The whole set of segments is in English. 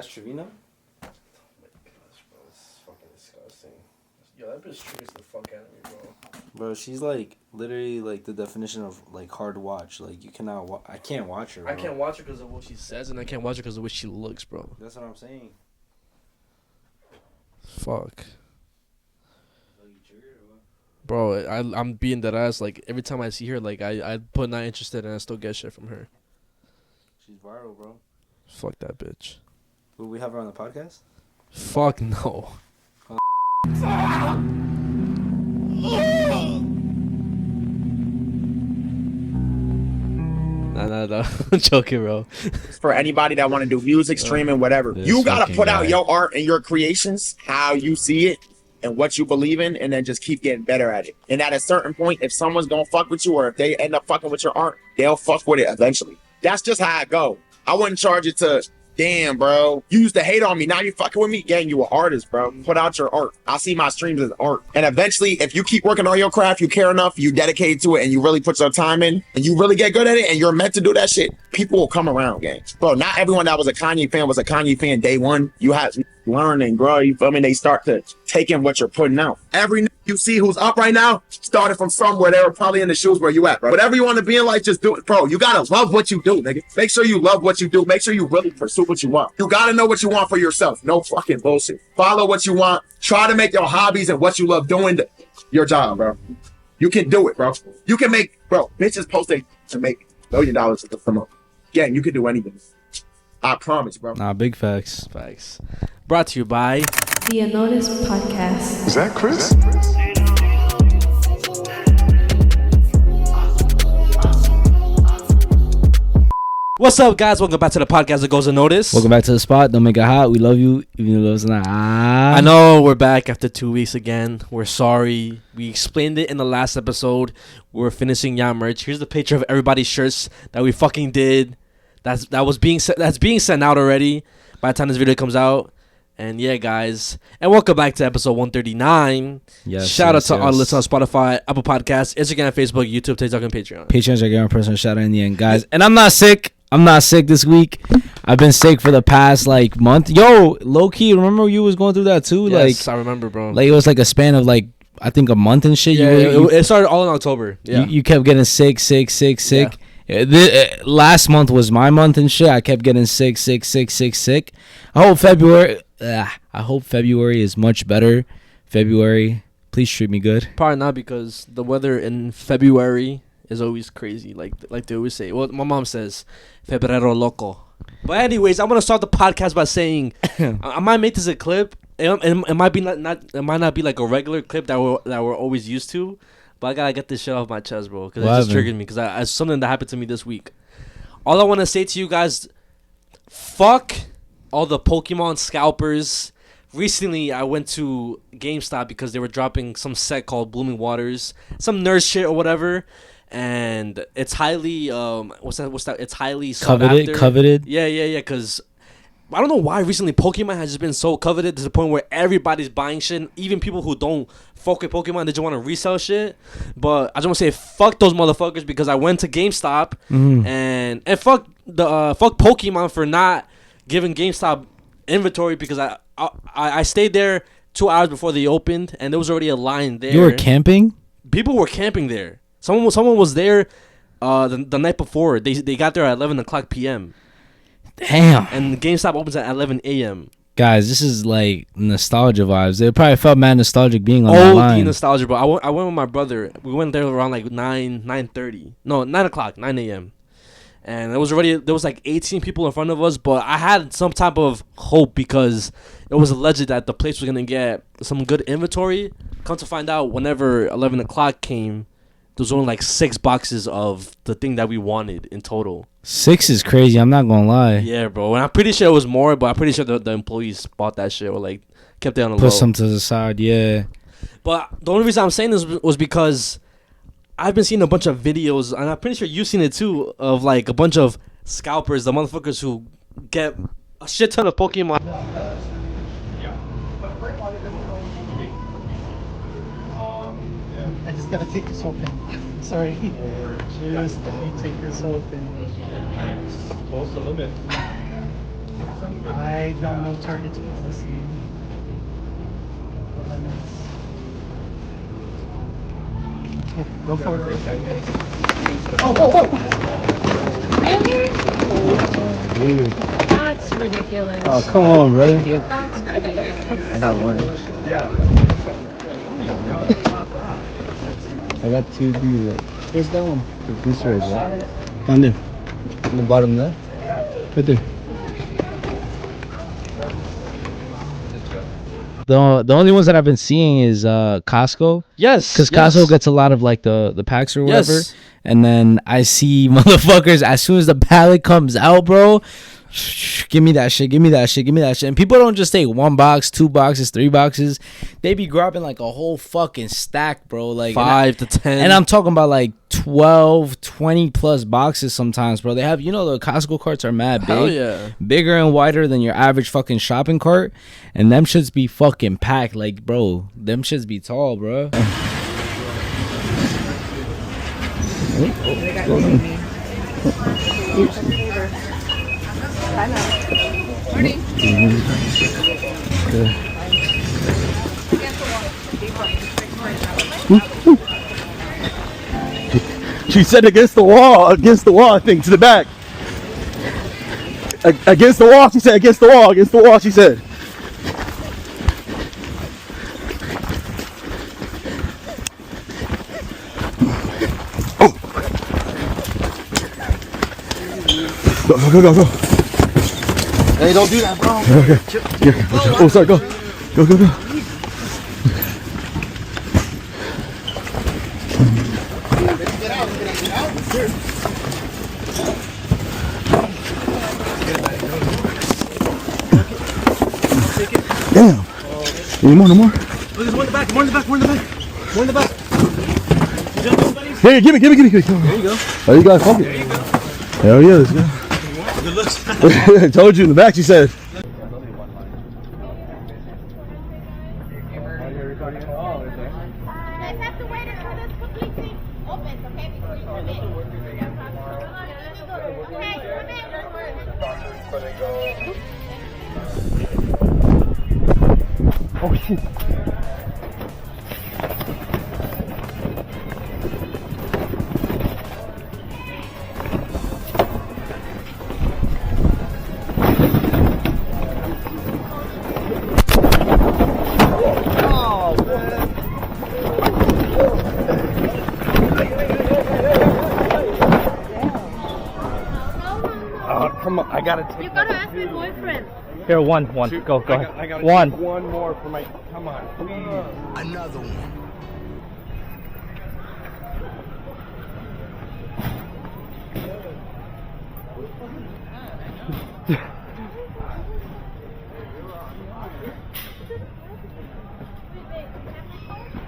Cash Trevino? Oh my gosh, bro, it's fucking disgusting. Yo, that bitch triggers the fuck out of me, bro. Bro, she's like literally like the definition of like hard to watch. Like you cannot. I can't watch her. Bro. I can't watch her because of what she says, and I can't watch her because of what she looks, bro. That's what I'm saying. Fuck. Bro, I'm being that ass. Like every time I see her, like I put not interested, and I still get shit from her. She's viral, bro. Fuck that bitch. Will we have her on the podcast? Fuck no. Nah. I'm joking, bro. For anybody that want to do music, streaming, whatever, you gotta put out your art and your creations how you see it and what you believe in, and then just keep getting better at it. And at a certain point, if someone's gonna fuck with you, or if they end up fucking with your art, they'll fuck with it eventually. That's just how I go. I wouldn't charge it to, damn, bro, you used to hate on me, now you fucking with me. Gang, you an artist, bro. Put out your art. I see my streams as art. And eventually, if you keep working on your craft, you care enough, you dedicate to it, and you really put your time in, and you really get good at it, and you're meant to do that shit, people will come around, gang. Bro, not everyone that was a Kanye fan was a Kanye fan day one. You have to learn and grow, you feel me? They start to take in what you're putting out. Every you see who's up right now started from somewhere. They were probably in the shoes where you at, bro. Whatever you want to be in life, just do it, bro. You gotta love what you do, nigga. Make sure you love what you do. Make sure you really pursue what you want. You gotta know what you want for yourself. No fucking bullshit. Follow what you want. Try to make your hobbies and what you love doing your job, bro. You can do it, bro. You can make, bro, bitches posting to make $1 million a month. Yeah, you can do anything. I promise, bro. Nah, big facts. Facts. Brought to you by The Unnoticed Podcast. Is that Chris? What's up, guys? Welcome back to the podcast that goes unnoticed. Welcome back to the spot. Don't make it hot. We love you, even though it's not. I know we're back after 2 weeks again. We're sorry. We explained it in the last episode. We're finishing Yacht merch. Here's the picture of everybody's shirts that we fucking did. That's being sent out already by the time this video comes out. And yeah, guys. And welcome back to episode 139. Yes. Shout out to our listeners on Spotify, Apple Podcasts, Instagram, Facebook, YouTube, TikTok, and Patreon. Patreon's our personal shout out in the end, guys. And I'm not sick. I'm not sick this week. I've been sick for the past like month. Yo, low key, remember you was going through that too? Yes, I remember, bro. Like it was like a span of like I think a month and shit. Yeah, it started all in October. Yeah, you kept getting sick. Yeah. Last month was my month and shit. I kept getting sick. I hope February is much better. February, please treat me good. Probably not, because the weather in February is always crazy, like they always say. Well, my mom says, Febrero loco. But anyways, I'm gonna start the podcast by saying, I might make this a clip. It might be it might not be like a regular clip that we're always used to, but I gotta get this shit off my chest, bro, because it just triggered me. Because it's something that happened to me this week. All I want to say to you guys, fuck all the Pokemon scalpers. Recently, I went to GameStop because they were dropping some set called Blooming Waters, some nerd shit or whatever. And it's highly what's that? It's highly coveted. Yeah. Because I don't know why recently Pokemon has just been so coveted to the point where everybody's buying shit. Even people who don't fuck with Pokemon, they just want to resell shit. But I just want to say fuck those motherfuckers, because I went to GameStop and fuck Pokemon for not giving GameStop inventory, because I stayed there 2 hours before they opened and there was already a line there. You were camping? People were camping there. Someone was there the night before. They got there at 11 o'clock p.m. Damn. And GameStop opens at 11 a.m. Guys, this is like nostalgia vibes. It probably felt mad nostalgic being on the line. Nostalgia, bro. I went with my brother. We went there around like 9:30. No, 9 o'clock, 9 a.m. And there was like 18 people in front of us, but I had some type of hope because it was alleged that the place was going to get some good inventory. Come to find out, whenever 11 o'clock came, there was only like 6 boxes of the thing that we wanted in total. 6 is crazy, I'm not gonna lie. Yeah, bro. And I'm pretty sure it was more, but I'm pretty sure the employees bought that shit or like kept it on the low. Put some to the side, yeah. But the only reason I'm saying this was because I've been seeing a bunch of videos, and I'm pretty sure you've seen it too, of like a bunch of scalpers, the motherfuckers who get a shit ton of Pokemon. I just gotta take this open. Sorry. Just let me take this open. Close the limit. I don't know targets. Go for it. That's ridiculous. Oh, come on, brother. That's I got one. I got two of these. Where's that one? The booster is right? Down there. On the bottom there? Right there. The only ones that I've been seeing is Costco. Yes, Because Costco gets a lot of like the packs or whatever. Yes. And then I see motherfuckers as soon as the pallet comes out, bro. Give me that shit. Give me that shit. Give me that shit. And people don't just take 1 box, 2 boxes, 3 boxes. They be grabbing like a whole fucking stack, bro. Like 5 to 10. And I'm talking about like 12, 20 plus boxes sometimes, bro. They have, the Costco carts are mad big. Hell yeah. Bigger and wider than your average fucking shopping cart. And them shits be fucking packed. Like, bro, them shits be tall, bro. She said against the wall, I think, to the back. Against the wall, she said, against the wall, she said. Go. Hey, don't do that, bro. Okay. Yeah. Oh, sorry, go. Damn. Any more, no more? Oh, there's one in the back, more in the back. Hey, give me. There you go. Oh, you got funky. Hell yeah, let's go. Good looks. I told you in the back, she said. Oh shit. Come on, I gotta take. You gotta ask my boyfriend. Here, one. Go. I gotta One. take one more for my. Come on, please. Another one.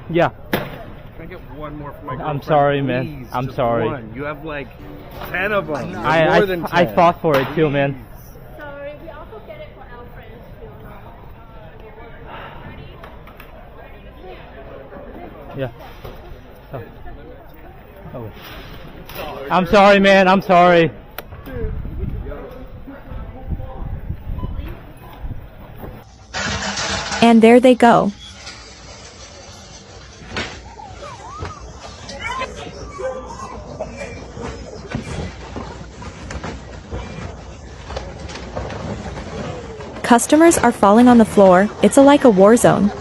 Yeah. Can I get one more for my girlfriend? I'm sorry, man. Please, I'm just sorry. One. You have like 10 of them. I fought for it too, man. Sorry, we also get it for our friends too. Yeah. Oh. I'm sorry, man. I'm sorry. And there they go. Customers are falling on the floor. It's like a war zone.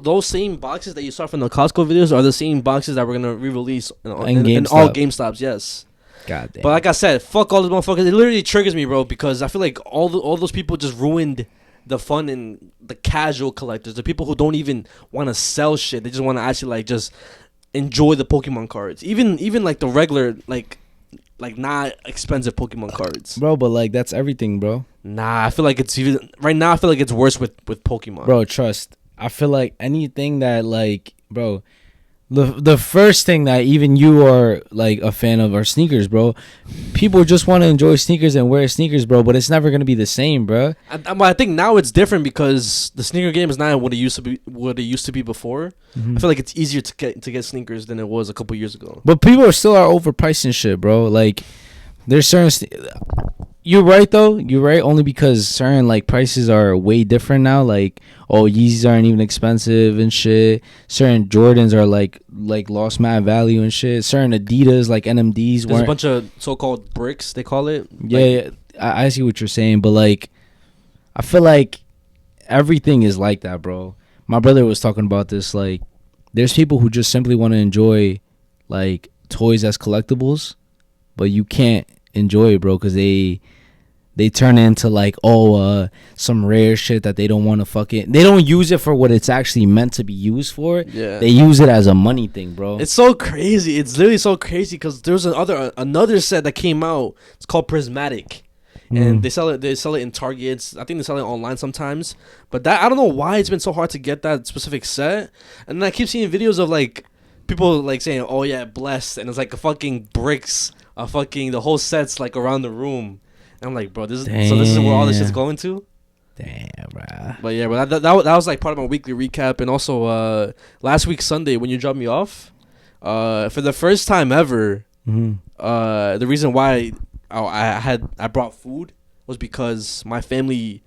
Those same boxes that you saw from the Costco videos are the same boxes that we're gonna re-release in all GameStops. Yes. God damn. But like I said, fuck all those motherfuckers. It literally triggers me, bro, because I feel like all those people just ruined the fun and the casual collectors, the people who don't even want to sell shit. They just want to actually like just enjoy the Pokemon cards. Even like the regular like not expensive Pokemon cards. Bro, but like that's everything, bro. Nah, I feel like it's even right now. I feel like it's worse with Pokemon. Bro, trust. I feel like anything that like, bro, The first thing that even you are like a fan of are sneakers, bro. People just want to enjoy sneakers and wear sneakers, bro. But it's never gonna be the same, bro. I think now it's different because the sneaker game is not what it used to be. What it used to be before. I feel like it's easier to get sneakers than it was a couple years ago. But people are still overpriced and shit, bro. Like there's certain. You're right though. You're right only because certain like prices are way different now. Like Yeezys aren't even expensive and shit. Certain Jordans are like lost mad value and shit. Certain Adidas like NMDs There's a bunch of so-called bricks they call it. Yeah, I see what you're saying, but like I feel like everything is like that, bro. My brother was talking about this. Like there's people who just simply want to enjoy like toys as collectibles, but you can't enjoy it, bro, because they turn into like some rare shit that they don't want to fucking. They don't use it for what it's actually meant to be used for. Yeah, they use it as a money thing, bro. It's so crazy. It's literally so crazy because there's another set that came out. It's called Prismatic, and they sell it in Targets. I think they sell it online sometimes. But that I don't know why it's been so hard to get that specific set. And then I keep seeing videos of like people like saying, "Oh yeah, blessed," and it's like a fucking bricks. The whole set's like around the room. And I'm like, bro, this is where all this shit's going to. Damn, bro. But yeah, bro, that was like part of my weekly recap. And also last week Sunday when you dropped me off, for the first time ever, the reason why I brought food was because my family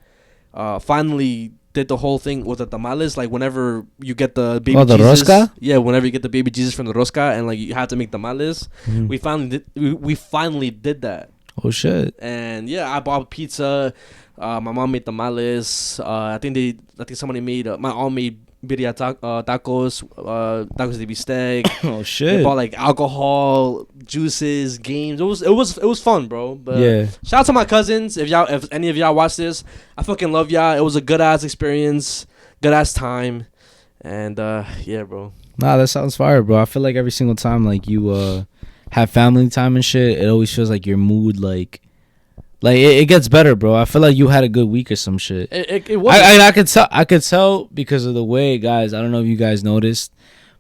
finally did the whole thing with the tamales. Like whenever you get the baby the Jesus, rosca? Yeah, whenever you get the baby Jesus from the rosca, and like you have to make tamales. We finally did that. Oh shit! And yeah, I bought pizza. My mom made tamales. I think somebody made. My aunt made birria tacos. Tacos de bistec. Oh shit! They bought like alcohol, juices, games. It was fun, bro. But yeah. Shout out to my cousins. If any of y'all watch this, I fucking love y'all. It was a good ass experience, good ass time, and yeah, bro. Nah, that sounds fire, bro. I feel like every single time like you have family time and shit, it always feels like your mood like it gets better, bro. I feel like you had a good week or some shit. It was. I could tell because of the way, guys. I don't know if you guys noticed,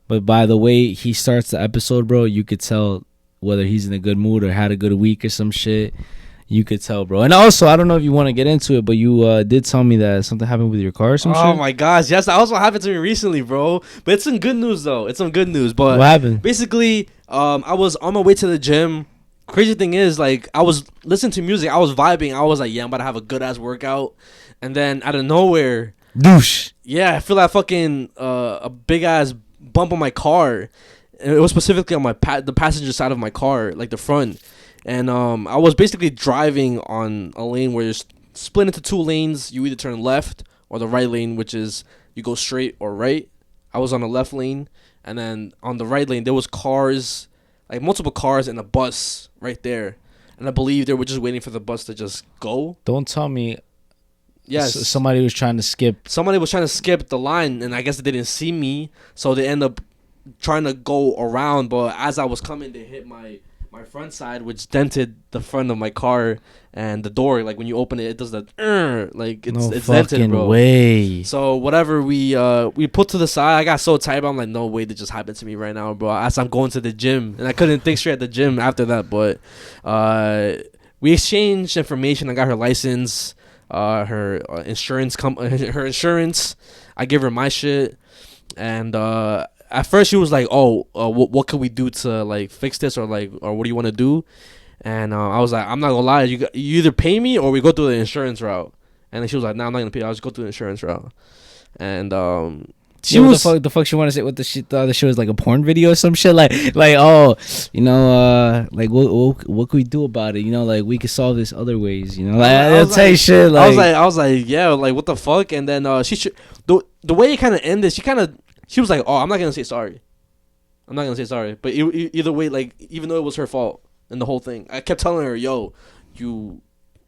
but by the way he starts the episode, bro, you could tell whether he's in a good mood or had a good week or some shit. You could tell, bro. And also, I don't know if you want to get into it, but you did tell me that something happened with your car or some shit. Oh my gosh, yes, that also happened to me recently, bro. But it's some good news though. It's some good news. But what happened? Basically, I was on my way to the gym. Crazy thing is, like, I was listening to music. I was vibing. I was like, yeah, I'm about to have a good ass workout. And then out of nowhere, douche. Yeah, I feel like fucking a big ass bump on my car. And it was specifically on the passenger side of my car, like the front. And I was basically driving on a lane where it's split into two lanes. You either turn left or the right lane, which is you go straight or right. I was on the left lane, and then on the right lane there was cars, like multiple cars and a bus right there. And I believe they were just waiting for the bus to just go. Don't tell me. Yes. Somebody was trying to skip. Somebody was trying to skip the line, and I guess they didn't see me, so they end up trying to go around. But as I was coming, they hit my front side, which dented the front of my car, and the door, like when you open it, it does that like it's dented, bro. Way. So whatever, we put to the side. I got so tired, but I'm like, no way, that just happened to me right now, bro. As I'm going to the gym, and I couldn't think straight at the gym after that. But we exchanged information. I got her license, her insurance. Her insurance. I gave her my shit, and at first she was like, "Oh, what can we do to like fix this, or what do you want to do?" And I was like, "I'm not gonna lie, you either pay me or we go through the insurance route." And then she was like, "No, I'm not gonna pay you. I'll just go through the insurance route." And she was the fuck she want to say what the shit. The other shit was like a porn video or some shit. Like oh, you know, like what can we do about it? You know, like we could solve this other ways. You know, like I'll tell you shit. Like I was like, yeah, like what the fuck? And then the way it kind of ended, she was like, "Oh, I'm not gonna say sorry. I'm not gonna say sorry." But either way, like, even though it was her fault and the whole thing, I kept telling her, "Yo, you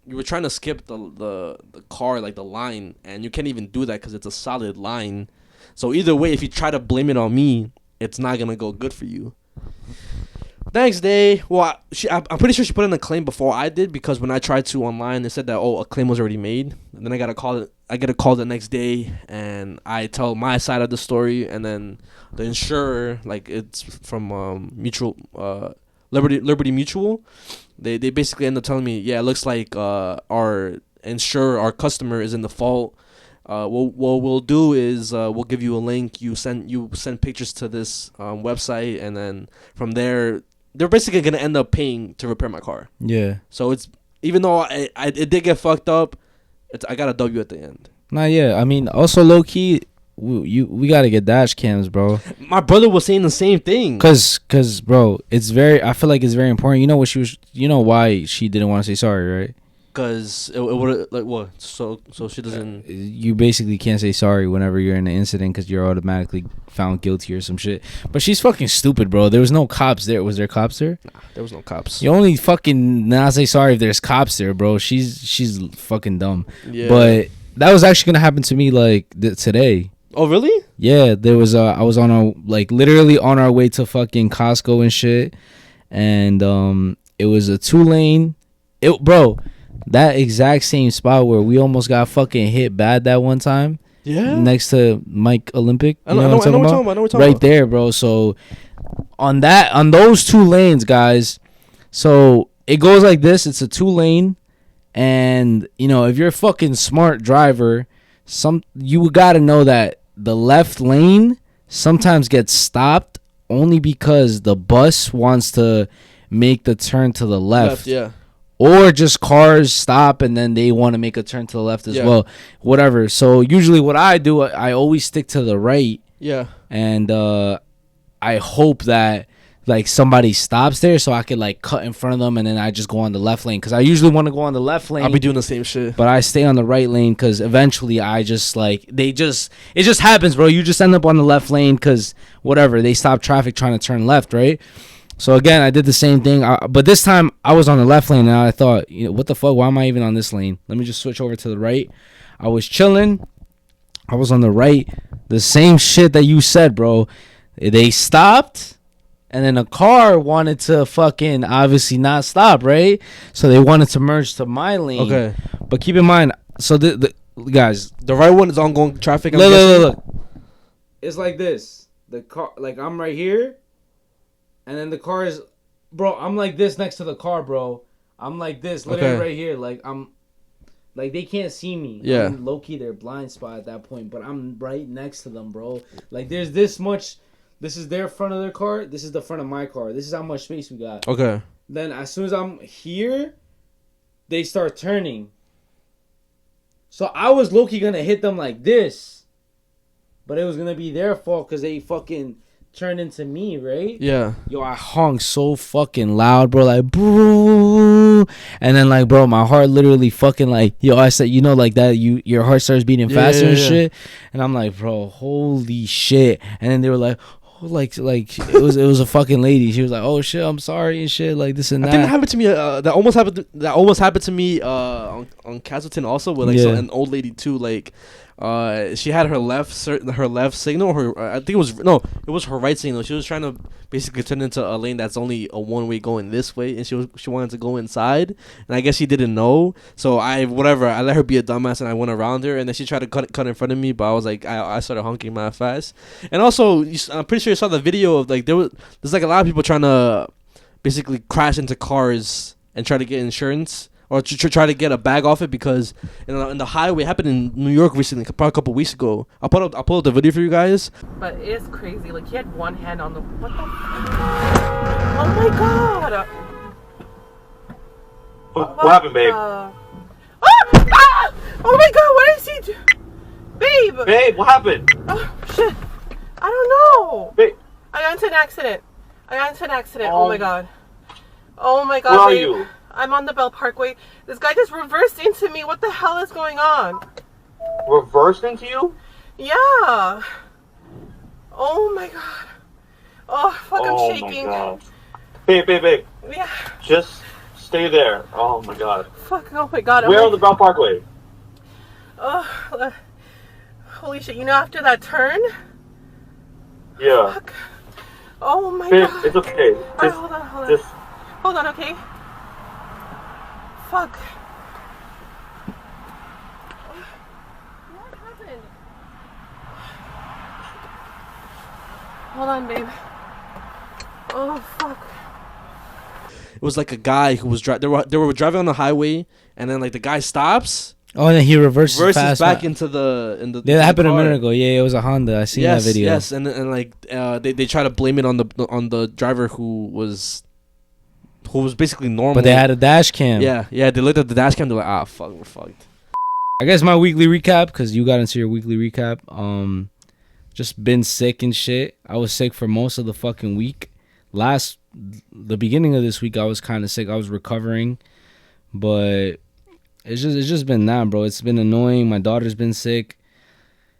were trying to skip the car, like the line, and you can't even do that because it's a solid line. So either way, if you try to blame it on me, it's not gonna go good for you." Thanks, Day. Well, I'm pretty sure she put in a claim before I did, because when I tried to online, it said that a claim was already made. And then I get a call the next day, and I tell my side of the story, and then the insurer, like it's from Mutual Liberty Mutual, they basically end up telling me, yeah, it looks like our insurer, our customer, is in the fault. What we'll do is we'll give you a link. You send pictures to this website, and then from there, they're basically gonna end up paying to repair my car. Yeah. So it's, even though it did get fucked up, I got a W at the end. Nah, yeah. I mean, also low key, we gotta get dash cams, bro. My brother was saying the same thing. Cause, bro, I feel like it's very important. You know what you know why she didn't want to say sorry, right? Because it would, like, what? So she doesn't. You basically can't say sorry whenever you're in an incident because you're automatically found guilty or some shit. But she's fucking stupid, bro. There was no cops there. Was there cops there? Nah, there was no cops. You only fucking not say sorry if there's cops there, bro. She's fucking dumb. Yeah. But that was actually gonna happen to me like today. Oh, really? Yeah, there was I was literally on our way to fucking Costco and shit, and it was a 2-lane. Bro. That exact same spot where we almost got fucking hit bad that one time. Yeah. Next to Mike Olympic. I know what you're talking about. Right there, bro. So on those 2 lanes, guys. So it goes like this. It's a 2-lane. And, if you're a fucking smart driver, you got to know that the left lane sometimes gets stopped only because the bus wants to make the turn to the left. Yeah. Or just cars stop and then they want to make a turn to the left as well. Whatever. So usually what I do, I always stick to the right. Yeah. And I hope that like somebody stops there so I could like cut in front of them and then I just go on the left lane. Because I usually want to go on the left lane. I'll be doing the same shit. But I stay on the right lane because eventually I just like, it just happens, bro. You just end up on the left lane because whatever. They stop traffic trying to turn left, right? So again, I did the same thing, but this time I was on the left lane, and I thought, what the fuck? Why am I even on this lane? Let me just switch over to the right. I was chilling. I was on the right. The same shit that you said, bro. They stopped, and then a car wanted to fucking obviously not stop, right? So they wanted to merge to my lane. Okay. But keep in mind, so the guys, the right one is ongoing traffic. Look. It's like this. The car, like I'm right here. And then the car is, bro, I'm like this next to the car, bro. I'm like this, literally right here. Like, like, they can't see me. Yeah. I'm low-key their blind spot at that point, but I'm right next to them, bro. Like, there's this much. This is their front of their car. This is the front of my car. This is how much space we got. Okay. Then as soon as I'm here, they start turning. So I was low-key going to hit them like this. But it was going to be their fault because they fucking turned into me, right? Yeah. Yo, I honked so fucking loud, bro, like boo, and then like, bro, my heart literally fucking like, yo, I said, like that, your heart starts beating faster and shit, and I'm like, bro, holy shit, and then they were like, oh, like it was a fucking lady. She was like, oh shit, I'm sorry and shit, like this and that. I think that happened to me. That almost happened to me on Castleton also with like an old lady too, like. She had her left signal. I think it was her right signal. She was trying to basically turn into a lane that's only a one-way going this way, and she wanted to go inside, and I guess she didn't know. So I let her be a dumbass, and I went around her, and then she tried to cut in front of me, but I was like, I started honking mad fast. And also, I'm pretty sure you saw the video of like there's like a lot of people trying to basically crash into cars and try to get insurance. Or to try to get a bag off it because in the highway happened in New York recently, probably a couple weeks ago. I'll pull up the video for you guys. But it's crazy. Like he had one hand on the what the? Oh my god! What happened, babe? Oh my god! What is he do? Babe! Babe, what happened? Oh shit! I don't know. Babe. I got into an accident. Oh my god. Oh my god. Where are babe. you? I'm on the Bell Parkway. This guy just reversed into me. What the hell is going on? Reversed into you? Yeah. Oh my god. Oh, fuck, I'm shaking. My god. Babe. Yeah. Just stay there. Oh my god. Fuck, oh my god. Where on the Bell Parkway? Oh, holy shit. You know, after that turn? Yeah. Fuck. Oh my Babe, god. it's okay. Alright, Just, hold on. just. Hold on, okay? Fuck. What happened? Hold on, babe. Oh, fuck. It was like a guy who was they were driving on the highway, and then like the guy stops. Oh, and then he reverses fast back into the Yeah, that happened a minute ago. Yeah, it was a Honda. I seen that video. Yes, and like they try to blame it on the driver who was basically normal. But they had a dash cam. Yeah. They looked at the dash cam. They're like, fuck, we're fucked. I guess my weekly recap, because you got into your weekly recap. Just been sick and shit. I was sick for most of the fucking week. The beginning of this week, I was kind of sick. I was recovering, but it's just been that, bro. It's been annoying. My daughter's been sick.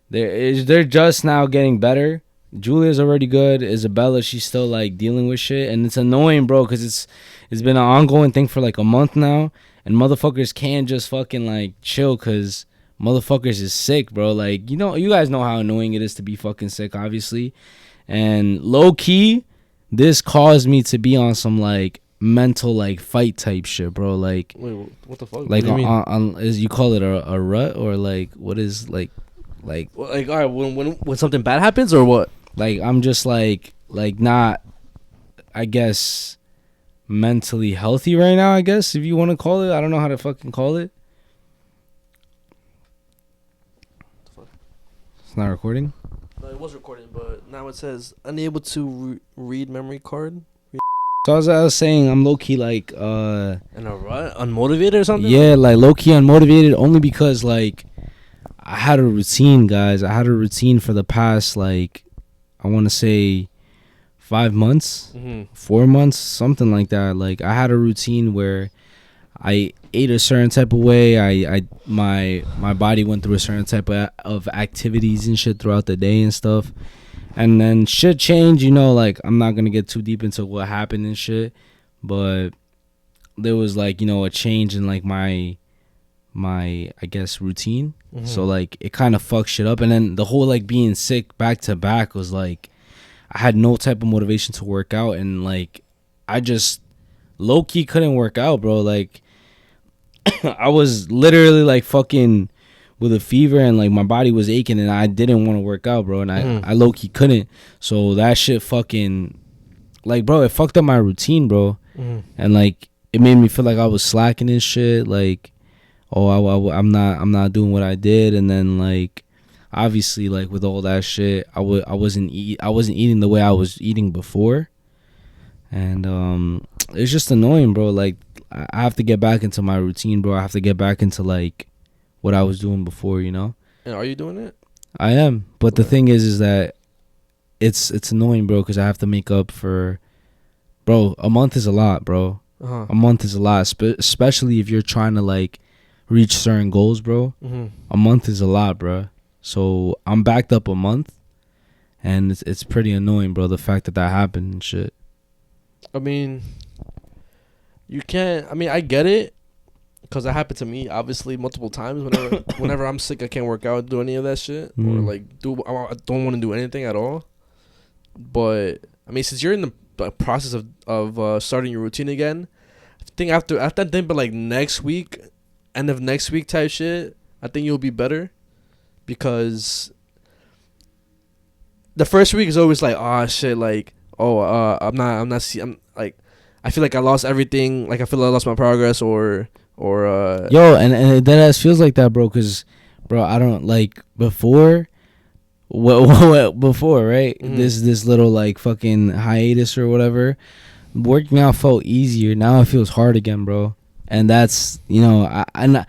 They're just now getting better. Julia's already good. Isabella, she's still like dealing with shit, and it's annoying, bro, because it's been an ongoing thing for like a month now, and motherfuckers can't just fucking like chill because motherfuckers is sick, bro. Like, you know, you guys know how annoying it is to be fucking sick, obviously, and low key, this caused me to be on some like mental like fight type shit, bro. Like, wait, what the fuck? Like, what do you mean? is you call it a rut, or like what is like well, like, all right, when something bad happens, or what? Like, I'm just like not, I guess, mentally healthy right now, I guess, if you want to call it. I don't know how to fucking call it. It's not recording? No, it was recording, but now it says unable to read memory card. So as I was saying, I'm low-key like In a rut? Unmotivated or something? Yeah, like low-key unmotivated, only because like I had a routine, guys. I had a routine for the past, like, I want to say 5 months, 4 months, something like that. Like, I had a routine where I ate a certain type of way. My body went through a certain type of activities and shit throughout the day and stuff. And then shit changed, you know, like, I'm not going to get too deep into what happened and shit, but there was, like, you know, a change in, like, my I guess routine. So like it kind of fucked shit up, and then the whole like being sick back to back was like I had no type of motivation to work out, and like I just low key couldn't work out, bro. Like I was literally like fucking with a fever, and like my body was aching, and I didn't want to work out, bro, and I low key couldn't. So that shit fucking, like, bro, it fucked up my routine, bro. And like it made me feel like I was slacking and shit, like, oh, I'm not doing what I did. And then like obviously like with all that shit, I wasn't eating the way I was eating before, and it's just annoying, bro. Like I have to get back into my routine, bro. I have to get back into like what I was doing before, you know. And are you doing it? I am, but the thing is that it's annoying, bro, because I have to make up for, bro, a month is a lot, bro. A month is a lot, especially if you're trying to like reach certain goals, bro. A month is a lot, bro. So I'm backed up a month, and it's pretty annoying, bro, the fact that happened and shit. I mean, you can't. I mean, I get it, because that happened to me obviously multiple times. Whenever I'm sick, I can't work out, do any of that shit, or like I don't want to do anything at all. But I mean, since you're in the process of starting your routine again, I think after that thing, but like next week, end of next week type shit, I think you'll be better, because the first week is always like, oh shit, like, I'm like, I feel like I lost everything, like I feel like I lost my progress, or yo, and that ass feels like that, bro, because, bro, I don't, like, before, right, this little like fucking hiatus or whatever, working out felt easier. Now it feels hard again, bro. And that's, you know, and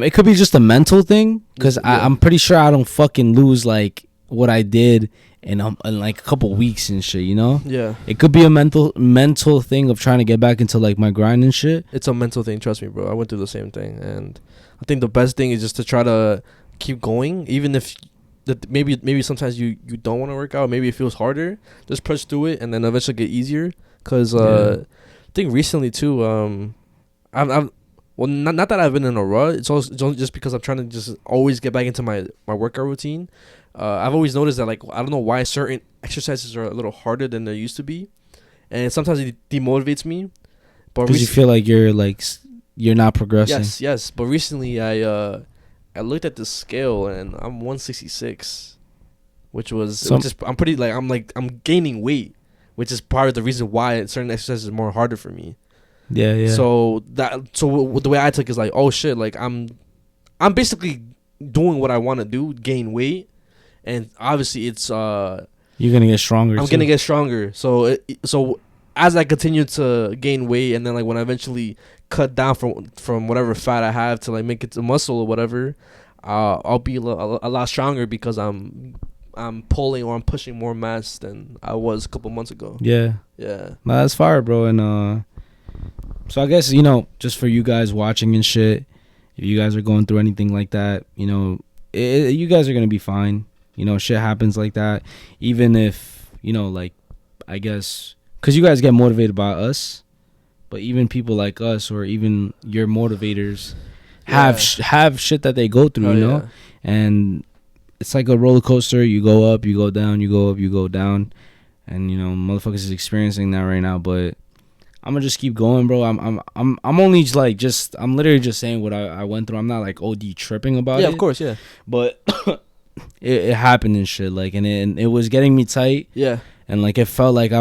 it could be just a mental thing, because I'm pretty sure I don't fucking lose like what I did in like a couple weeks and shit, you know. Yeah, it could be a mental thing of trying to get back into like my grind and shit. It's a mental thing, trust me, bro. I went through the same thing, and I think the best thing is just to try to keep going, even if maybe sometimes you don't want to work out, maybe it feels harder. Just push through it, and then eventually get easier. Because I think recently too, I've well, not that I've been in a rut. It's also just because I'm trying to just always get back into my workout routine. I've always noticed that, like, I don't know why certain exercises are a little harder than they used to be, and sometimes it demotivates me. But Because you feel like you're not progressing. Yes. But recently, I looked at the scale and I'm 166, which is I'm gaining weight, which is part of the reason why certain exercises are more harder for me. Yeah. So the way I took it is like, oh shit, like I'm basically doing what I want to do, gain weight, and obviously it's you're gonna get stronger. I'm gonna get stronger. So as I continue to gain weight, and then like when I eventually cut down from whatever fat I have to like make it to muscle or whatever, I'll be a lot stronger because I'm pulling or I'm pushing more mass than I was a couple months ago. Yeah. No, that's fire, bro. And so I guess, just for you guys watching and shit, if you guys are going through anything like that, you guys are gonna be fine. Shit happens like that. Even if, like, I guess, because you guys get motivated by us, but even people like us or even your motivators have shit that they go through, Yeah. And it's like a roller coaster. You go up, you go down, you go up, you go down, and motherfuckers is experiencing that right now. But I'm gonna just keep going, bro. I'm only I'm literally just saying what I went through. I'm not like OD tripping about it. Yeah, of course, yeah. But it happened and shit, like, and it was getting me tight. Yeah. And like it felt like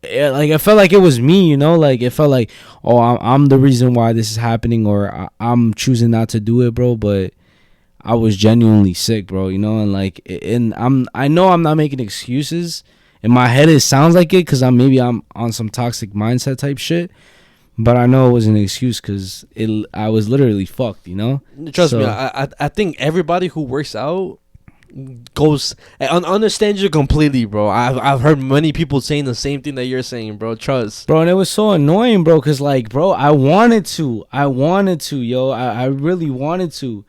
it felt like it was me, like it felt like, oh, I'm the reason why this is happening, or I'm choosing not to do it, bro. But I was genuinely sick, bro, and like, and I know I'm not making excuses. In my head, it sounds like it because I'm on some toxic mindset type shit, but I know it was an excuse because I was literally fucked, Trust me, I think everybody who works out goes and understands you completely, bro. I've heard many people saying the same thing that you're saying, bro. Trust, bro. And it was so annoying, bro, because like, bro, I wanted to, yo, I really wanted to,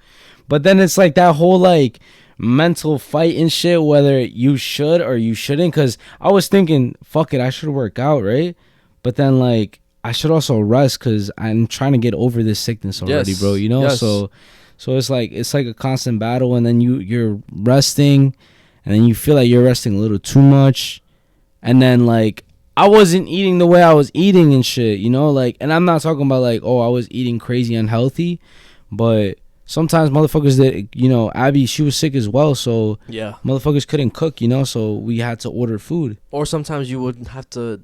but then it's like that whole like mental fight and shit, whether you should or you shouldn't. Because I was thinking, fuck it, I should work out, right? But then like, I should also rest because I'm trying to get over this sickness already, bro. Yes. So it's like a constant battle, and then you're resting, and then you feel like you're resting a little too much, and then like I wasn't eating the way I was eating and shit, like, and I'm not talking about like, oh, I was eating crazy unhealthy, but sometimes motherfuckers that Abby, she was sick as well, so yeah, motherfuckers couldn't cook, so we had to order food, or sometimes you would have to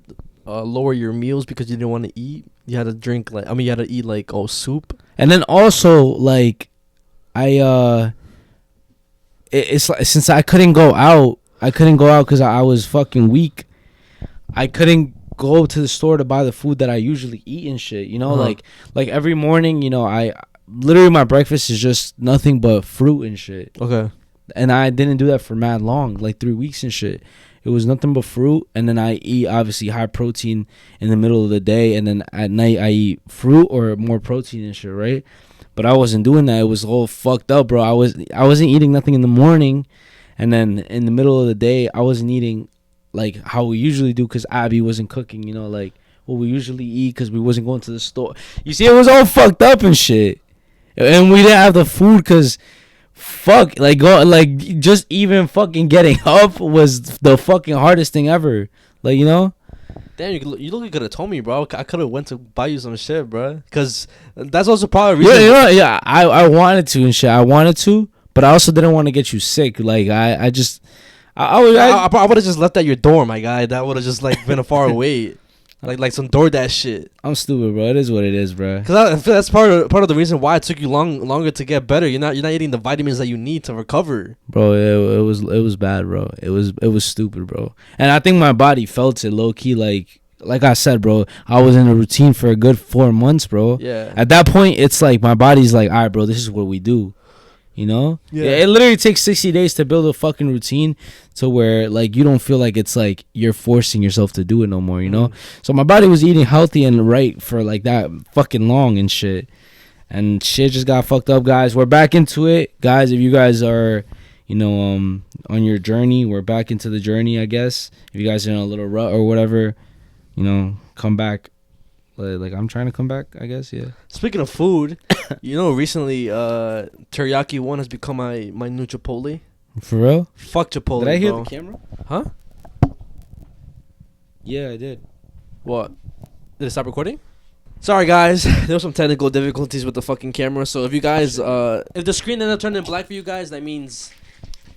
lower your meals because you didn't want to eat. You had to drink you had to eat like soup, and then also like. It's like, since I couldn't go out because I was fucking weak. I couldn't go to the store to buy the food that I usually eat and shit. Like every morning, I literally my breakfast is just nothing but fruit and shit. Okay. And I didn't do that for mad long, like 3 weeks and shit. It was nothing but fruit, and then I eat obviously high protein in the middle of the day, and then at night I eat fruit or more protein and shit, right? But I wasn't doing that. It was all fucked up, bro. I wasn't eating nothing in the morning, and then in the middle of the day, I wasn't eating like how we usually do because Abby wasn't cooking, like what we usually eat because we wasn't going to the store. You see, it was all fucked up and shit, and we didn't have the food because fuck, like just even fucking getting up was the fucking hardest thing ever, like Damn, you look, you could have told me, bro. I could have went to buy you some shit, bro. Because that's also part of the reason. Yeah, I wanted to and shit. I wanted to, but I also didn't want to get you sick. Like, I would have just left at your door, my guy. That would have just, like, been a far away. Like some DoorDash shit. I'm stupid, bro. It is what it is, bro. Because I feel that's part of the reason why it took you longer to get better. You're not eating the vitamins that you need to recover. Bro, it was bad, bro. It was stupid, bro. And I think my body felt it low key. Like I said, bro, I was in a routine for a good 4 months, bro. Yeah. At that point, it's like my body's like, all right, bro, this is what we do. Yeah. It literally takes 60 days to build a fucking routine to where like you don't feel like it's like you're forcing yourself to do it no more, So my body was eating healthy and right for like that fucking long and shit. And shit just got fucked up, guys. We're back into it. Guys, if you guys are, on your journey, we're back into the journey, I guess. If you guys are in a little rut or whatever, come back. Like I'm trying to come back, I guess, yeah. Speaking of food, recently Teriyaki One has become my new chipotle. For real? Fuck Chipotle. Did I hear bro. the camera? Huh? Yeah, I did. What? Did it stop recording? Sorry guys, there was some technical difficulties with the fucking camera. So if you guys, if the screen ended up turning black for you guys, that means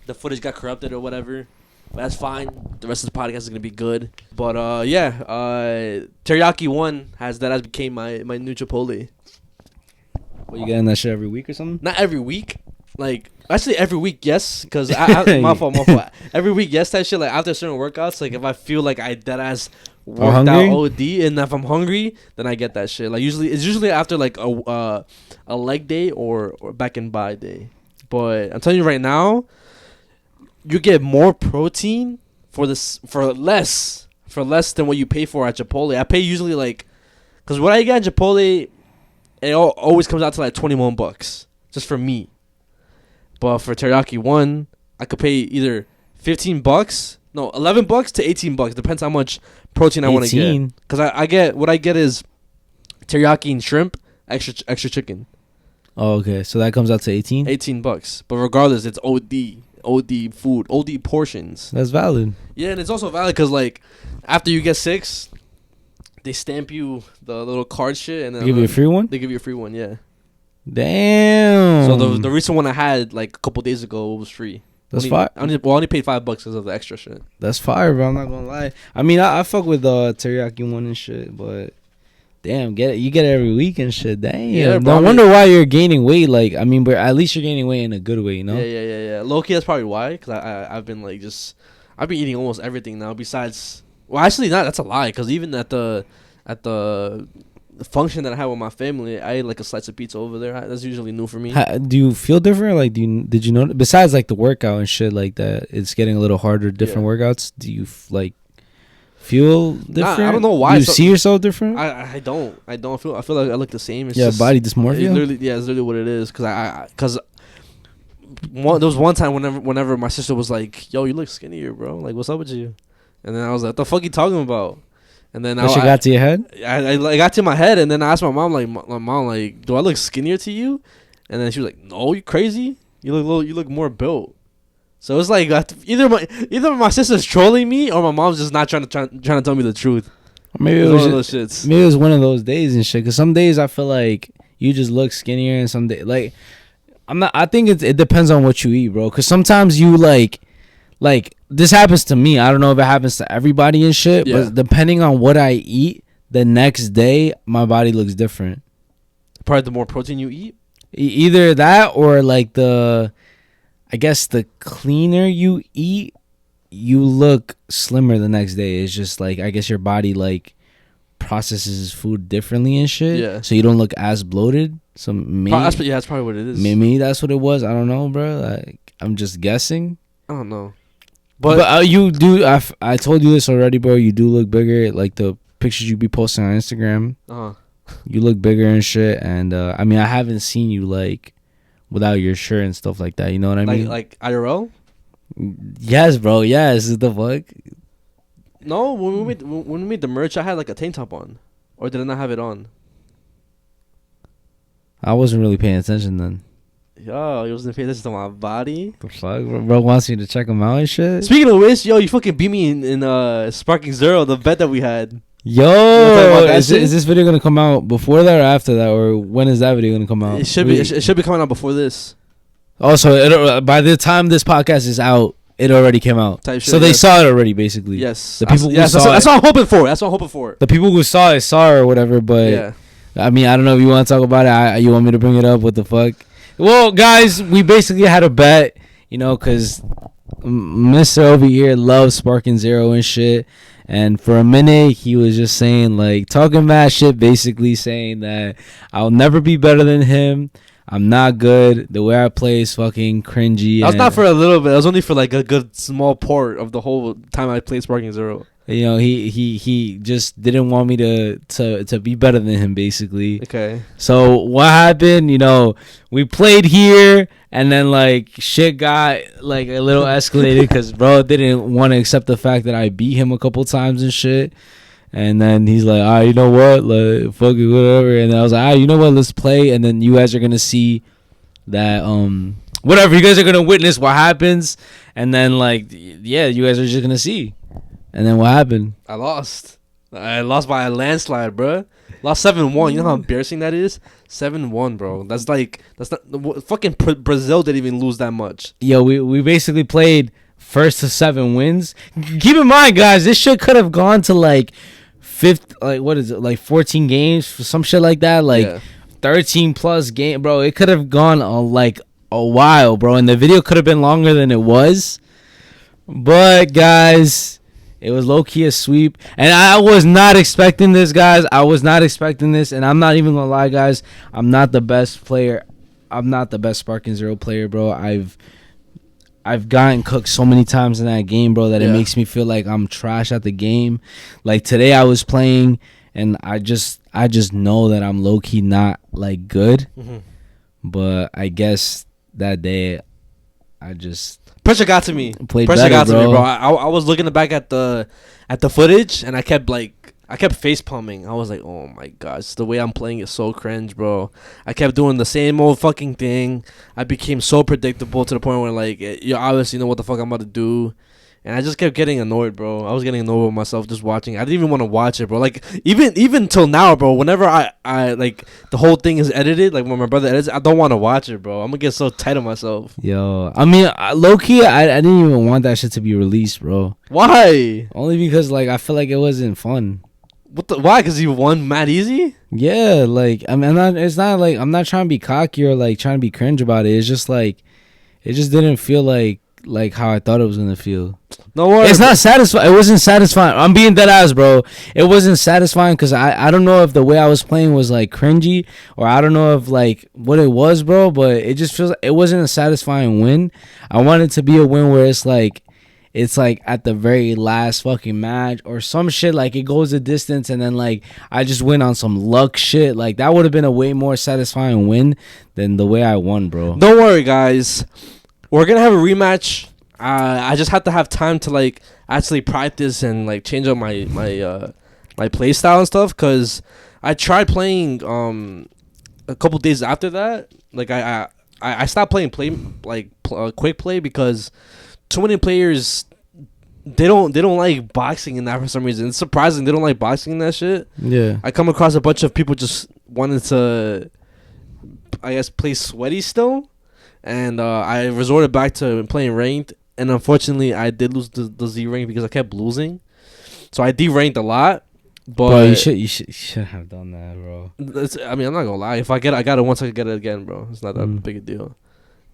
the footage got corrupted or whatever. But that's fine. The rest of the podcast is gonna be good. But Teriyaki One has became my new Chipotle. Well, you getting that shit every week or something? Not every week. Like actually every week, yes. Cause my fault. Every week, yes. That shit. Like after certain workouts, like if I feel like I deadass worked out OD, and if I'm hungry, then I get that shit. Like it's usually after like a leg day or back and by day. But I'm telling you right now, you get more protein for less than what you pay for at Chipotle. I pay usually like, cause what I get at Chipotle, it always comes out to like $21 just for me. But for Teriyaki One, I could pay either $11 to $18. Depends how much protein I want to get. Cause I get what I get is teriyaki and shrimp, extra chicken. Oh, okay. So that comes out to $18. But regardless, it's OD food, OD portions. That's valid. Yeah, and it's also valid because like after you get 6, they stamp you the little card shit, and then they give you a free one. They give you a free one, yeah. Damn. So the recent one I had like a couple days ago was free. That's fire. I only paid $5 because of the extra shit. That's fire, bro. I'm not gonna lie. I mean, I fuck with Teriyaki One and shit, but damn, you get it every week and shit. Damn. Yeah, bro, no wonder why you're gaining weight. Like, I mean, but at least you're gaining weight in a good way, you know? Yeah. Low-key, that's probably why. Because I've been like I've been eating almost everything now. Besides, well, actually, not. That's a lie. Because even at the function that I had with my family, I ate like a slice of pizza over there. That's usually new for me. Do you feel different? Like, did you know? Besides like the workout and shit like that, it's getting a little harder. Different workouts. Do you like feel different? Nah, I don't know why. You see yourself different? I don't. I feel like I look the same. It's just body dysmorphia. It's literally what it is. Because there was one time whenever my sister was like, "Yo, you look skinnier, bro. Like, what's up with you?" And then I was like, "What the fuck you talking about?" And then she got to your head. I got to my head, and then I asked my mom, like, do I look skinnier to you? And then she was like, "No, you crazy? You look more built." So it's like either my sister's trolling me or my mom's just not trying to tell me the truth. Or maybe it was one of those shits. Maybe it was one of those days and shit. Cause some days I feel like you just look skinnier, and some days like I'm not. I think it depends on what you eat, bro. Cause sometimes you like this happens to me. I don't know if it happens to everybody and shit. Yeah. But depending on what I eat, the next day my body looks different. Probably the more protein you eat. Either that or like I guess the cleaner you eat, you look slimmer the next day. It's just like, I guess your body like processes food differently and shit. Yeah. So you don't look as bloated. So maybe that's probably what it is. Maybe that's what it was. I don't know, bro. Like, I'm just guessing. I don't know. But you do. I told you this already, bro. You do look bigger. Like the pictures you be posting on Instagram. You look bigger and shit. And I mean, I haven't seen you like without your shirt and stuff like that. You know what I mean? Like IRL? Yes, bro. Yes. The fuck? No, when we made the merch, I had like a tank top on, or did I not have it on? I wasn't really paying attention then. Yo, you wasn't paying attention to my body. The fuck, bro wants you to check him out and shit. Speaking of which, yo, you fucking beat me in Sparking Zero, the bet that we had. Yo, is this video gonna come out before that or after that, or when is that video gonna come out? It should be. It should be coming out before this. Also, by the time this podcast is out, it already came out. So they saw it already, basically. Yes. The people who saw that's what I'm hoping for. That's what I'm hoping for. The people who saw it or whatever. But yeah. I mean, I don't know if you want to talk about it. You want me to bring it up? What the fuck? Well, guys, we basically had a bet, you know, because Mr. over here loves Sparking Zero and shit. And for a minute, he was just saying, like, talking mad shit, basically saying that I'll never be better than him. I'm not good. The way I play is fucking cringy. That was not for a little bit. It was only for, like, a good small part of the whole time I played Sparking Zero. You know, he just didn't want me to be better than him, basically. Okay. So what happened? You know, we played here, and then like shit got like a little escalated because bro didn't want to accept the fact that I beat him a couple times and shit. And then he's like, "Ah, you know what? Like, fuck it, whatever." And I was like, "Ah, you know what? Let's play." And then you guys are gonna see that whatever. You guys are gonna witness what happens, and then like, yeah, you guys are just gonna see. And then what happened? I lost by a landslide, bro. Lost 7-1. You know how embarrassing that is? 7-1, bro. That's not fucking Brazil didn't even lose that much. Yo, we basically played first to 7 wins. Keep in mind, guys, this shit could have gone to like 14 games, some shit like that, like 13 plus game, bro. It could have gone like a while, bro, and the video could have been longer than it was. But guys, it was low-key a sweep. And I was not expecting this, guys. I was not expecting this. And I'm not even going to lie, guys. I'm not the best player. I'm not the best Sparking Zero player, bro. I've gotten cooked so many times in that game, bro, that it makes me feel like I'm trash at the game. Like, today I was playing, and I just know that I'm low-key not, like, good. Mm-hmm. But I guess that day I just... Pressure got to me. Pressure got to me, bro. I was looking back at the footage, and I kept face palming. I was like, oh my gosh, the way I'm playing is so cringe, bro. I kept doing the same old fucking thing. I became so predictable to the point where like you obviously know what the fuck I'm about to do. And I just kept getting annoyed, bro. I was getting annoyed with myself just watching. I didn't even want to watch it, bro. Like, even till now, bro, whenever I like, the whole thing is edited, like, when my brother edits, I don't want to watch it, bro. I'm going to get so tight on myself. Yo, I mean, low-key, I didn't even want that shit to be released, bro. Why? Only because, like, I feel like it wasn't fun. Why? Because you won mad easy? Yeah, like, I mean, it's not like, I'm not trying to be cocky or, like, trying to be cringe about it. It's just, like, it just didn't feel like how I thought it was gonna feel. No worries. It's not satisfying. It wasn't satisfying. I'm being dead ass, bro. It wasn't satisfying because I don't know if the way I was playing was like cringy, or I don't know if like what it was, bro. But it just feels like it wasn't a satisfying win. I want it to be a win where it's like at the very last fucking match or some shit, like it goes a distance and then like I just win on some luck shit. Like that would have been a way more satisfying win than the way I won, bro. Don't worry, guys. We're gonna have a rematch. I just have to have time to like actually practice and like change up my play style and stuff. Cause I tried playing a couple days after that. Like I stopped playing quick play because too many players they don't like boxing in that for some reason. It's surprising they don't like boxing in that shit. Yeah. I come across a bunch of people just wanting to, I guess, play sweaty still. And I resorted back to playing ranked, and unfortunately, I did lose the Z rank because I kept losing. So I D-ranked a lot, but bro, you should have done that, bro. I mean, I'm not gonna lie. If I got it once, I can get it again, bro. It's not that big a deal.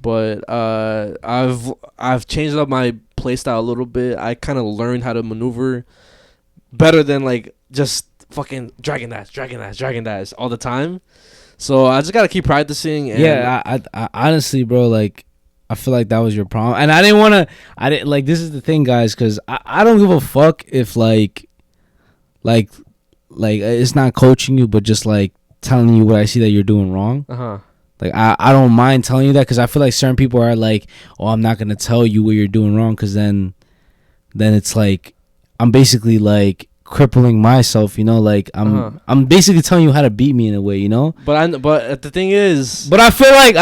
But I've changed up my playstyle a little bit. I kind of learned how to maneuver better than like just fucking dragon dash all the time. So I just gotta keep practicing. And yeah, I honestly, bro, like I feel like that was your problem, and I didn't like. This is the thing, guys, because I don't give a fuck if like it's not coaching you, but just like telling you what I see that you're doing wrong. Like I don't mind telling you that because I feel like certain people are like, oh, I'm not gonna tell you what you're doing wrong because then it's like I'm basically like crippling myself, you know, like I'm basically telling you how to beat me in a way, you know. But the thing is, but I feel like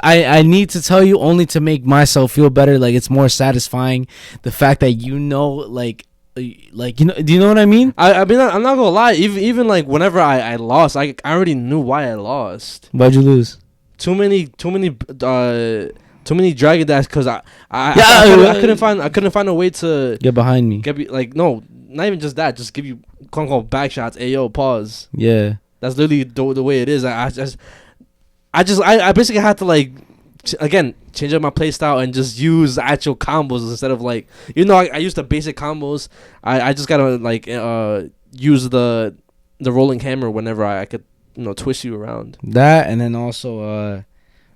I need to tell you only to make myself feel better. Like it's more satisfying the fact that you know, like you know, do you know what I mean? I mean, I'm not gonna lie. Even like whenever I lost, I already knew why I lost. Why'd you lose? Too many dragon dash because I couldn't find a way to get behind me. No, not even just that. Just give you quote unquote back shots. Ayo, pause. Yeah, that's literally the way it is. I basically had to like again change up my play style and just use actual combos instead of like, you know, I used the basic combos. I just gotta like use the rolling hammer whenever I could, you know, twist you around. That, and then also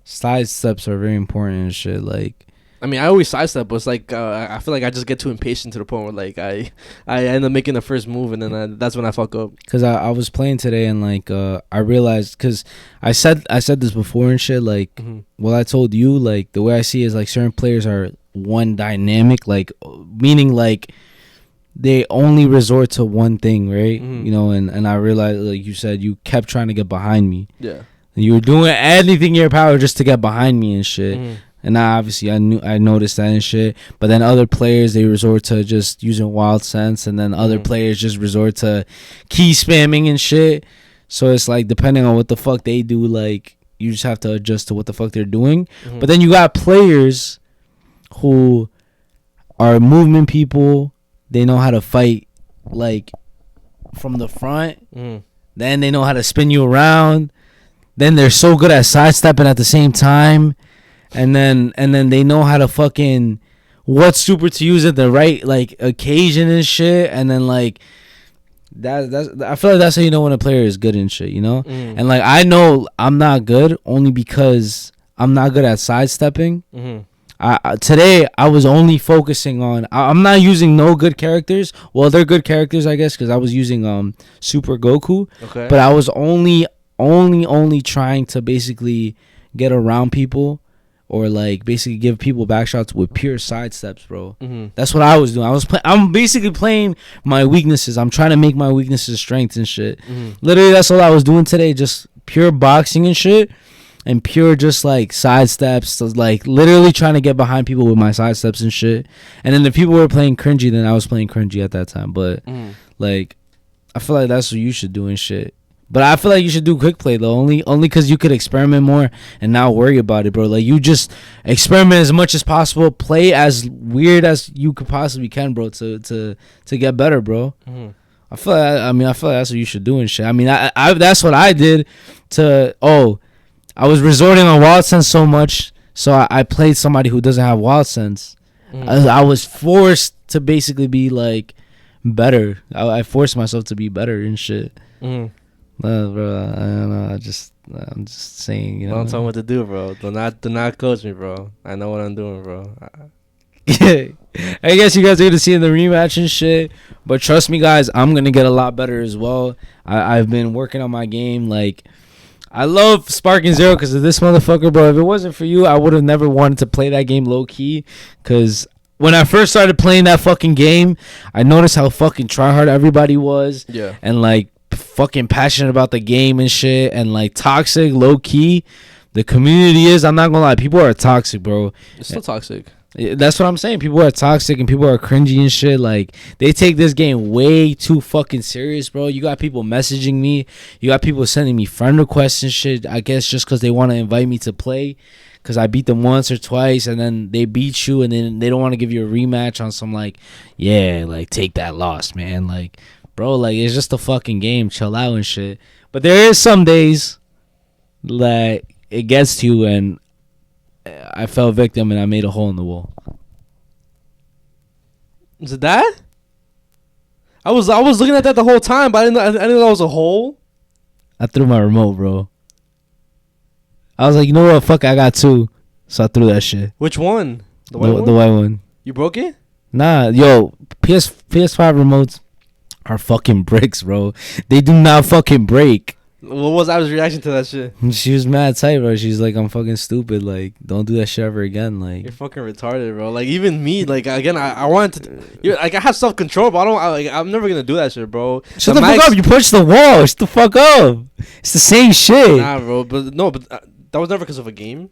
side steps are very important and shit. Like, I mean, I always sidestep, but it's like I feel like I just get too impatient to the point where like I end up making the first move, and then that's when I fuck up. Cause I was playing today and like I realized, cause I said this before and shit. Like, well, I told you, like the way I see it is like certain players are one dynamic, like meaning like they only resort to one thing, right? You know, and I realized, like you said, you kept trying to get behind me. Yeah. You were doing anything in your power just to get behind me and shit. And obviously I noticed that and shit. But then other players, they resort to just using wild sense, and then other players just resort to key spamming and shit. So it's like, depending on what the fuck they do, like, you just have to adjust to what the fuck they're doing. But then you got players who are movement people. They know how to fight, like, from the front. Then they know how to spin you around. Then they're so good at sidestepping at the same time. And then they know how to fucking what super to use at the right, like, occasion and shit. And then, like, that's I feel like that's how you know when a player is good and shit, you know? And, like, I know I'm not good only because I'm not good at sidestepping. Today I was only focusing on, I'm not using no good characters. Well, they're good characters, I guess, because I was using Super Goku. Okay. But I was only trying to basically get around people, or like basically give people back shots with pure side steps, bro. That's what I was doing. I'm basically playing my weaknesses. I'm trying to make my weaknesses strengths and shit. Literally, that's all I was doing today. Just pure boxing and shit, and pure just like side steps. So, like, literally trying to get behind people with my side steps and shit. And then if people were playing cringy, then I was playing cringy at that time. But like, I feel like that's what you should do and shit. But I feel like you should do quick play though, only because you could experiment more and not worry about it, bro. Like, you just experiment as much as possible, play as weird as you could possibly can, bro, to get better, bro. I feel like that's what you should do and shit. I mean, I that's what I did. I was resorting on wild sense so much, so I played somebody who doesn't have wild sense. I was forced to basically be like better. I forced myself to be better and shit. Bro, I don't know. I'm just saying, you know. Don't tell me what to do, bro. Do not coach me, bro. I know what I'm doing, bro. I guess you guys are gonna see in the rematch and shit. But trust me, guys, I'm gonna get a lot better as well. I've been working on my game. Like, I love Sparking Zero because of this motherfucker, bro. If it wasn't for you, I would have never wanted to play that game low key. Because when I first started playing that fucking game, I noticed how fucking tryhard everybody was. Yeah. And like, fucking passionate about the game and shit, and like toxic low key the community is. I'm not gonna lie, people are toxic, bro. It's still toxic. That's what I'm saying. People are toxic and people are cringy and shit. Like, they take this game way too fucking serious, bro. You got people messaging me, you got people sending me friend requests and shit, I guess just because they want to invite me to play because I beat them once or twice, and then they beat you, and then they don't want to give you a rematch on some, like, yeah, like, take that loss, man. Like, bro, like, it's just a fucking game. Chill out and shit. But there is some days like it gets to you, and I fell victim and I made a hole in the wall. Is it that? I was looking at that the whole time, but I didn't know that was a hole. I threw my remote, bro. I was like, you know what? Fuck, I got two. So I threw that shit. Which one? The white one? The white one. You broke it? Nah, yo, PS5 remotes are fucking bricks, bro. They do not fucking break. What was I was reaction to that shit? She was mad tight, bro. She's like, I'm fucking stupid. Like, don't do that shit ever again. Like, you're fucking retarded, bro. Like, even me, like, again, I wanted to, like, I have self control, but I'm never gonna do that shit, bro. Shut the fuck up! You punched the wall. Shut the fuck up! It's the same shit. Nah, bro. But that was never because of a game.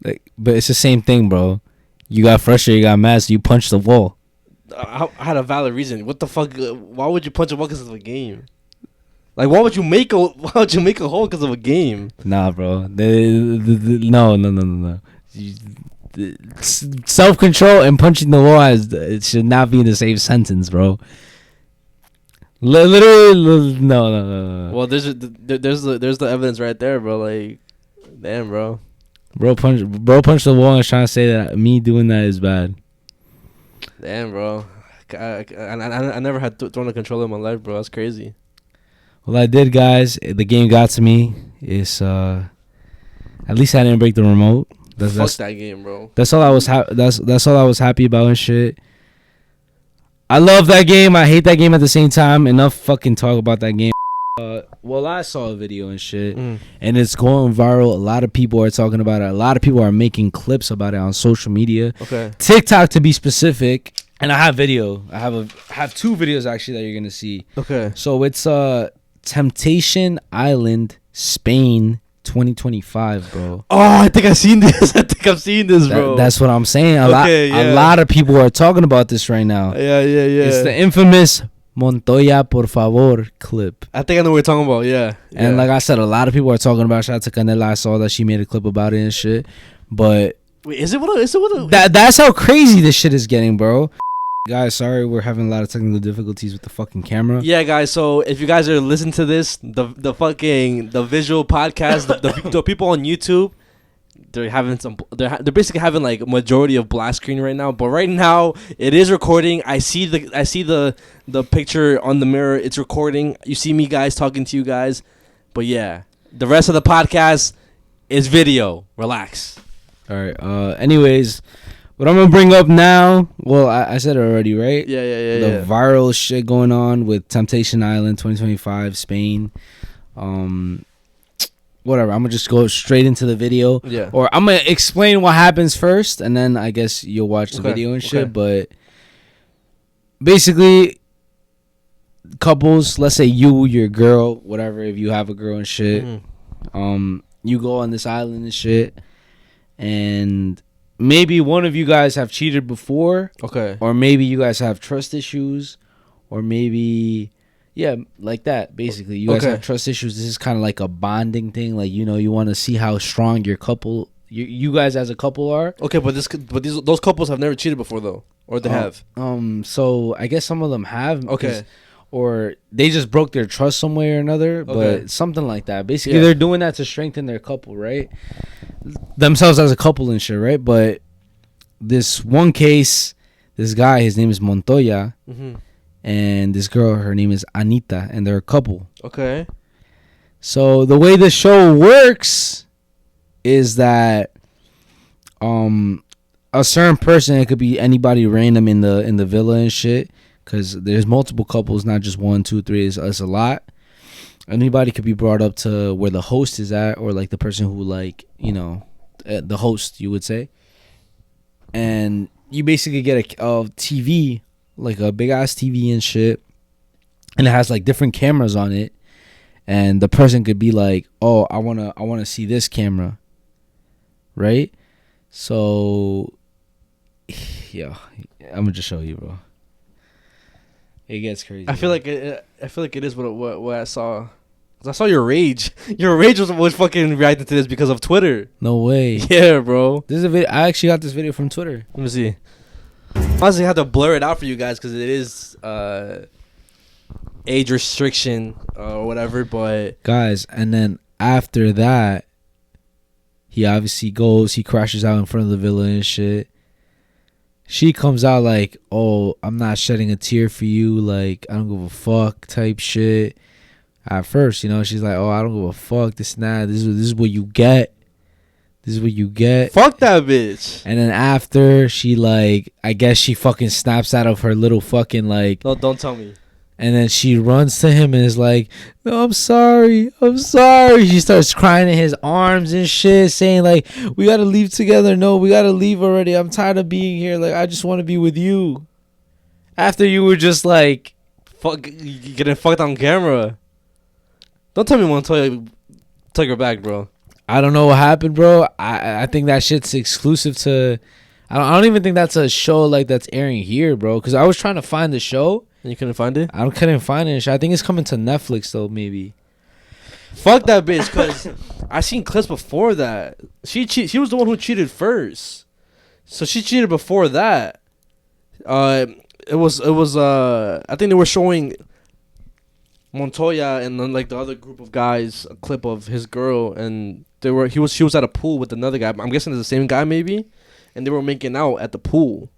Like, but it's the same thing, bro. You got frustrated, you got mad, so you punched the wall. I had a valid reason. What the fuck? Why would you punch a wall because of a game? Like, why would you make a hole because of a game? Nah, bro. No. Self control and punching the wall it should not be in the same sentence, bro. Literally, no. Well, there's the evidence right there, bro. Like, damn, bro. Bro punched the wall and is trying to say that me doing that is bad. Damn, bro. I never had thrown a controller in my life, bro. That's crazy. Well, I did, guys. The game got to me. It's at least I didn't break the remote. Fuck that game, bro. That's all I was that's all I was happy about and shit. I love that game. I hate that game at the same time. Enough fucking talk about that game. Well, I saw a video and shit, and it's going viral. A lot of people are talking about it. A lot of people are making clips about it on social media. Okay. TikTok, to be specific. And I have video. I have two videos actually that you're gonna see. Okay. So it's Temptation Island Spain 2025, bro. Oh, I think I've seen this. Bro. That's what I'm saying. A lot of people are talking about this right now. Yeah. It's the infamous Montoya por favor clip. I think I know what you're talking about. Yeah. And like I said, a lot of people are talking about. Shout out to Canela. I saw that she made a clip about it and shit. But wait, is it what? That's how crazy this shit is getting, bro. Guys, sorry, we're having a lot of technical difficulties with the fucking camera. Yeah, guys. So if you guys are listening to this, the visual podcast, the people on YouTube, they're basically having like a majority of black screen right now. But right now it is recording. I see the picture on the mirror. It's recording. You see me guys talking to you guys. But yeah, the rest of the podcast is video. Relax. All right. Anyways. What I'm gonna bring up now, well, I said it already, right? Yeah. The viral shit going on with Temptation Island 2025 Spain. Whatever. I'm gonna just go straight into the video. Yeah. Or I'm gonna explain what happens first, and then I guess you'll watch the video and shit. But basically, couples, let's say your girl, whatever, if you have a girl and shit, you go on this island and shit, and maybe one of you guys have cheated before. Okay. Or maybe you guys have trust issues. Or maybe, yeah, like that, basically. You guys have trust issues. This is kind of like a bonding thing. Like, you know, you want to see how strong your couple, you guys as a couple are. Okay, but those couples have never cheated before, though. Or they have. So I guess some of them have. Okay. Or they just broke their trust some way or another. But something like that. Basically, they're doing that to strengthen their couple, right? Themselves as a couple and shit, right? But this one case, this guy, his name is Montoya, and this girl, her name is Anita, and they're a couple. Okay. So the way the show works is that a certain person, it could be anybody random in the villa and shit, because there's multiple couples, not just 1, 2, 3. It's a lot. Anybody could be brought up to where the host is at, or like the person who, like, you know, the host, you would say. And you basically get a TV, like a big ass TV and shit, and it has like different cameras on it. And the person could be like, "Oh, I wanna see this camera," right? So, yeah, I'm gonna just show you, bro. It gets crazy. I feel like it is what I saw. 'Cause I saw your rage. Your rage was fucking reacting to this because of Twitter. No way. Yeah, bro. This is a video. I actually got this video from Twitter. Let me see. Honestly, I have to blur it out for you guys because it is age restriction or whatever. But guys, and then after that, he obviously goes. He crashes out in front of the villa and shit. She comes out like, "Oh, I'm not shedding a tear for you. Like, I don't give a fuck," type shit. At first, you know, she's like, "Oh, I don't give a fuck. This and that. This is what you get. This is what you get." Fuck that bitch. And then after, she like, I guess she fucking snaps out of her little fucking like. No, don't tell me. And then she runs to him and is like, "No, I'm sorry. I'm sorry." She starts crying in his arms and shit, saying like, "We gotta leave together. No, we gotta leave already. I'm tired of being here. Like, I just want to be with you." After you were just like, "Fuck, getting fucked on camera." Don't tell me Montoya took her back, bro. I don't know what happened, bro. I think that shit's exclusive to. I don't even think that's a show like that's airing here, bro. Because I was trying to find the show. And you couldn't find it? I couldn't find it. I think it's coming to Netflix though, maybe. Fuck that bitch, cause I seen clips before that. She was the one who cheated first, so she cheated before that. It was I think they were showing Montoya and then like the other group of guys a clip of his girl, and she was at a pool with another guy. I'm guessing it's the same guy maybe, and they were making out at the pool,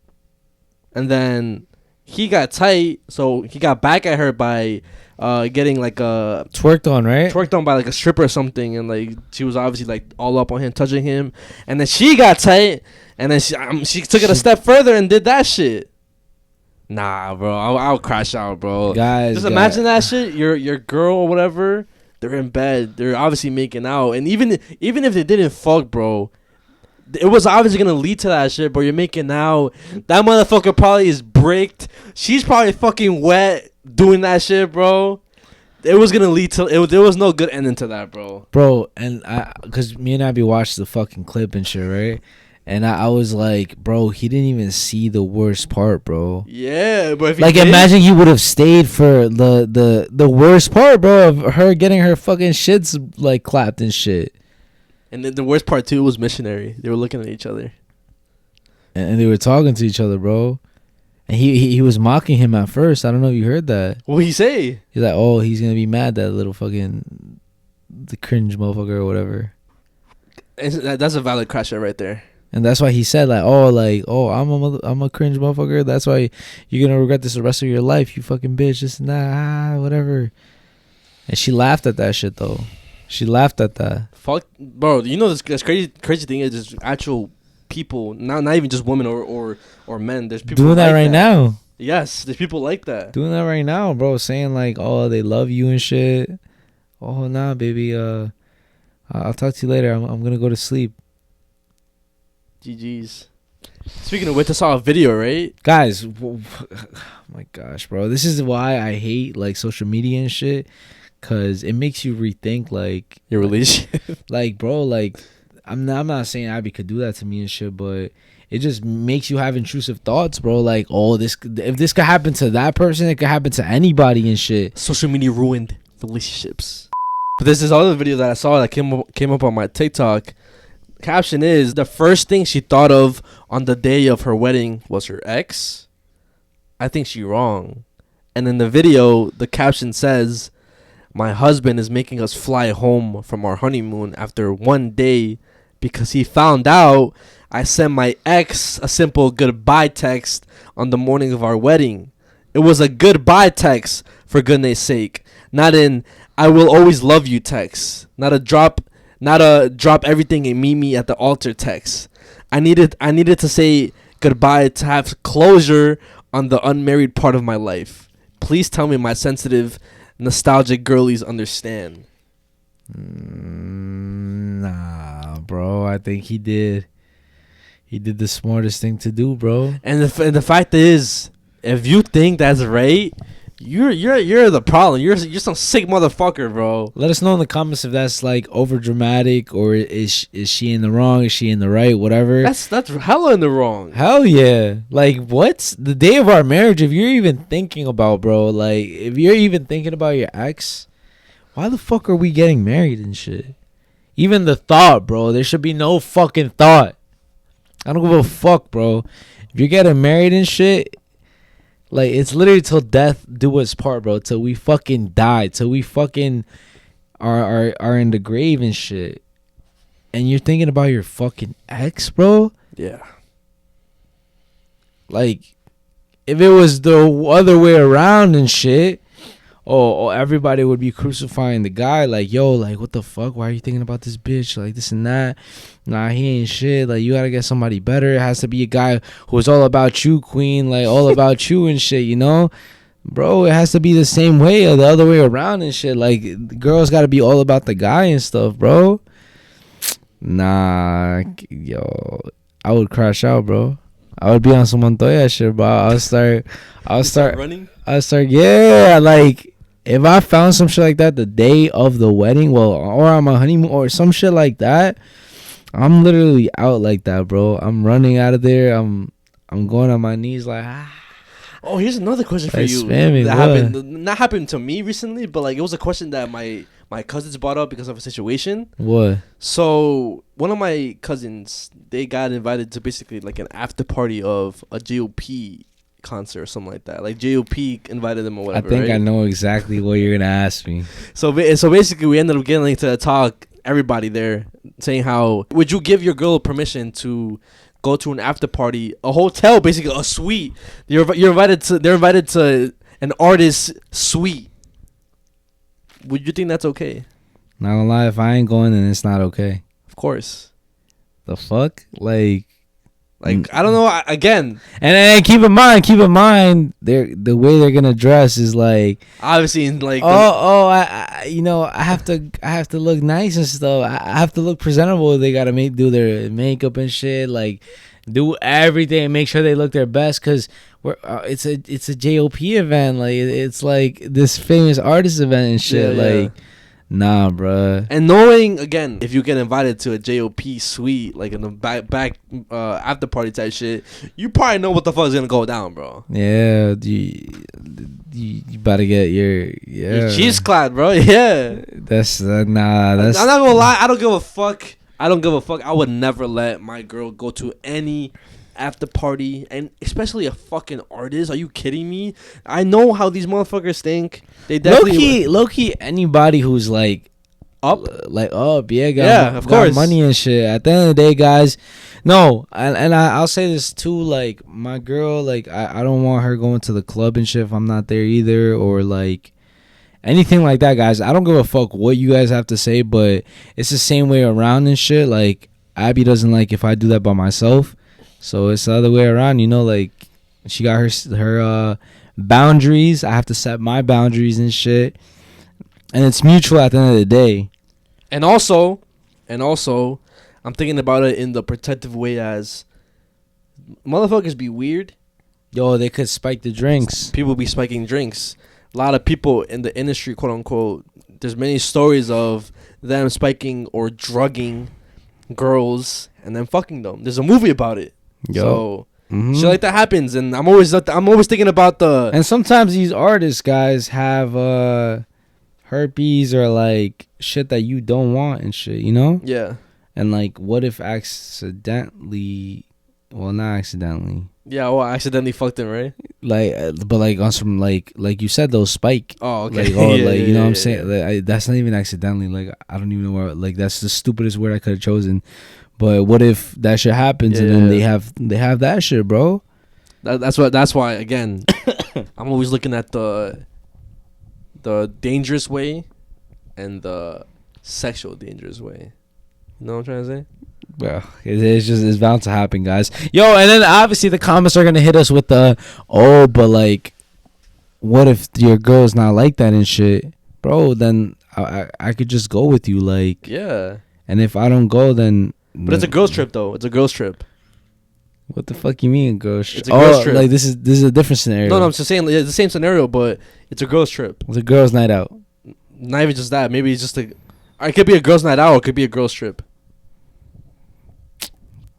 and then he got tight, so he got back at her by getting like a twerked on by like a stripper or something, and like she was obviously like all up on him, touching him, and then she got tight, and then she took it a step further and did that shit. Nah, bro, I'll crash out, bro. Guys, just imagine that shit. Your girl or whatever, they're in bed, they're obviously making out, and even if they didn't fuck, bro, it was obviously gonna lead to that shit. But you're making out, that motherfucker probably is bricked. She's probably fucking wet doing that shit, bro. it was gonna lead to there was no good ending to that, bro. Bro, and cause me and Abby watched the fucking clip and shit, right? And I was like, bro, he didn't even see the worst part, bro. Yeah, but if like, imagine he would have stayed for the worst part, bro, of her getting her fucking shits like clapped and shit. And then the worst part too was missionary. They were looking at each other, and they were talking to each other, bro. And he was mocking him at first. I don't know if you heard that. What'd he say? He's like, oh, he's gonna be mad, that little fucking the cringe motherfucker or whatever. That's a valid crash out right there. And that's why he said I'm a cringe motherfucker. That's why you're gonna regret this the rest of your life, you fucking bitch. This and that, whatever. And she laughed at that shit though. She laughed at that. Fuck, bro. You know this crazy thing is just actual people, not even just women or men. There's people doing that like right now. Yes, there's people like that doing that right now, bro. Saying like, oh, they love you and shit. Oh, nah, baby. I'll talk to you later. I'm gonna go to sleep. GG's. Speaking of which, I saw a video, right? Guys, oh my gosh, bro. This is why I hate like social media and shit. Cause it makes you rethink like your relationship. Like, bro, like I'm not saying Abby could do that to me and shit, but it just makes you have intrusive thoughts, bro. Like, oh, if this could happen to that person, it could happen to anybody and shit. Social media ruined relationships. But there's this other video that I saw that came up on my TikTok. Caption is, the first thing she thought of on the day of her wedding was her ex. I think she wrong. And in the video, the caption says, my husband is making us fly home from our honeymoon after one day because he found out I sent my ex a simple goodbye text on the morning of our wedding. It was a goodbye text, for goodness sake. Not an I will always love you text. Not a drop everything and meet me at the altar text. I needed to say goodbye to have closure on the unmarried part of my life. Please tell me my sensitive, nostalgic girlies understand. Nah, bro. I think he did the smartest thing to do, bro. And the fact is, if you think that's right, you're the problem. You're some sick motherfucker, bro. Let us know in the comments if that's like over dramatic, or is she in the wrong? Is she in the right? Whatever. That's hella in the wrong. Hell yeah. Like, what's the day of our marriage? If you're even thinking about, bro, like if you're even thinking about your ex, why the fuck are we getting married and shit? Even the thought, bro. There should be no fucking thought. I don't give a fuck, bro. If you're getting married and shit, like, it's literally till death do us part, bro. Till we fucking die. Till we fucking are in the grave and shit. And you're thinking about your fucking ex, bro? Yeah. Like, if it was the other way around and shit, oh, everybody would be crucifying the guy. Like, yo, like, what the fuck? Why are you thinking about this bitch? Like, this and that. Nah, he ain't shit. Like, you gotta get somebody better. It has to be a guy who is all about you, queen. Like, all about you and shit, you know? Bro, it has to be the same way or the other way around and shit. Like, the girls gotta be all about the guy and stuff, bro. Nah, yo, I would crash out, bro. I would be on some Montoya shit, bro. I'll start running. Yeah, like, if I found some shit like that the day of the wedding, well, or on my honeymoon or some shit like that, I'm literally out like that, bro. I'm running out of there. I'm going on my knees like, Oh, here's another question for you. Not happened to me recently, but like it was a question that my cousins brought up because of a situation. What? So one of my cousins, they got invited to basically like an after party of a JOP concert or something like that. Like JOP invited them or whatever. I think right? I know exactly what you're gonna ask me. So basically, we ended up getting to talk everybody there, saying how would you give your girl permission to go to an after party, a hotel, basically a suite. They're invited to an artist's suite. Would you think that's okay? Not gonna lie, if I ain't going, then it's not okay. Of course. The fuck, like I don't know. Again, and keep in mind, the way they're gonna dress is like obviously in like I have to look nice and stuff. I have to look presentable. They gotta do their makeup and shit. Like do everything and make sure they look their best because we're it's a JOP event. Like it's like this famous artist event and shit. Like, nah, bruh. And knowing again, if you get invited to a JOP suite, like in the back after party type shit, you probably know what the fuck is gonna go down, bro. Yeah, you about to get your cheese clad, bro. Yeah, that's nah. That's I'm not gonna lie. I don't give a fuck. I would never let my girl go to any after party, and especially a fucking artist. Are you kidding me? I know how these motherfuckers think. They definitely low key. Anybody who's like up, of course, money and shit. At the end of the day, guys, no, and I'll say this too. Like my girl, like I don't want her going to the club and shit if I'm not there either, or like anything like that, guys. I don't give a fuck what you guys have to say, but it's the same way around and shit. Like Abby doesn't like if I do that by myself, so it's the other way around. You know, like she got her boundaries. I have to set my boundaries and shit, and it's mutual at the end of the day. And also, I'm thinking about it in the protective way as motherfuckers be weird. Yo, they could spike the drinks. People be spiking drinks. A lot of people in the industry, quote unquote, there's many stories of them spiking or drugging girls and then fucking them. There's a movie about it. So shit like that happens, and I'm always thinking about the. And sometimes these artists, guys, have herpes or like shit that you don't want and shit, you know? Yeah. And like, what if accidentally? Well, not accidentally. Yeah, well, I accidentally fucked him, right? Like, but like on some like you said, those spike. Oh, okay. Like, you know what I'm saying? Like, that's not even accidentally. Like, I don't even know where. Like, that's the stupidest word I could have chosen. But what if that shit happens and then they have that shit, bro? That's why again, I'm always looking at the dangerous way and the sexual dangerous way. You know what I'm trying to say? Well, it's bound to happen, guys. Yo, and then obviously the comments are gonna hit us with the but like, what if your girl's not like that and shit, bro? Then I could just go with you, like, yeah. And if I don't go, then it's a girls trip though. It's a girls trip. What the fuck you mean, girls trip? It's a girls trip. Like this is a different scenario. No, I'm just saying it's the same scenario, but it's a girls trip. It's a girls' night out. Not even just that. Maybe it's just it could be a girls' night out, or it could be a girls' trip.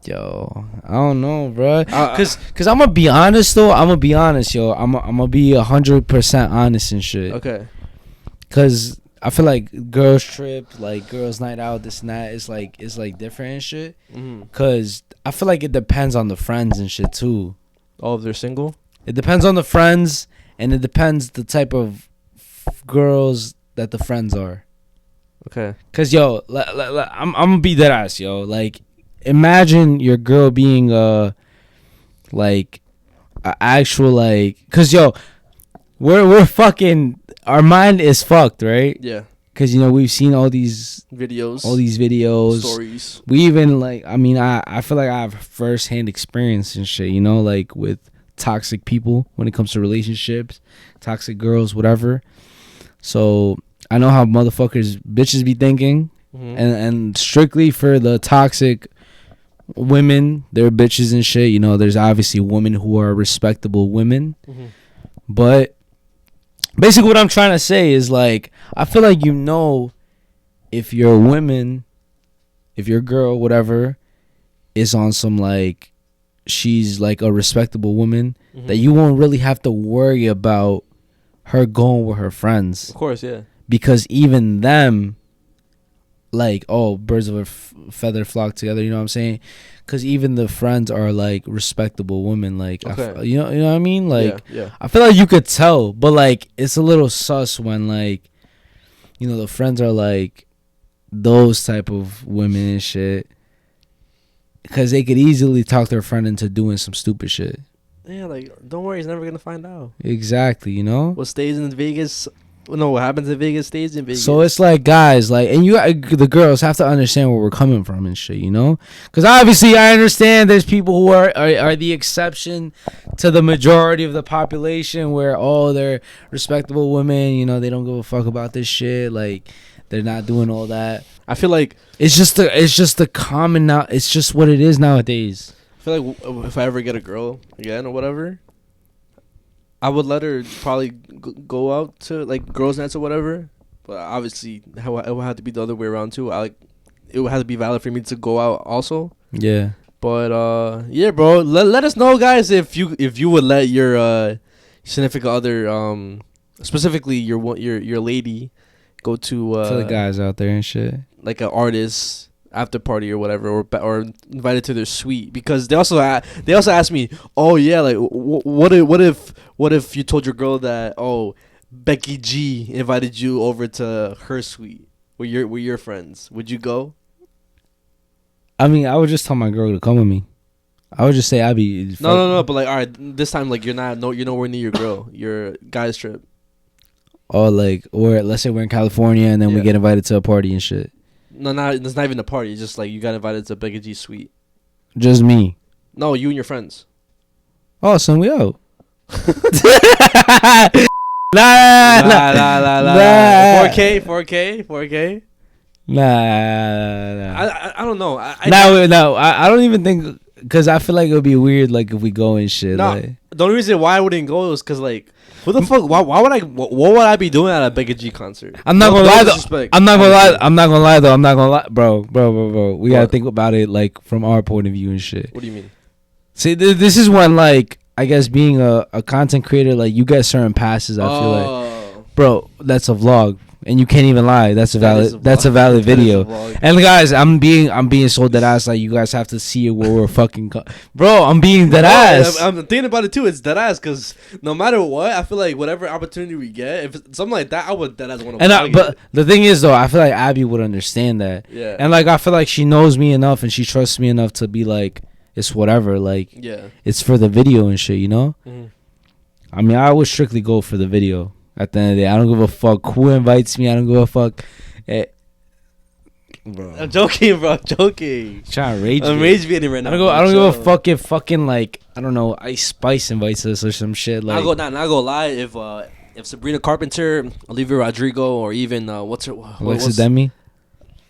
Yo, I don't know, bro. Cause I'm gonna be honest though. I'm gonna be honest, yo. I'm gonna be 100% honest and shit. Okay. Cause I feel like girls trip, like girls night out, this and that, it's like different and shit. Cause I feel like it depends on the friends and shit too. Oh, if they're single? It depends on the friends, and it depends the type of girls that the friends are. Okay. Cause yo, I'm gonna be dead ass, yo. Like, imagine your girl being like a actual like, cause yo, we're fucking, our mind is fucked, right? Yeah. Cause you know we've seen all these videos, stories. We even like, I mean, I feel like I have first-hand experience and shit, you know, like with toxic people when it comes to relationships, toxic girls, whatever. So I know how bitches be thinking, and strictly for the toxic women, they're bitches and shit. You know, there's obviously women who are respectable women, but basically what I'm trying to say is like, I feel like, you know, if your girl, whatever, is on some like, she's like a respectable woman, that you won't really have to worry about her going with her friends. Of course, yeah. Because even them, like, birds of a feather flock together, you know what I'm saying? Because even the friends are like respectable women, like, okay. you know what I mean? Like, yeah. I feel like you could tell, but like, it's a little sus when like, you know, the friends are like those type of women and shit, because they could easily talk their friend into doing some stupid shit. Yeah, like, don't worry, he's never gonna find out. Exactly, you know. What stays in Vegas? No, what happens in Vegas stays in Vegas. So it's like, guys, like, and the girls have to understand where we're coming from and shit, you know? Because obviously I understand there's people who are the exception to the majority of the population where, they're respectable women, you know, they don't give a fuck about this shit, like, they're not doing all that. I feel like it's just the common now. It's just what it is nowadays. feel like if I ever get a girl again or whatever, I would let her probably go out to like girls' nights or whatever. But obviously, it would have to be the other way around too. It would have to be valid for me to go out also. Yeah. But yeah, bro. Let us know, guys, if you would let your significant other, specifically your lady, go to the guys out there and shit, like an artist after party or whatever, or invited to their suite, because they also asked me, oh yeah, like what if you told your girl that, oh, Becky G invited you over to her suite with your friends, would you go? I mean, I would just tell my girl to come with me. I would just say I'd be no, but like, all right, this time, like, you're nowhere near your girl, your guys trip. Oh, like, or let's say we're in California and then we get invited to a party and shit. No, it's not even a party. It's just like you got invited to Becky G's suite. Just me. No, you and your friends. Oh, so we out. Nah. 4K. Nah. I don't know. I don't even think, because I feel like it would be weird, like, if we go and shit. No, like. the only reason why I wouldn't go is because, like, who the fuck? Why would I? What would I be doing at a Becky G concert? I'm not gonna lie though. I'm not gonna lie, bro. We gotta think about it, like, from our point of view and shit. What do you mean? See, this is when, like, I guess being a content creator, like, you get certain passes. I feel like, bro, that's a vlog, and you can't even lie. That's a valid video. And guys, I'm being so dead ass. Like, you guys have to see it where we're fucking, bro. I'm being dead ass. I'm thinking about it too. It's dead ass, because no matter what, I feel like whatever opportunity we get, if it's something like that, I would dead ass want to. But the thing is, though, I feel like Abby would understand that. Yeah. And like, I feel like she knows me enough and she trusts me enough to be like, it's whatever. Like, yeah, it's for the video and shit, you know. Mm-hmm. I mean, I would strictly go for the video. At the end of the day, I don't give a fuck who invites me. I don't give a fuck. Bro. I'm joking, bro. Joking. Trying to rage. I'm rage baiting right now. I don't give a fuck if fucking, like, I don't know, Ice Spice invites us or some shit. Like, not go lie. If Sabrina Carpenter, Olivia Rodrigo, or even what's Demi?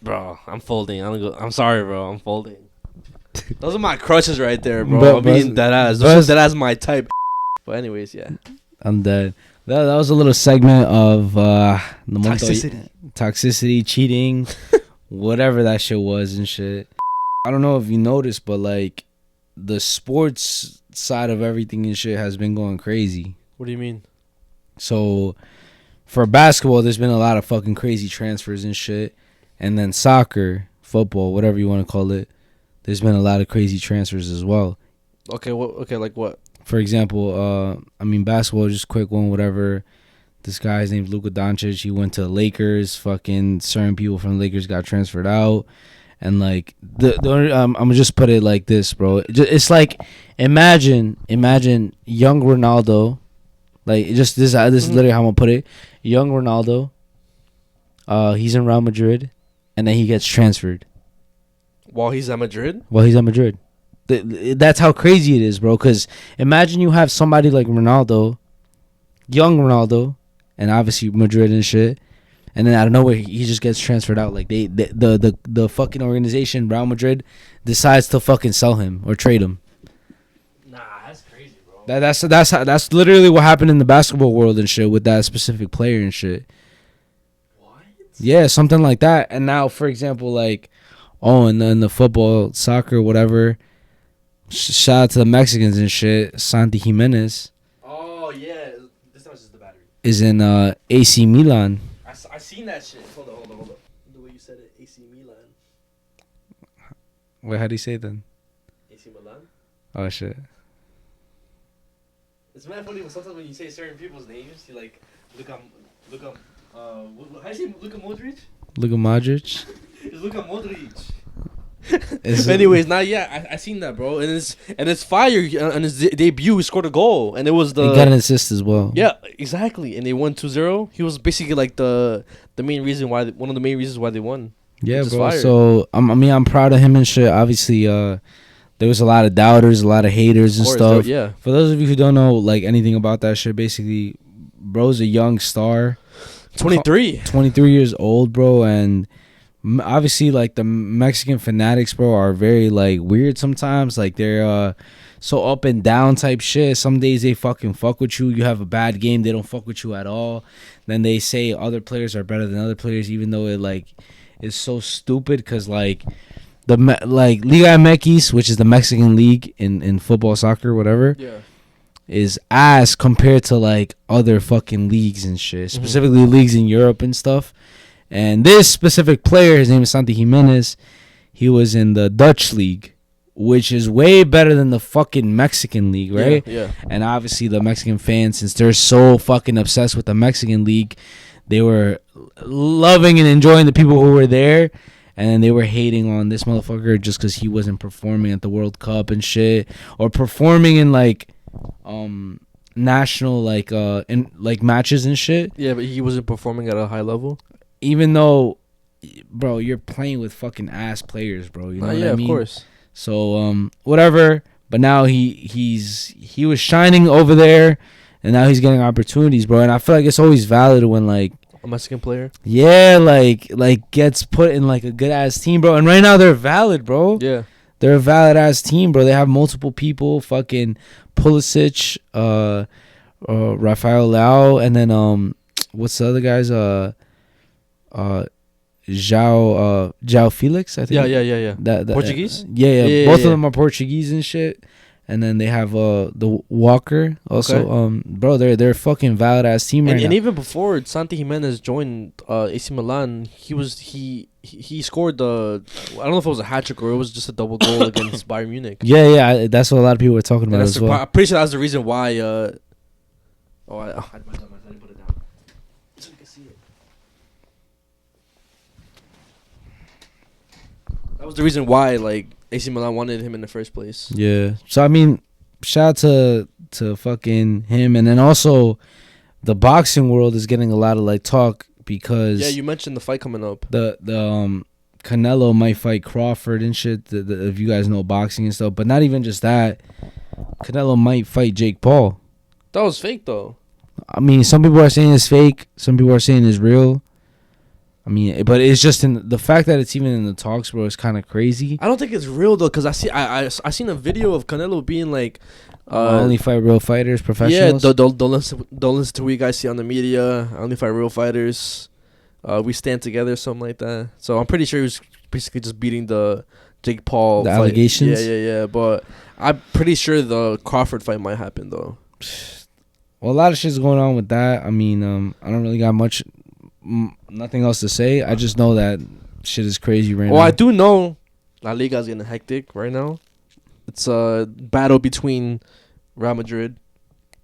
Bro, I'm folding. I'm sorry, bro. I'm folding. Those are my crushes right there, bro. I'm being dead ass. Those are dead ass my type. But anyways, yeah. I'm dead. That was a little segment of the toxicity, cheating, whatever that shit was and shit. I don't know if you noticed, but like, the sports side of everything and shit has been going crazy. What do you mean? So for basketball, there's been a lot of fucking crazy transfers and shit, and then soccer, football, whatever you want to call it, there's been a lot of crazy transfers as well. Okay, like what? For example, I mean, basketball, just quick one, whatever. This guy's named Luka Doncic. He went to the Lakers. Fucking certain people from the Lakers got transferred out. And, like, I'm going to just put it like this, bro. It's like, imagine young Ronaldo. Like, this is literally how I'm going to put it. Young Ronaldo. He's in Real Madrid. And then he gets transferred. While he's at Madrid? That's how crazy it is, bro. Because imagine you have somebody like Ronaldo, young Ronaldo, and obviously Madrid and shit, and then out of nowhere he just gets transferred out. Like the fucking organization, Real Madrid, decides to fucking sell him or trade him. Nah, that's crazy, bro. That's literally what happened in the basketball world and shit with that specific player and shit. What? Yeah, something like that. And now, for example, like, and then the football, soccer, whatever. Shout out to the Mexicans and shit. Santi Jimenez. Oh yeah, this time it's just the battery. Is in AC Milan. I seen that shit. Hold on. The way you said it, AC Milan. Wait, how do you say it then? AC Milan. Oh shit. It's mad funny when sometimes when you say certain people's names, you like look up. How do you say Luka Modric? Luka Modric. It's Luka Modric. Anyways, I seen that, bro, and it's fire. On his debut, he scored a goal, and it was he got an assist as well. Yeah, exactly, and they won 2-0. He was basically like one of the main reasons why they won. Yeah, bro. So I'm proud of him and shit. Obviously, there was a lot of doubters, a lot of haters and stuff. Yeah. For those of you who don't know like anything about that shit, basically, bro's a young star. 23 years old, bro, and obviously like the Mexican fanatics, bro, are very like weird sometimes. Like they're so up and down type shit. Some days they fucking fuck with you. You have a bad game, they don't fuck with you at all. Then they say other players are better than other players, even though it like is so stupid. Cause like like Liga MX, which is the Mexican league in football, soccer, whatever, is ass compared to like other fucking leagues and shit. Specifically leagues in Europe and stuff. And this specific player, his name is Santi Jimenez, he was in the Dutch league, which is way better than the fucking Mexican league, right? Yeah. And obviously the Mexican fans, since they're so fucking obsessed with the Mexican league, they were loving and enjoying the people who were there. And then they were hating on this motherfucker just because he wasn't performing at the World Cup and shit. Or performing in like national like in like matches and shit. Yeah, but he wasn't performing at a high level. Even though, bro, you're playing with fucking ass players, bro. You know what I mean? Yeah, of course. So whatever. But now he was shining over there, and now he's getting opportunities, bro. And I feel like it's always valid when like a Mexican player, like gets put in like a good ass team, bro. And right now they're valid, bro. Yeah, they're a valid ass team, bro. They have multiple people, fucking Pulisic, Rafael Lau, and then what's the other guys? João Felix, I think. Yeah. That Portuguese? Yeah. Both of them are Portuguese and shit. And then they have the Walker also. Okay. Bro, they're a fucking valid ass team right now. And even before Santi Jimenez joined AC Milan, he scored the, I don't know if it was a hat trick or it was just a double goal against Bayern Munich. Yeah, that's what a lot of people were talking about as well. I'm pretty sure that's the reason why. I didn't put it down so you can see it. That was the reason why like AC Milan wanted him in the first place. Yeah. So I mean, shout out to fucking him, and then also the boxing world is getting a lot of like talk because you mentioned the fight coming up. The Canelo might fight Crawford and shit. If you guys know boxing and stuff, but not even just that, Canelo might fight Jake Paul. That was fake though. I mean, some people are saying it's fake. Some people are saying it's real. I mean, but it's just in the fact that it's even in the talks, bro. It's kind of crazy. I don't think it's real though, cause I seen a video of Canelo being like, only fight real fighters, professionals. Yeah, don't listen to what you guys see on the media. I only fight real fighters. We stand together, something like that. So I'm pretty sure he was basically just beating the Jake Paul. The fight. allegations. Yeah. But I'm pretty sure the Crawford fight might happen though. Well, a lot of shit's going on with that. I mean, I don't really got nothing else to say. I just know that shit is crazy right now. Well, I do know La Liga's getting hectic right now. It's a battle between Real Madrid,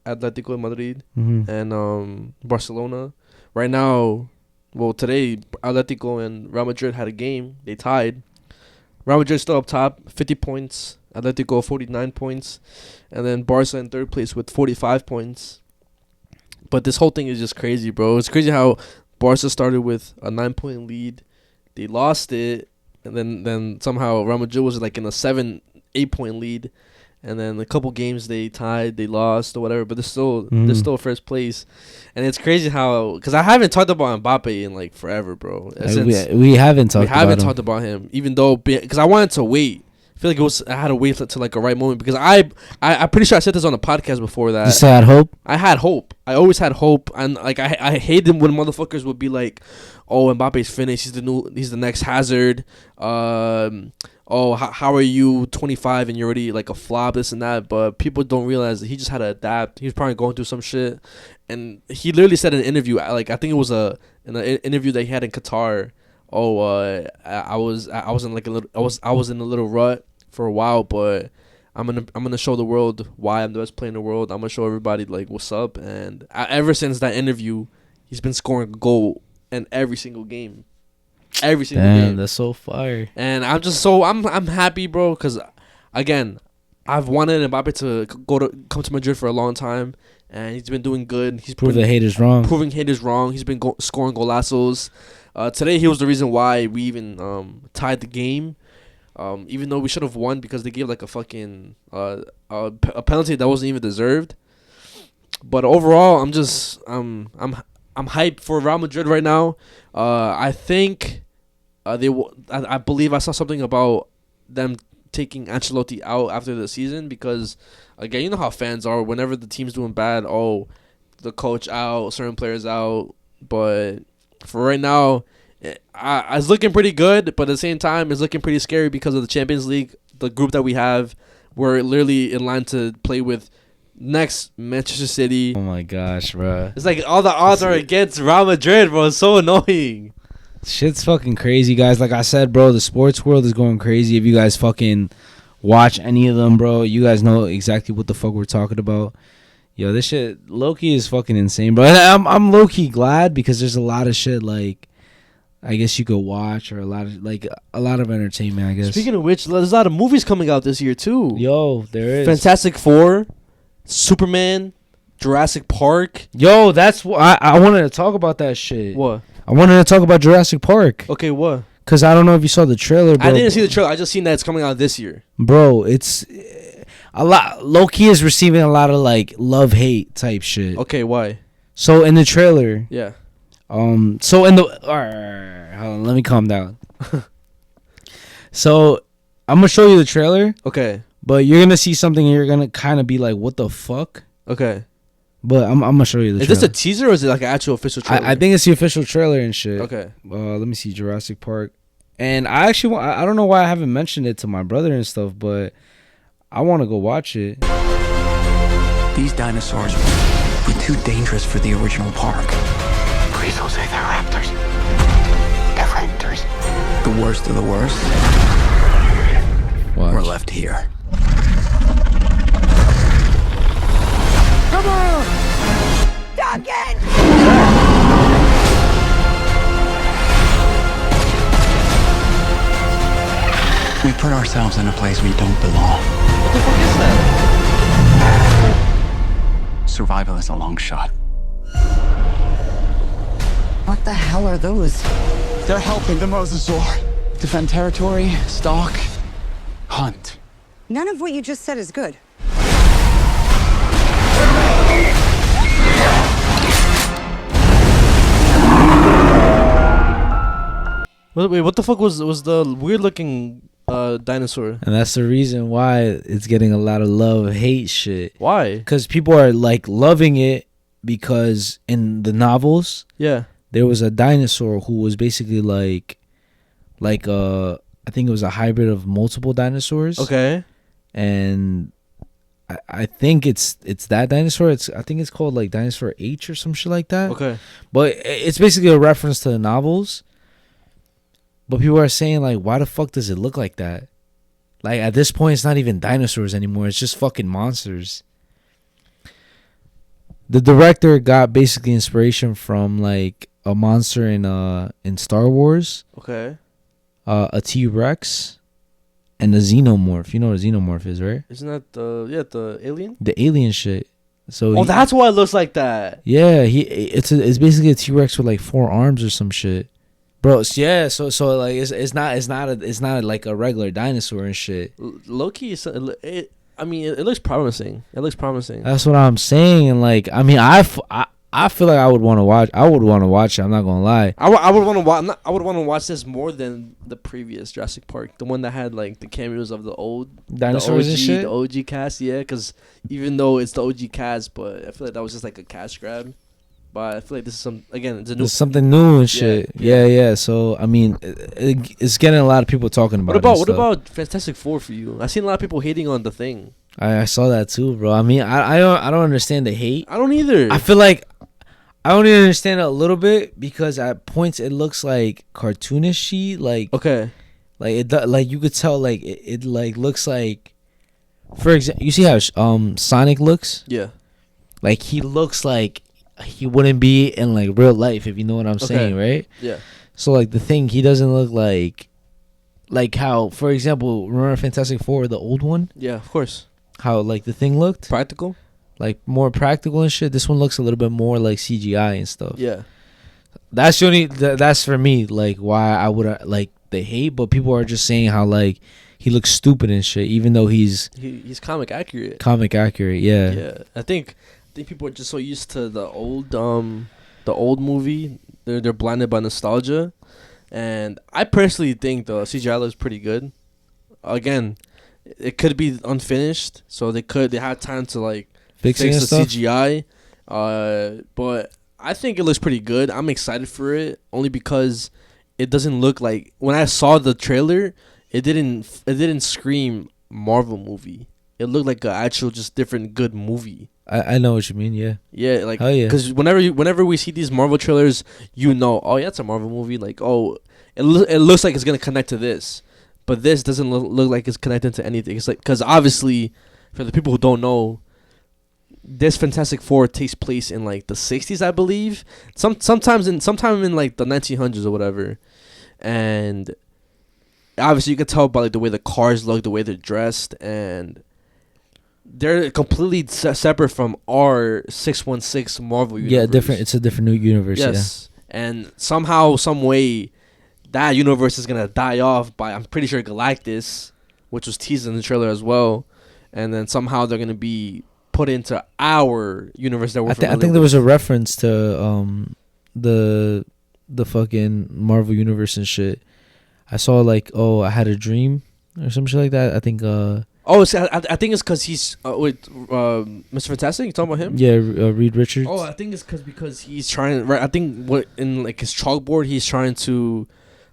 Atletico de Madrid, and Barcelona. Right now, well, today, Atletico and Real Madrid had a game. They tied. Real Madrid still up top, 50 points. Atletico, 49 points. And then Barca in third place with 45 points. But this whole thing is just crazy, bro. It's crazy how Barca started with a 9-point lead. They lost it. And then somehow Real Madrid was like in a 7-8 point lead. And then a couple games they tied, they lost or whatever. But they're still first place. And it's crazy how, because I haven't talked about Mbappe in like forever, bro. We haven't talked about him. Even though, because I wanted to wait. I feel like I had to wait to like a right moment because I'm pretty sure I said this on the podcast before that. You still had hope? I had hope. I always had hope, and like I hated when motherfuckers would be like, "Oh, Mbappe's finished. He's the next Hazard." How are you 25 and you're already like a flop, this and that? But people don't realize that he just had to adapt. He was probably going through some shit, and he literally said in an interview, like I think it was in an interview that he had in Qatar. I was in a little rut for a while, but I'm gonna show the world why I'm the best player in the world. I'm gonna show everybody like what's up. And ever since that interview, he's been scoring a goal in every single game. Every single game. That's so fire. And I'm happy, bro, because again, I've wanted Mbappe to come to Madrid for a long time, and he's been doing good. He's proving haters wrong. He's been scoring golazos. Today he was the reason why we even tied the game. Even though we should have won because they gave like a fucking a penalty that wasn't even deserved. But overall, I'm hyped for Real Madrid right now. I think I believe I saw something about them taking Ancelotti out after the season because, again, you know how fans are. Whenever the team's doing bad, the coach out, certain players out. But for right now, it's looking pretty good. But at the same time, it's looking pretty scary because of the Champions League, the group that we have. We're literally in line to play with next Manchester City. Oh my gosh, bro! It's like all the odds are against Real Madrid, bro. It's so annoying. Shit's fucking crazy, guys. Like I said, bro, the sports world is going crazy. If you guys fucking watch any of them, bro, you guys know exactly what the fuck we're talking about. Yo, this shit, low-key is fucking insane, bro. And I'm low-key glad because there's a lot of shit, like, I guess you could watch, or a lot of entertainment, I guess. Speaking of which, there's a lot of movies coming out this year, too. Yo, there is. Fantastic Four, Superman, Jurassic Park. Yo, that's what I wanted to talk about that shit. What? I wanted to talk about Jurassic Park. Okay, what? Because I don't know if you saw the trailer, bro. I didn't see the trailer. I just seen that it's coming out this year. Bro, it's a lot. Low-key is receiving a lot of, like, love-hate type shit. Okay, why? So, in the trailer... Yeah. So, in the... Alright, hold on, let me calm down. So, I'm going to show you the trailer. Okay. But you're going to see something and you're going to kind of be like, what the fuck? Okay. But I'm going to show you the trailer. Is this a teaser or is it like an actual official trailer? I think it's the official trailer and shit. Okay. Let me see, Jurassic Park. And I actually I don't know why I haven't mentioned it to my brother and stuff, but I want to go watch it. These dinosaurs were too dangerous for the original park. Please don't say they're raptors. They're raptors. The worst of the worst were left here. Come on! Duncan! We put ourselves in a place we don't belong. What the fuck is that? Survival is a long shot. What the hell are those? They're helping the mosasaur defend territory, stalk, hunt. None of what you just said is good. Wait, what the fuck was the weird looking dinosaur? And that's the reason why it's getting a lot of love-hate shit. Why? Because people are, like, loving it because in the novels, yeah, there was a dinosaur who was basically like I think it was a hybrid of multiple dinosaurs. Okay. And I think it's that dinosaur. I think it's called like Dinosaur H or some shit like that. Okay. But it's basically a reference to the novels. But people are saying, like, why the fuck does it look like that? Like, at this point, it's not even dinosaurs anymore. It's just fucking monsters. The director got basically inspiration from, like, a monster in Star Wars. Okay. A T-Rex. And a xenomorph. You know what a xenomorph is, right? Isn't that the alien? The alien shit. So that's why it looks like that. Yeah, it's basically a T-Rex with, like, 4 arms or some shit. Bro, yeah, so like it's not like a regular dinosaur and shit. Low-key, it looks promising. It looks promising. That's what I'm saying, and like I mean, I feel like I would want to watch. I would want to watch it. I'm not gonna lie. I would want to watch. I would want to watch this more than the previous Jurassic Park, the one that had like the cameos of the old dinosaurs and shit. The OG cast, yeah. Because even though it's the OG cast, but I feel like that was just like a cash grab. But I feel like this is it's something new and shit. Yeah. So I mean, it's getting a lot of people talking about. What about Fantastic Four for you? I've seen a lot of people hating on the thing. I saw that too, bro. I mean, I don't understand the hate. I don't either. I feel like I only understand it a little bit because at points it looks like cartoonish-y, like okay, like it like you could tell like it like looks like, for example, you see how Sonic looks? Yeah, like he looks like he wouldn't be in like real life, if you know what I'm saying, right? Yeah. So like the thing, he doesn't look like how, for example, remember Fantastic Four, the old one? Yeah, of course. How like the thing looked practical, like more practical and shit. This one looks a little bit more like CGI and stuff. Yeah. That's the only that's for me like why I would like the hate, but people are just saying how like he looks stupid and shit, even though he's comic accurate. Comic accurate, yeah. Yeah, I think people are just so used to the old movie. They're blinded by nostalgia And I personally think the CGI looks pretty good. Again, it could be unfinished, so they had time to like fix the stuff? CGI. But I think it looks pretty good. I'm excited for it only because it doesn't look like, when I saw the trailer, it didn't scream Marvel movie. It looked like an actual just different good movie. I know what you mean. Yeah. Yeah, like, hell yeah. because whenever we see these Marvel trailers, oh yeah, it's a Marvel movie. Like, oh, it looks like it's gonna connect to this, but this doesn't look like it's connected to anything. It's like, because obviously, for the people who don't know, this Fantastic Four takes place in like the 60s, I believe. Sometime in like the 1900s or whatever, and obviously you can tell by like the way the cars look, the way they're dressed, and they're completely separate from our 616 Marvel universe. Yeah, different. It's a different new universe. Yes, and somehow, some way, that universe is gonna die off by, I'm pretty sure, Galactus, which was teased in the trailer as well, and then somehow they're gonna be put into our universe that we're I think there was a reference to the fucking Marvel universe and shit. I saw like, oh, I had a dream or some shit like that. I think I think it's because he's Mr. Fantastic. You talking about him? Yeah, Reed Richards. Oh, I think it's because he's trying. Right, I think what in like his chalkboard, he's trying to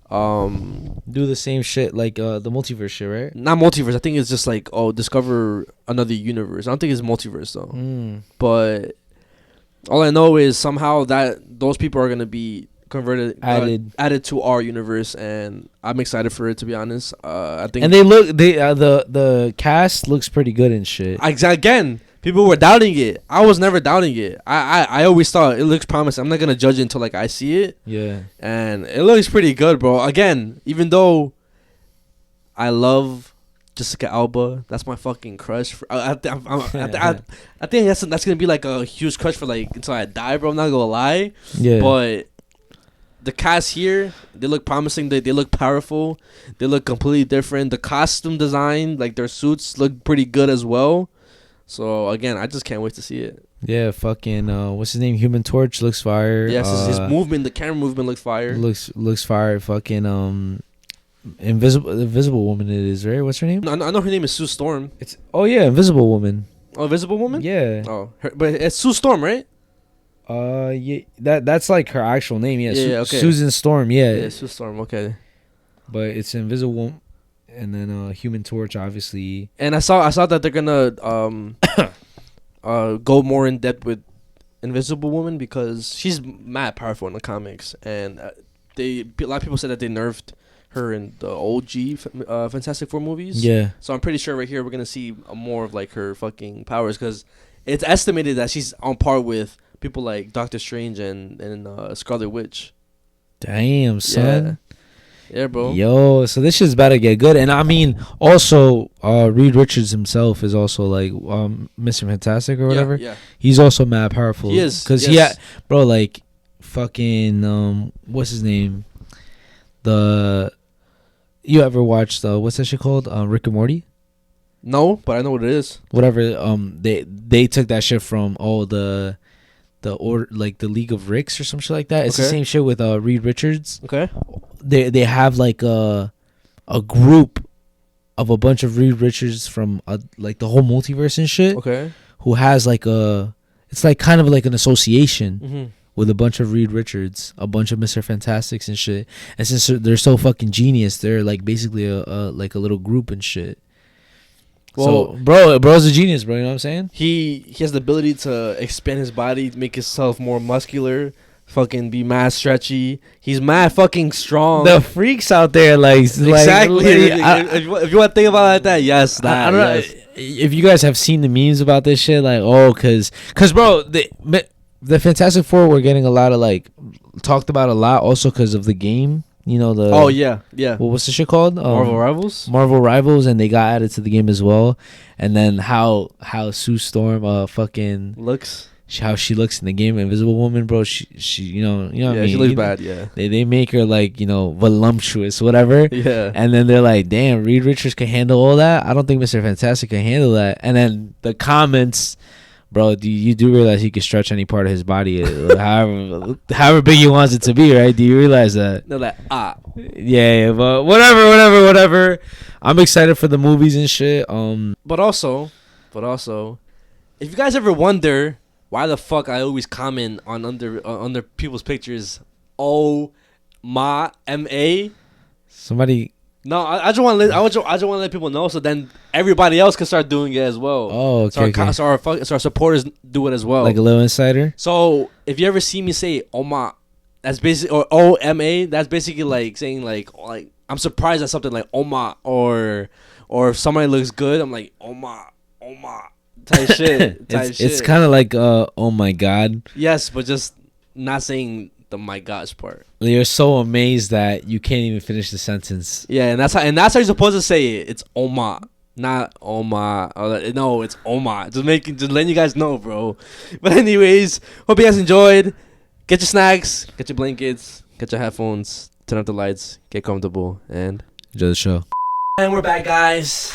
do the same shit like the multiverse shit, right? Not multiverse. I think it's just like, discover another universe. I don't think it's multiverse though. But all I know is somehow that those people are gonna be converted, added to our universe, and I'm excited for it, to be honest. I think, and the cast looks pretty good and shit. Again, people were doubting it. I was never doubting it. I always thought it looks promising. I'm not gonna judge it until like I see it. Yeah, and it looks pretty good, bro. Again, even though I love Jessica Alba, that's my fucking crush. I think that's gonna be like a huge crush for like until I die, bro. I'm not gonna lie. Yeah, but the cast here, they look promising. They look powerful. They look completely different. The costume design, like their suits, look pretty good as well. So again, I just can't wait to see it. Yeah, fucking what's his name? Human Torch looks fire. Yes, his movement, the camera movement looks fire. Looks fire. Fucking Invisible Woman it is, right? What's her name? No, I know her name is Sue Storm. Invisible Woman. Oh, Invisible Woman? Yeah. Oh, but it's Sue Storm, right? Yeah, that's like her actual name. Yeah, yeah, okay. Susan Storm. Yeah. Yeah, Sue Storm. Okay. But it's Invisible Woman, and then Human Torch, obviously. And I saw that they're gonna go more in depth with Invisible Woman because she's mad powerful in the comics, and a lot of people said that they nerfed her in the OG Fantastic Four movies. Yeah. So I'm pretty sure right here we're gonna see more of like her fucking powers, because it's estimated that she's on par with people like Doctor Strange and Scarlet Witch. Damn, son. Yeah, bro. Yo, so this shit's about to get good. And I mean, also, Reed Richards himself is also like Mr. Fantastic or whatever. Yeah. He's also mad powerful. He is. Because bro, like, fucking, what's his name? You ever watched, what's that shit called? Rick and Morty? No, but I know what it is. Whatever. They took that shit from like the League of Ricks or some shit like that. It's the same shit with Reed Richards. Okay. They have like a group of a bunch of Reed Richards from like the whole multiverse and shit. Okay. Who has like it's like kind of like an association with a bunch of Reed Richards, a bunch of Mr. Fantastics and shit. And since they're so fucking genius, they're like basically a little group and shit. Well, so, bro's a genius, bro. You know what I'm saying? He has the ability to expand his body, make himself more muscular, fucking be mad stretchy. He's mad fucking strong. The freaks out there, like exactly. If you want to think about it like that, yes. I don't know if you guys have seen the memes about this shit. Like, cause bro, the Fantastic Four were getting a lot of like talked about a lot, also because of the game. You know the what's the shit called? Marvel Rivals. Marvel Rivals, and they got added to the game as well. And then how Sue Storm fucking looks, how she looks in the game, Invisible Woman, bro. She you know what I mean? She looks bad. Yeah, they make her like voluptuous, whatever. Yeah, and then they're like, damn, Reed Richards can handle all that. I don't think Mr. Fantastic can handle that. And then the comments bro, you do realize he can stretch any part of his body, however big he wants it to be, right? Do you realize that? They're like, Yeah, but whatever. I'm excited for the movies and shit. But also, if you guys ever wonder why the fuck I always comment on under people's pictures, M-A. Somebody. No, I just want to let people know, so then everybody else can start doing it as well. Oh, okay. So our supporters do it as well. Like a little insider. So if you ever see me say "Oma," that's basically, or "O-M-A," that's basically like saying like I'm surprised at something like "Oma," or if somebody looks good, I'm like "Oma," type shit. It's kind of like oh my god. Yes, but just not saying the "my gosh" part. You're so amazed that you can't even finish the sentence. Yeah, and that's how you're supposed to say it. It's "Oma," not "Oma." No, it's "Oma." Just letting you guys know, bro. But anyways, hope you guys enjoyed. Get your snacks, get your blankets, get your headphones, turn off the lights, get comfortable, and enjoy the show. And we're back, guys,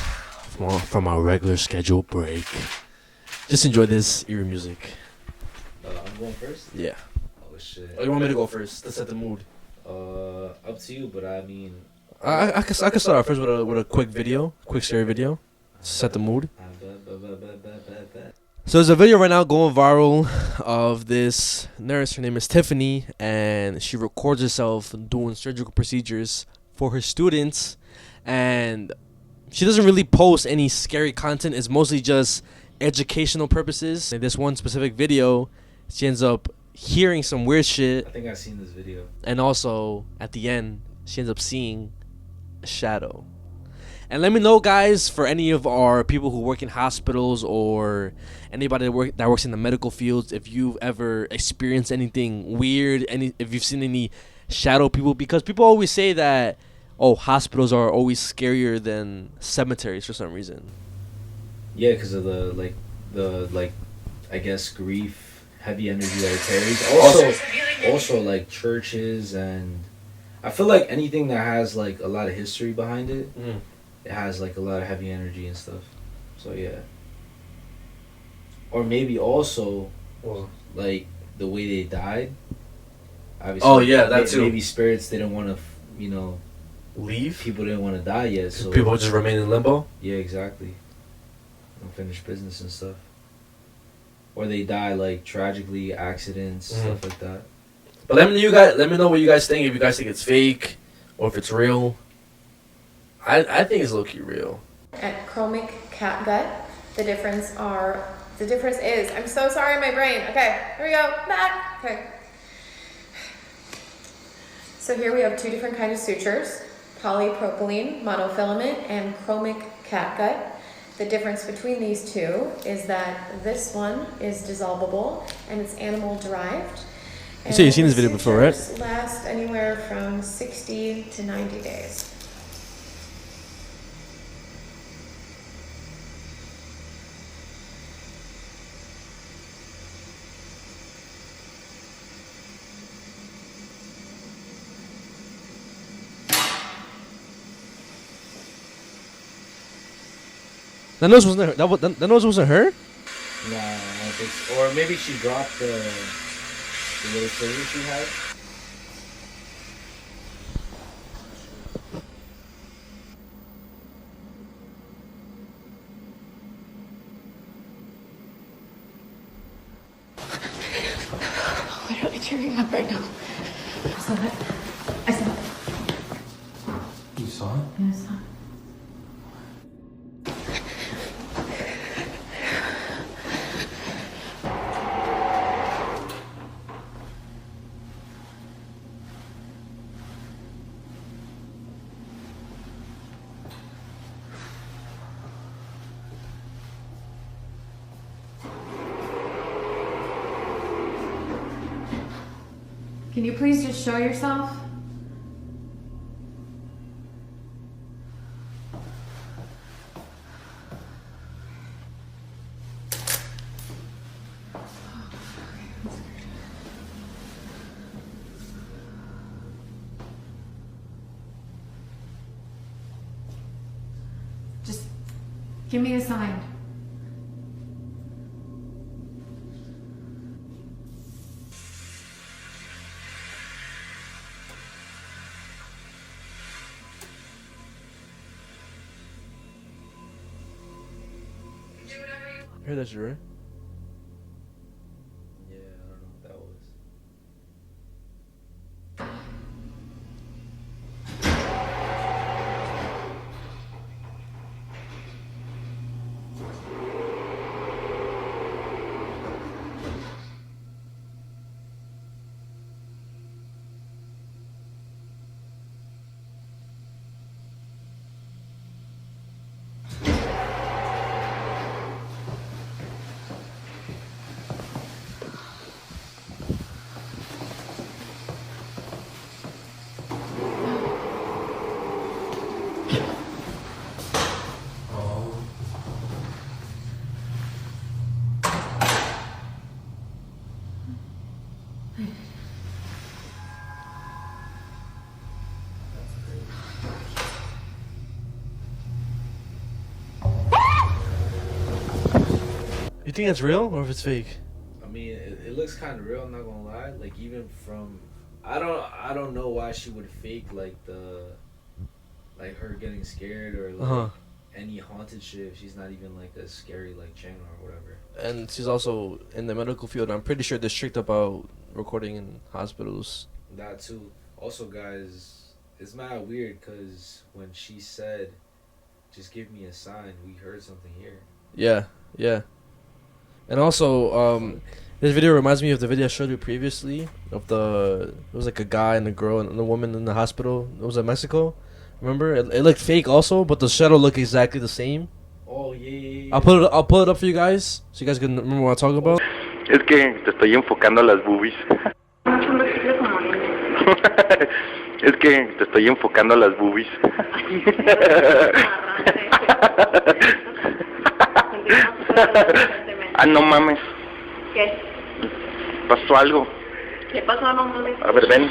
from our regular scheduled break. Just enjoy this eerie music. I'm going first? Yeah. Oh shit. Oh, you want me to go first? Let's set the mood. Up to you, but I mean, I can start off first with a quick scary video, to set the mood. So there's a video right now going viral of this nurse. Her name is Tiffany, and she records herself doing surgical procedures for her students, and she doesn't really post any scary content. It's mostly just educational purposes. In this one specific video, she ends up hearing some weird shit. I think I've seen this video. And also, at the end, she ends up seeing a shadow. And let me know, guys, for any of our people who work in hospitals or anybody that works in the medical fields, if you've ever experienced anything weird, if you've seen any shadow people, because people always say that, hospitals are always scarier than cemeteries for some reason. Yeah, because of the I guess grief, heavy energy that it carries. Also like churches, and I feel like anything that has like a lot of history behind it. It has like a lot of heavy energy and stuff. So yeah. Or maybe also like the way they died. Obviously, that too. Maybe spirits didn't want to, leave. People didn't want to die yet, so People just remain in limbo. Yeah, exactly. Unfinished business and stuff. Or they die like tragically, accidents, stuff like that. But let me know what you guys think. If you guys think it's fake or if it's real. I think it's low-key real. At chromic catgut, the difference is, I'm so sorry, my brain. Okay, here we go, back. Okay. So here we have two different kinds of sutures, polypropylene monofilament and chromic catgut. The difference between these two is that this one is dissolvable and it's animal derived. You say you've seen this video before, right? Last anywhere from 60 to 90 days. That nose wasn't her. That nose wasn't her? Nah, I don't think so. Or maybe she dropped the little surgery she had. Literally tearing up right now. I saw it. You saw it? Yeah, I saw it. Can you please just show yourself? Just give me a sign. You heard that shit, right? Yeah, I don't know what that was. You think it's real or if it's fake? I mean, it looks kind of real. I'm not gonna lie. Like even from, I don't know why she would fake like her getting scared or like any haunted shit if she's not even like a scary like channel or whatever. And she's also in the medical field. I'm pretty sure they're strict about recording in hospitals. That too. Also, guys, it's mad weird because when she said, "Just give me a sign," we heard something here. Yeah, yeah. And also, this video reminds me of the video I showed you previously of it was like a guy and a girl and a woman in the hospital. It was in Mexico. Remember? It looked fake also, but the shadow looked exactly the same. Oh yeah. I'll pull it up for you guys so you guys can remember what I'm talking about. Es que te estoy enfocando a las boobies. Es que te estoy enfocando a las boobies. Ah, no mames. ¿Qué? Pasó algo. ¿Qué pasó? No mames. A ver, ven.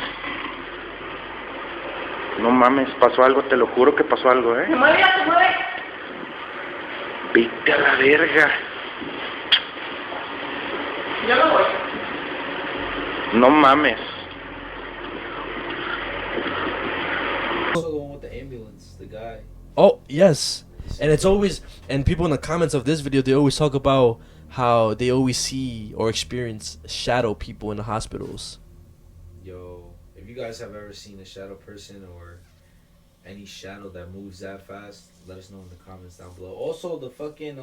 No mames, pasó algo, te lo juro que pasó algo, Se mueve, se mueve. Vete a la verga. Yo no voy. No mames. Also the one with the ambulance, the guy. Oh, yes. And it's always, and people in the comments of this video, they always talk about how they always see or experience shadow people in the hospitals. Yo, if you guys have ever seen a shadow person or any shadow that moves that fast, let us know in the comments down below. Also, the fucking,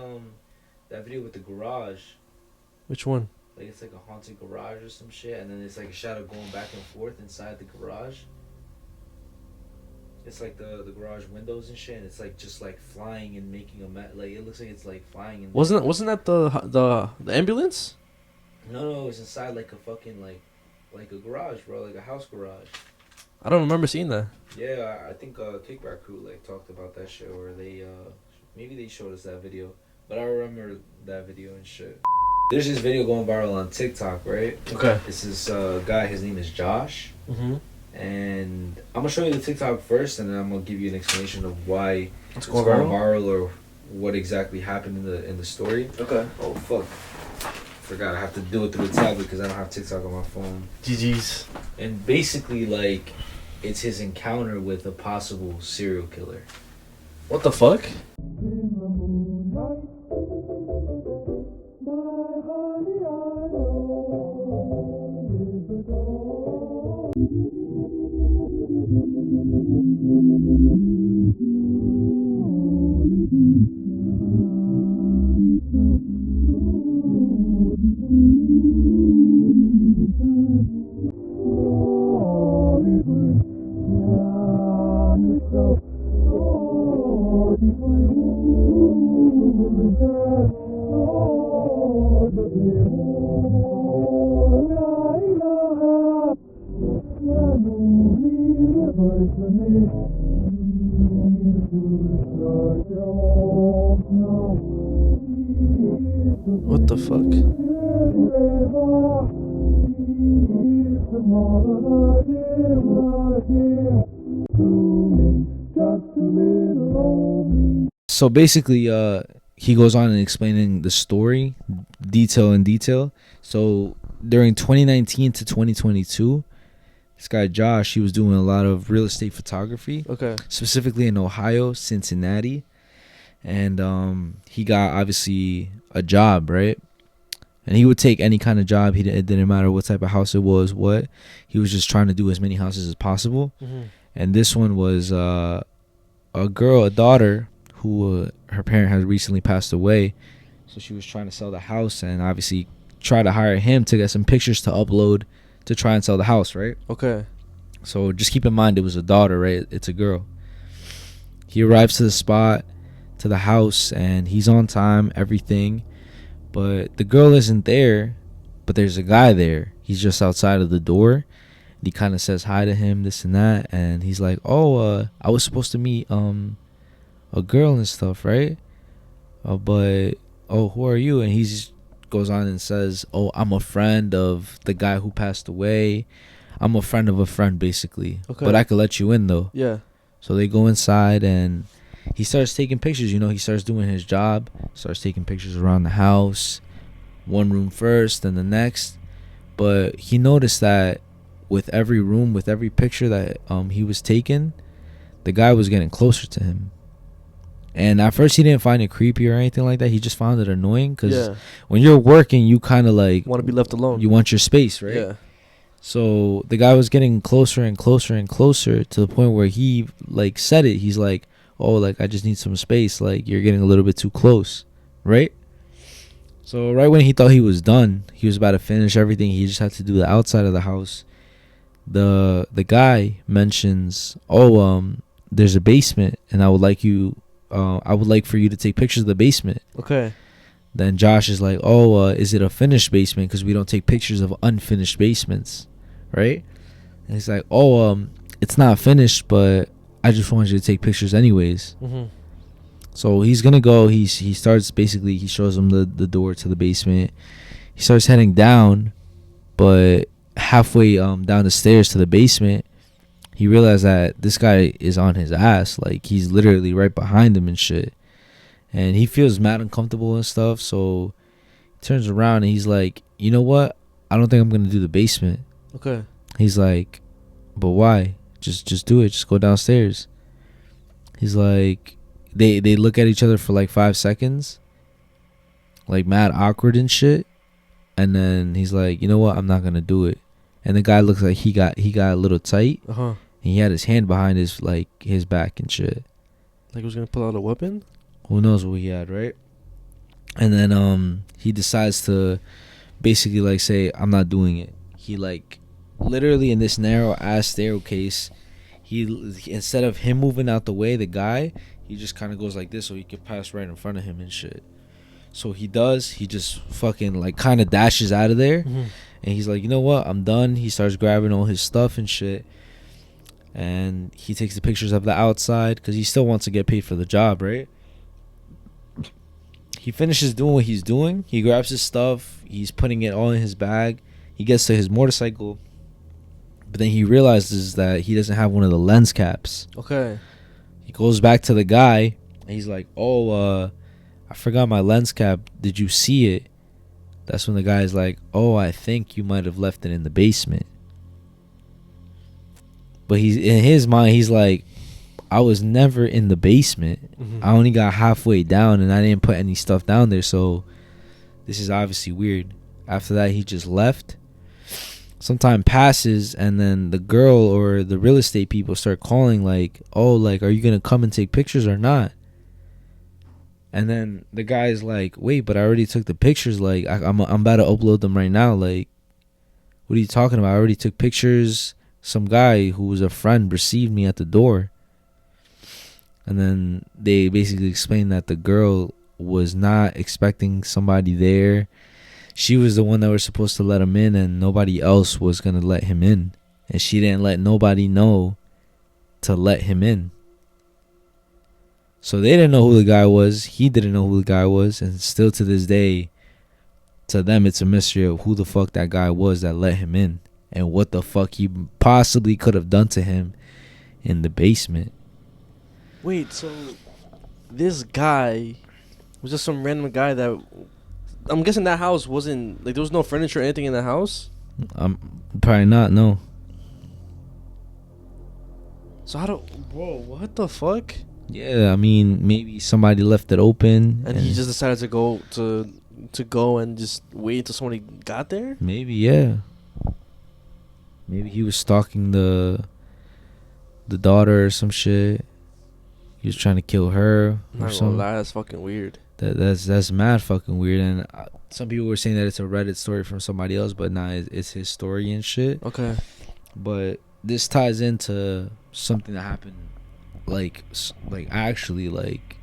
that video with the garage. Which one? Like, it's like a haunted garage or some shit, and then it's like a shadow going back and forth inside the garage. It's like the garage windows and shit, and it's like just like flying and making like it looks like it's like flying. And Wasn't that the ambulance? No, it's inside like a fucking like a garage, bro, like a house garage. I don't remember seeing that. Yeah, I think Kickback Crew like talked about that shit, or they maybe they showed us that video, but I remember that video and shit. There's this video going viral on TikTok, right? Okay. This is guy, his name is Josh. Mm-hmm. And I'm gonna show you the TikTok first, and then I'm gonna give you an explanation of why it's going viral or what exactly happened in the story. Okay. Oh fuck! Forgot I have to do it through the tablet because I don't have TikTok on my phone. GG's. And basically, like, it's his encounter with a possible serial killer. What the fuck? What the fuck? So basically, he goes on and explaining the story, detail. So during 2019 to 2022, this guy Josh, he was doing a lot of real estate photography. Okay. Specifically in Ohio, Cincinnati. and he got obviously a job, right? And he would take any kind of job. It didn't matter what type of house it was. What he was just trying to do as many houses as possible. And this one was a daughter who her parent had recently passed away, so she was trying to sell the house and obviously try to hire him to get some pictures to upload to try and sell the house, right? Okay. So just keep in mind it was a daughter, right? It's a girl. He arrives to the spot, to the house, and he's on time, everything. But the girl isn't there, but there's a guy there. He's just outside of the door. He kind of says hi to him, this and that, and he's like, "Oh, I was supposed to meet a girl and stuff, right? But who are you?" And he goes on and says, "Oh, I'm a friend of the guy who passed away. I'm a friend of a friend, basically. Okay. But I could let you in, though." Yeah. So they go inside and he starts taking pictures. You know, he starts doing his job, starts taking pictures around the house, one room first, then the next. But he noticed that with every room, with every picture that he was taking, the guy was getting closer to him. And at first he didn't find it creepy or anything like that. He just found it annoying because when you're working, you kind of like want to be left alone. You want your space, right? Yeah. So the guy was getting closer and closer and closer to the point where he like said it. He's like, "Oh, like I just need some space. Like you're getting a little bit too close," right? So right when he thought he was done, he was about to finish everything. He just had to do the outside of the house. The guy mentions, "Oh, there's a basement, and I would like for you to take pictures of the basement." Okay. Then Josh is like, "Oh, is it a finished basement? Because we don't take pictures of unfinished basements, right?" And he's like, "Oh, it's not finished, but I just want you to take pictures anyways." So he's gonna go. He starts basically. He shows him the door to the basement. He starts heading down, but halfway down the stairs to the basement, he realized that this guy is on his ass. Like he's literally right behind him and shit. And he feels mad uncomfortable and stuff. So he turns around and he's like, "You know what? I don't think I'm gonna do the basement." Okay. He's like, "But why? Just do it. Just go downstairs." He's like, they look at each other for like 5 seconds, like mad awkward and shit. And then he's like, "You know what? I'm not gonna do it." And the guy looks like he got a little tight. And he had his hand behind his back and shit. Like he was gonna pull out a weapon. Who knows what he had, right? And then he decides to basically like say, "I'm not doing it." He like literally in this narrow ass staircase, he instead of him moving out the way, the guy, he just kind of goes like this so he could pass right in front of him and shit. So he just fucking like kind of dashes out of there. And he's like, "You know what? I'm done." He starts grabbing all his stuff and shit. And he takes the pictures of the outside because he still wants to get paid for the job, right? He finishes doing what he's doing. He grabs his stuff. He's putting it all in his bag. He gets to his motorcycle. But then he realizes that he doesn't have one of the lens caps. Okay. He goes back to the guy. And he's like, "Oh, I forgot my lens cap. Did you see it?" That's when the guy's like, "Oh, I think you might have left it in the basement." But he's in his mind, he's like, "I was never in the basement. I only got halfway down and I didn't put any stuff down there. So this is obviously weird." After that, he just left. Some time passes and then the girl or the real estate people start calling like, "Oh, like, are you going to come and take pictures or not?" And then the guy's like, "Wait, but I already took the pictures. Like, I'm about to upload them right now. Like, what are you talking about? I already took pictures. Some guy who was a friend received me at the door." And then they basically explained that the girl was not expecting somebody there. She was the one that was supposed to let him in, and nobody else was going to let him in. And she didn't let nobody know to let him in. So they didn't know who the guy was. He didn't know who the guy was. And still to this day, to them, it's a mystery of who the fuck that guy was that let him in. And what the fuck he possibly could have done to him in the basement. Wait, so this guy was just some random guy that... I'm guessing that house wasn't... Like, there was no furniture or anything in the house? Probably not, no. So how do... Whoa, what the fuck? Yeah, I mean, maybe somebody left it open, And he just decided to go and just wait until somebody got there. maybe, yeah. Maybe he was stalking the daughter or some shit. He was trying to kill her I'm or not gonna something. lie, that's fucking weird. That's mad fucking weird. And some people were saying that it's a Reddit story from somebody else, but nah, it's his story and shit. Okay. But this ties into something that happened, like actually, like,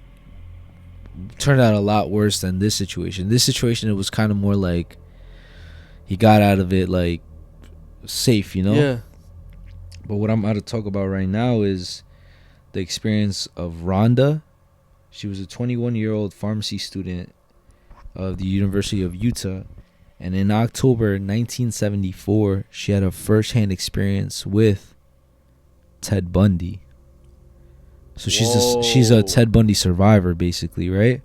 turned out a lot worse than this situation. This situation, it was kind of more like he got out of it like safe, you know? Yeah. But what I'm about to talk about right now is the experience of Rhonda. She was a 21-year-old pharmacy student of the University of Utah, and in October 1974, she had a first-hand experience with Ted Bundy. So she's a Ted Bundy survivor, basically, right?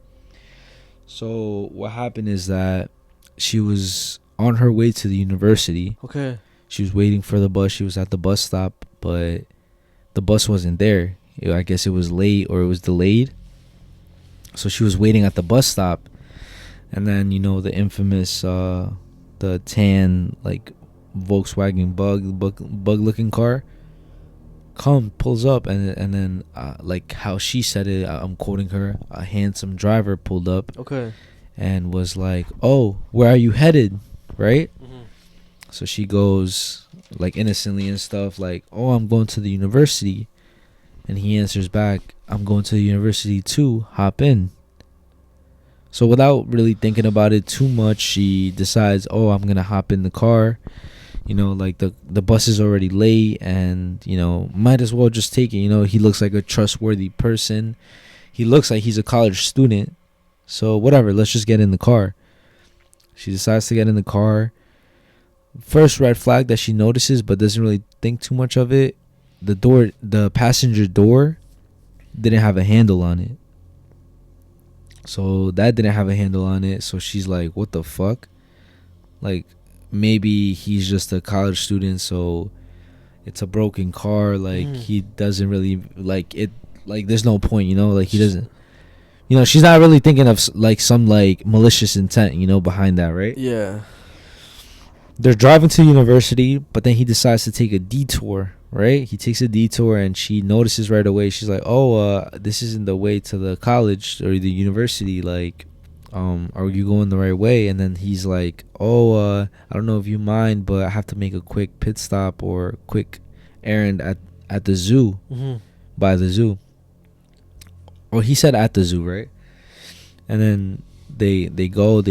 So what happened is that she was on her way to the university. Okay. She was waiting for the bus. She was at the bus stop, but the bus wasn't there. I guess it was late or it was delayed. So she was waiting at the bus stop, and then, you know, the infamous the tan, like, Volkswagen bug looking car pulls up, and then like how she said it, I'm quoting her, a handsome driver pulled up. Okay. And was like, "Oh, where are you headed?" Right? So she goes, like, innocently and stuff, like, "Oh, I'm going to the university." And he answers back, "I'm going to the university too, hop in." So without really thinking about it too much, she decides, "Oh, I'm going to hop in the car." You know, like, the bus is already late, and, you know, might as well just take it. You know, he looks like a trustworthy person. He looks like he's a college student. So whatever, let's just get in the car. She decides to get in the car. First red flag that she notices, but doesn't really think too much of it, the passenger door didn't have a handle on it. So that didn't have a handle on it. So she's like, what the fuck? Like, maybe he's just a college student, so it's a broken car. Like, he doesn't really, like, it, like, there's no point, you know? Like, he doesn't, you know, she's not really thinking of, like, some, like, malicious intent, you know, behind that, right? Yeah. They're driving to university, but then he decides to take a detour, right? He takes a detour, and she notices right away. She's like, "Oh, this isn't the way to the college or the university. Like, are you going the right way?" And then he's like, "Oh, I don't know if you mind, but I have to make a quick pit stop or quick errand at the zoo, by the zoo." Or he said at the zoo, right? And then they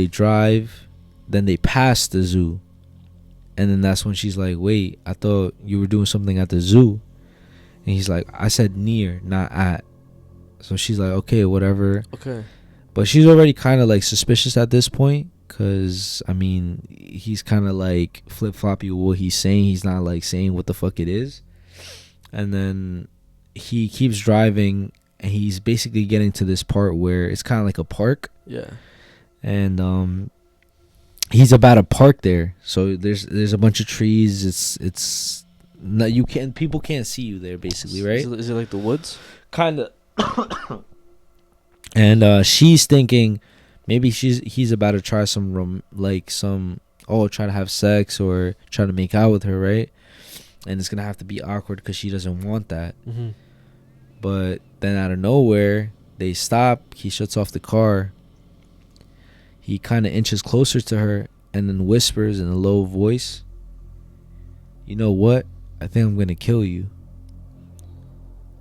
drive, then they pass the zoo. And then that's when she's like, "Wait, I thought you were doing something at the zoo." And he's like, "I said near, not at." So she's like, "Okay, whatever." Okay. But she's already kind of, like, suspicious at this point, because, I mean, he's kind of, like, flip-floppy with what he's saying. He's not, like, saying what the fuck it is. And then he keeps driving, and he's basically getting to this part where it's kind of like a park. Yeah. And he's about to park there, so there's a bunch of trees. It's not, people can't see you there, basically, right? Is it like the woods? Kind of. And she's thinking maybe he's about to try try to have sex or try to make out with her, right? And it's gonna have to be awkward because she doesn't want that. But then out of nowhere, they stop. He shuts off the car. He kind of inches closer to her and then whispers in a low voice, "You know what? I think I'm going to kill you."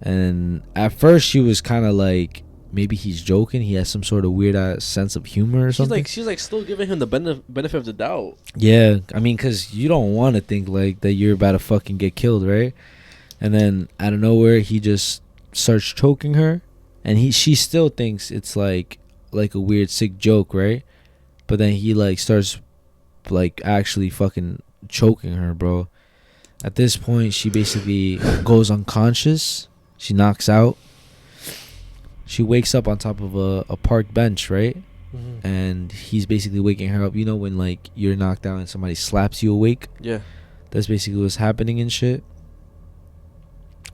And at first she was kind of like, maybe he's joking. He has some sort of weird sense of humor or something. She's like still giving him the benefit of the doubt. Yeah, I mean, because you don't want to think like that you're about to fucking get killed, right? And then out of nowhere, he just starts choking her, and she still thinks it's like a weird sick joke, right? But then he, like, starts, like, actually fucking choking her, bro. At this point, she basically goes unconscious. She knocks out. She wakes up on top of a park bench, right? And he's basically waking her up. You know when, like, you're knocked out and somebody slaps you awake? Yeah. That's basically what's happening and shit.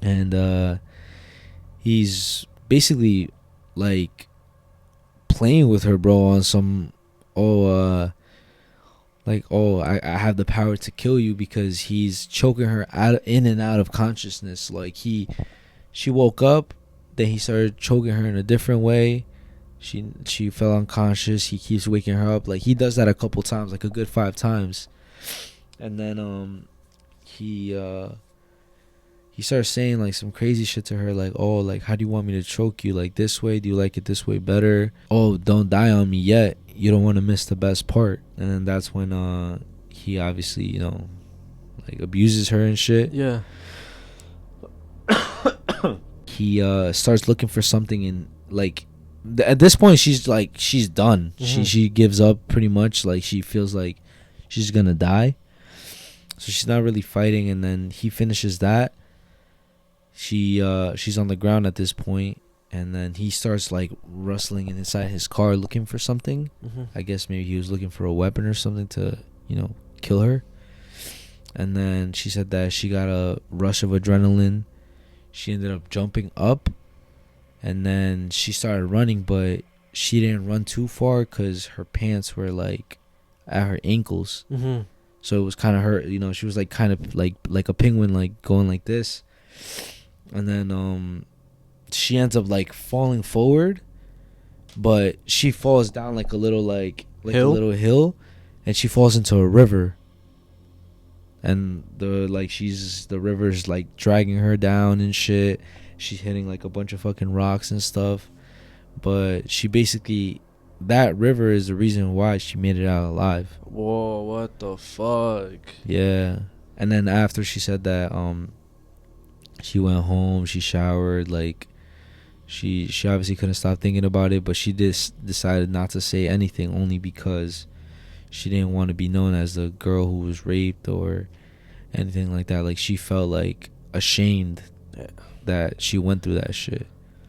And he's basically like playing with her, bro, on some I have the power to kill you, because he's choking her in and out of consciousness. Like she woke up, then he started choking her in a different way. She fell unconscious. He keeps waking her up. Like, he does that a couple times, like a good 5 times. And then he starts saying like some crazy shit to her, like, oh, like, how do you want me to choke you? Like, this way? Do you like it this way better? Oh, don't die on me yet. You don't want to miss the best part. And then that's when he obviously, you know, like, abuses her and shit. Yeah. He starts looking for something in, like, at this point she's done. Mm-hmm. She gives up pretty much. Like, she feels like she's gonna die, so she's not really fighting. And then he finishes that. She's on the ground at this point, and then he starts like rustling inside his car looking for something. Mm-hmm. I guess maybe he was looking for a weapon or something to, you know, kill her. And then she said that she got a rush of adrenaline. She ended up jumping up, and then she started running, but she didn't run too far because her pants were like at her ankles. Mm-hmm. So it was kind of hurt, you know. She was like kind of like a penguin, like going like this. And then she ends up like falling forward, but she falls down like a little hill? a little hill, and she falls into a river. And the river's like dragging her down and shit. She's hitting like a bunch of fucking rocks and stuff. But she basically, that river is the reason why she made it out alive. Whoa, what the fuck? Yeah. And then after she said that, she went home, she showered, like, she obviously couldn't stop thinking about it, but she decided not to say anything, only because she didn't want to be known as the girl who was raped or anything like that. Like, she felt like ashamed that she went through that shit.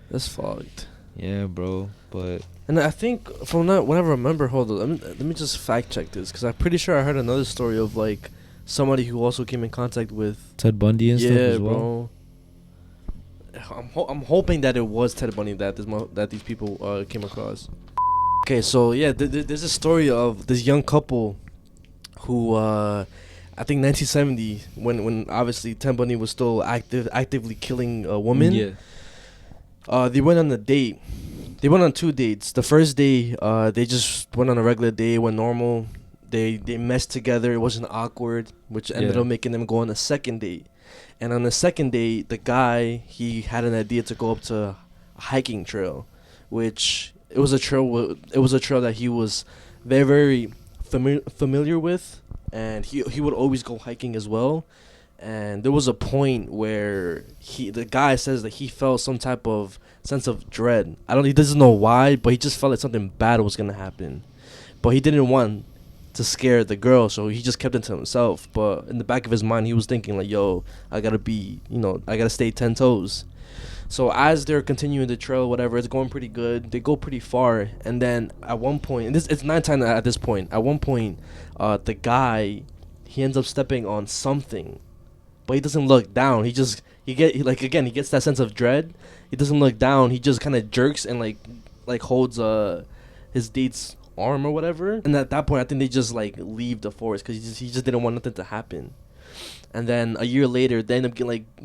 That's fucked. Yeah, bro. But and I think from that, when I remember, hold on, let me just fact check this, because I'm pretty sure I heard another story of like somebody who also came in contact with Ted Bundy and stuff as well. Bro. I'm hoping that it was Ted Bundy that these people came across. Okay, so yeah, there's a story of this young couple who I think 1970, when obviously Ted Bundy was still actively killing women. Yeah. They went on a date. They went on 2 dates. The first day, they just went on a regular day, went normal. They messed together. It wasn't awkward, which ended up making them go on a second date. And on the second day, the guy, he had an idea to go up to a hiking trail, which it was a trail that he was very, very familiar with, and he would always go hiking as well. And there was a point where the guy says that he felt some type of sense of dread. He doesn't know why, but he just felt like something bad was gonna happen. But he didn't want to scare the girl, so he just kept it to himself. But in the back of his mind, he was thinking like, yo, I gotta stay 10 toes. So as they're continuing the trail, whatever, it's going pretty good. They go pretty far, and then at one point, and it's nighttime at this point. At one point, the guy, he ends up stepping on something, but he doesn't look down. He gets that sense of dread. He doesn't look down. He just kind of jerks and like holds his date's arm or whatever. And at that point, I think they just like leave the forest because he just didn't want nothing to happen. And then a year later, they end up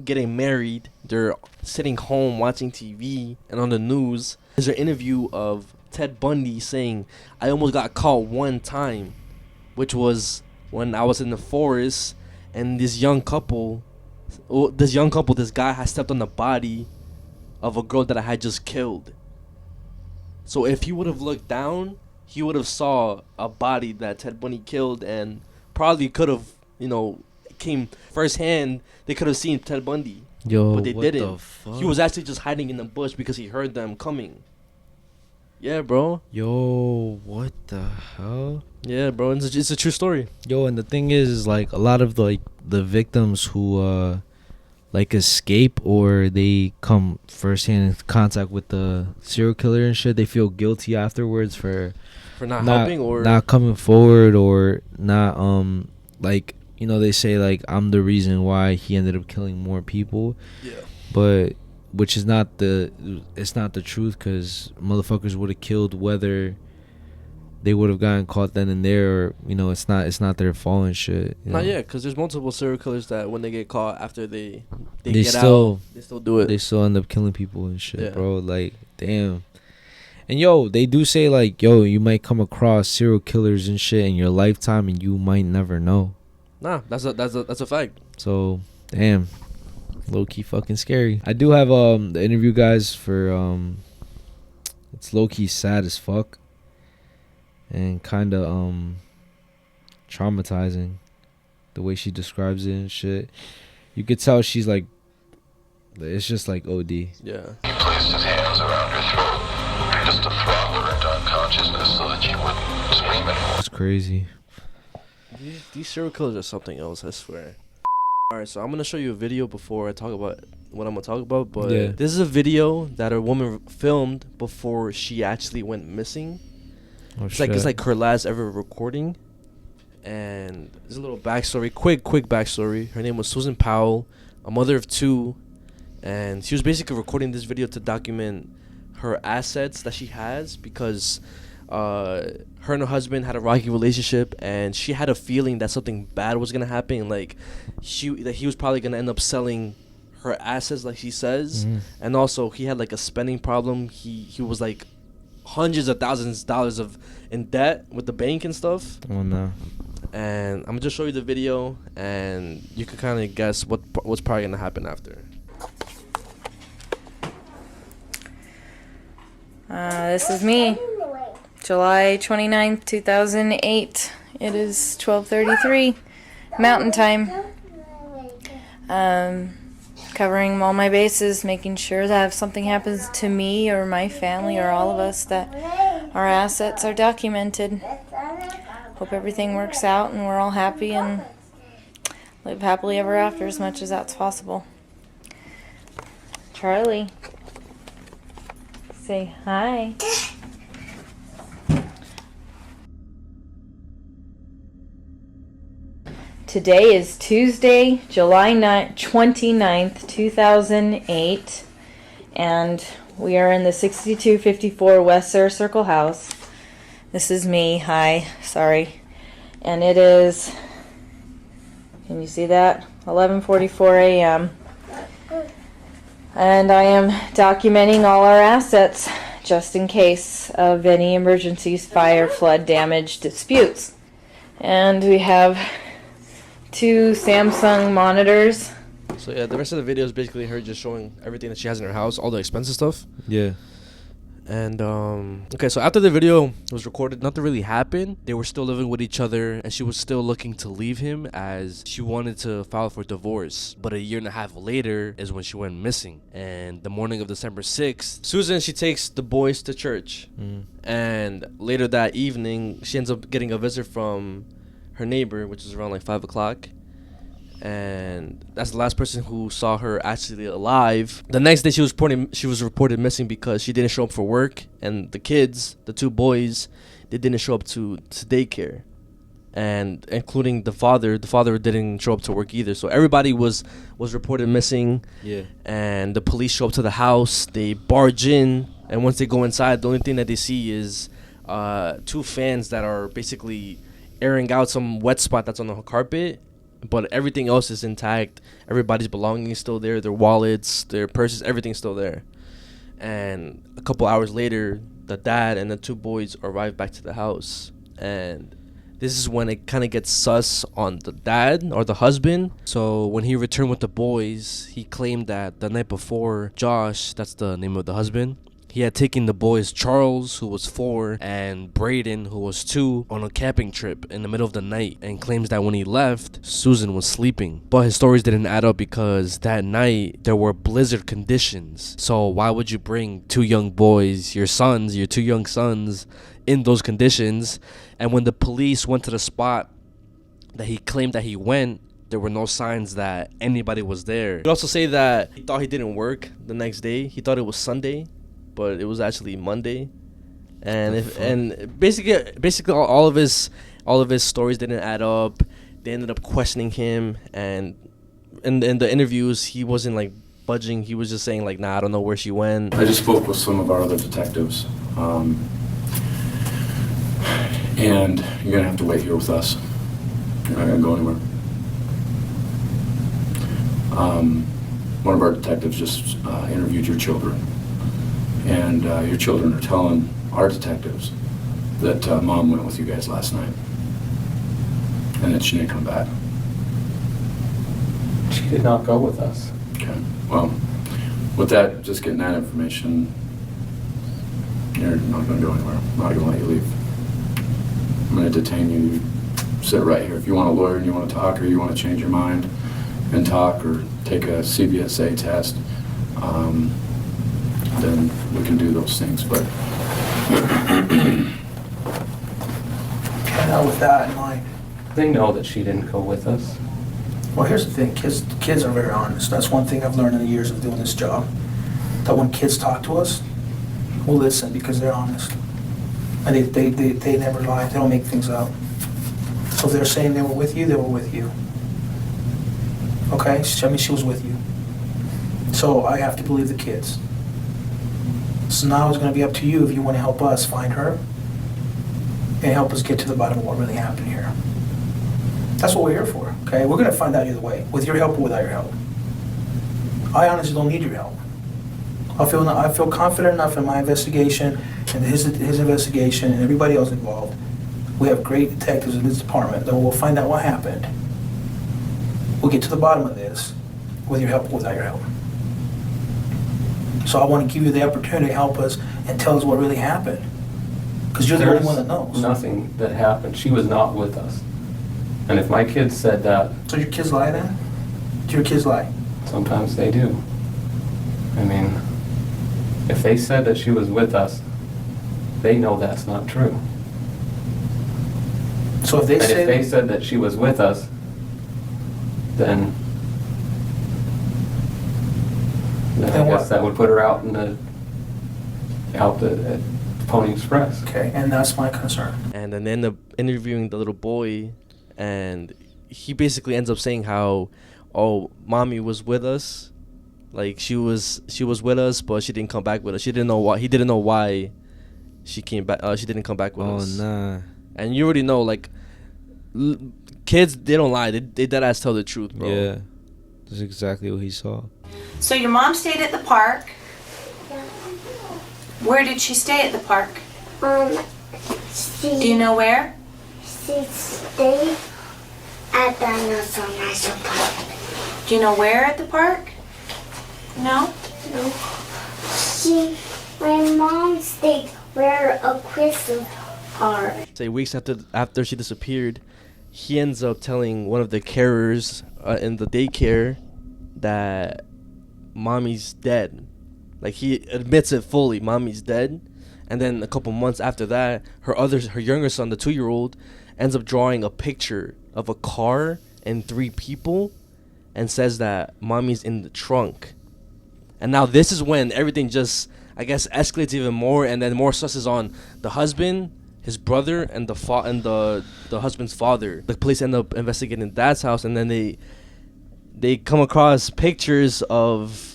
getting married. They're sitting home watching TV, and on the news there's an interview of Ted Bundy saying, "I almost got caught one time, which was when I was in the forest, and this guy had stepped on the body of a girl that I had just killed." So if he would have looked down, he would have saw a body that Ted Bundy killed, and probably could have, came firsthand. They could have seen Ted Bundy, but they didn't. He was actually just hiding in the bush because he heard them coming. Yeah, bro. Yo, what the hell? Yeah, bro. It's a true story. Yo, and the thing is like a lot of the victims who escape or they come firsthand in contact with the serial killer and shit, they feel guilty afterwards for not helping or not coming forward or not they say like I'm the reason why he ended up killing more people. Yeah. But which is it's not the truth, because motherfuckers would have killed whether they would have gotten caught then and there, or it's not their fault and shit. Not yet, because there's multiple serial killers that when they get caught after they they get still out, they still do it. They still end up killing people and shit, Yeah. bro. Like, damn. And they do say like, you might come across serial killers and shit in your lifetime, and you might never know. Nah, that's a fact. So, damn, low key fucking scary. I do have the interview, guys, for it's low key sad as fuck and kind of traumatizing the way she describes it and shit. You could tell she's like, it's just like OD. Yeah. He placed his hands around her throat just to throttle her into unconsciousness so that she wouldn't scream anymore. It's crazy. These serial killers are something else, I swear. Alright, so I'm going to show you a video before I talk about what I'm going to talk about. But Yeah. this is a video that a woman filmed before she actually went missing. Oh, It's like her last ever recording. And there's a little backstory, quick backstory. Her name was Susan Powell, a mother of 2. And she was basically recording this video to document her assets that she has, because her and her husband had a rocky relationship, and she had a feeling that something bad was gonna happen. Like that he was probably gonna end up selling her assets, like she says. And also he had like a spending problem. He was like hundreds of thousands of dollars in debt with the bank and stuff. Oh no. And I'm gonna just show you the video, and you can kind of guess what's probably gonna happen after. This is me, July 29th, 2008. It is 12:33 Mountain Time. Covering all my bases, making sure that if something happens to me or my family or all of us, that our assets are documented. Hope everything works out and we're all happy and live happily ever after as much as that's possible. Charlie, say hi. Today is Tuesday, July 29th, 2008, and we are in the 6254 West Surrey Circle house. This is me. Hi. Sorry. And it is, can you see that? 11:44 a.m. And I am documenting all our assets just in case of any emergencies, fire, flood, damage, disputes. And we have 2 Samsung monitors. So yeah, the rest of the video is basically her just showing everything that she has in her house, all the expensive stuff. Yeah. And okay, so after the video was recorded, nothing really happened. They were still living with each other, and she was still looking to leave him as she wanted to file for divorce. But a year and a half later is when she went missing. And the morning of December 6th, Susan, she takes the boys to church. And later that evening, she ends up getting a visit from her neighbor, which is around like 5 o'clock. And that's the last person who saw her actually alive. The next day she was reported missing because she didn't show up for work, and the kids, the 2 boys, they didn't show up to daycare, and including the father didn't show up to work either. So everybody was reported missing. Yeah. And the police show up to the house, they barge in, and once they go inside, the only thing that they see is 2 fans that are basically airing out some wet spot that's on the carpet. But everything else is intact. Everybody's belongings still there. Their wallets, their purses, everything's still there. And a couple hours later, the dad and the 2 boys arrive back to the house. And this is when it kind of gets sus on the dad or the husband. So when he returned with the boys, he claimed that the night before, Josh, that's the name of the husband, he had taken the boys Charles, who was 4, and Braden, who was 2, on a camping trip in the middle of the night, and claims that when he left, Susan was sleeping. But his stories didn't add up because that night there were blizzard conditions. So why would you bring 2 young boys, your 2 young sons, in those conditions? And when the police went to the spot that he claimed that he went, there were no signs that anybody was there. He'd also say that he thought he didn't work the next day. He thought it was Sunday, but it was actually Monday. And basically all of his stories didn't add up. They ended up questioning him, and in the interviews he wasn't like budging. He was just saying like, nah, I don't know where she went. I just spoke with some of our other detectives. And you're going to have to wait here with us. You're not going to go anywhere. One of our detectives just interviewed your children. And your children are telling our detectives that Mom went with you guys last night. And that she didn't come back. She did not go with us. Okay. Well, with that, just getting that information, you're not going to go anywhere. I'm not going to let you leave. I'm going to detain you. You sit right here. If you want a lawyer and you want to talk, or you want to change your mind and talk, or take a CBSA test, then we can do those things. But And now with that in mind, They know that she didn't go with us. well, here's the thing. Kids are very honest. That's one thing I've learned in the years of doing this job. That when kids talk to us, we'll listen because they're honest. And they never lie. They don't make things up. So if they're saying they were with you, they were with you. Okay? I mean, she was with you. So I have to believe the kids. So now it's going to be up to you if you want to help us find her and help us get to the bottom of what really happened here. That's what we're here for, okay? We're going to find out either way, with your help or without your help. I honestly don't need your help. I feel confident enough in my investigation and his investigation and everybody else involved. We have great detectives in this department that will find out what happened. We'll get to the bottom of this with your help or without your help. So I want to give you the opportunity to help us and tell us what really happened. Because you're the only one that knows. Nothing that happened. She was not with us. And if my kids said that... So your kids lie then? Do your kids lie? Sometimes they do. I mean, if they said that she was with us, they know that's not true. So if they And if they said that she was with us, then I guess that would put her out in the at Pony Express. Okay, and that's my concern. And then they end up interviewing the little boy, and he basically ends up saying how, oh, mommy was with us, like she was with us, but she didn't come back with us. She didn't know why. He didn't know why she came back. She didn't come back with us. Oh nah. And you already know, like, kids, they don't lie. They dead ass tell the truth, bro. Yeah, that's exactly what he saw. So your mom stayed at the park. Where did she stay at the park? Do you know where? She stayed at the National Park. Do you know where at the park? No? No. My mom stayed where a crystal park. Say weeks after she disappeared, he ends up telling one of the carers in the daycare that mommy's dead. Like, he admits it fully, mommy's dead. And then a couple months after that, her younger son, the 2-year-old, ends up drawing a picture of a car and 3 people and says that mommy's in the trunk. And now this is when everything just, I guess, escalates even more, and then more stress is on the husband, his brother, and the husband's father. The police end up investigating Dad's house, and then they come across pictures of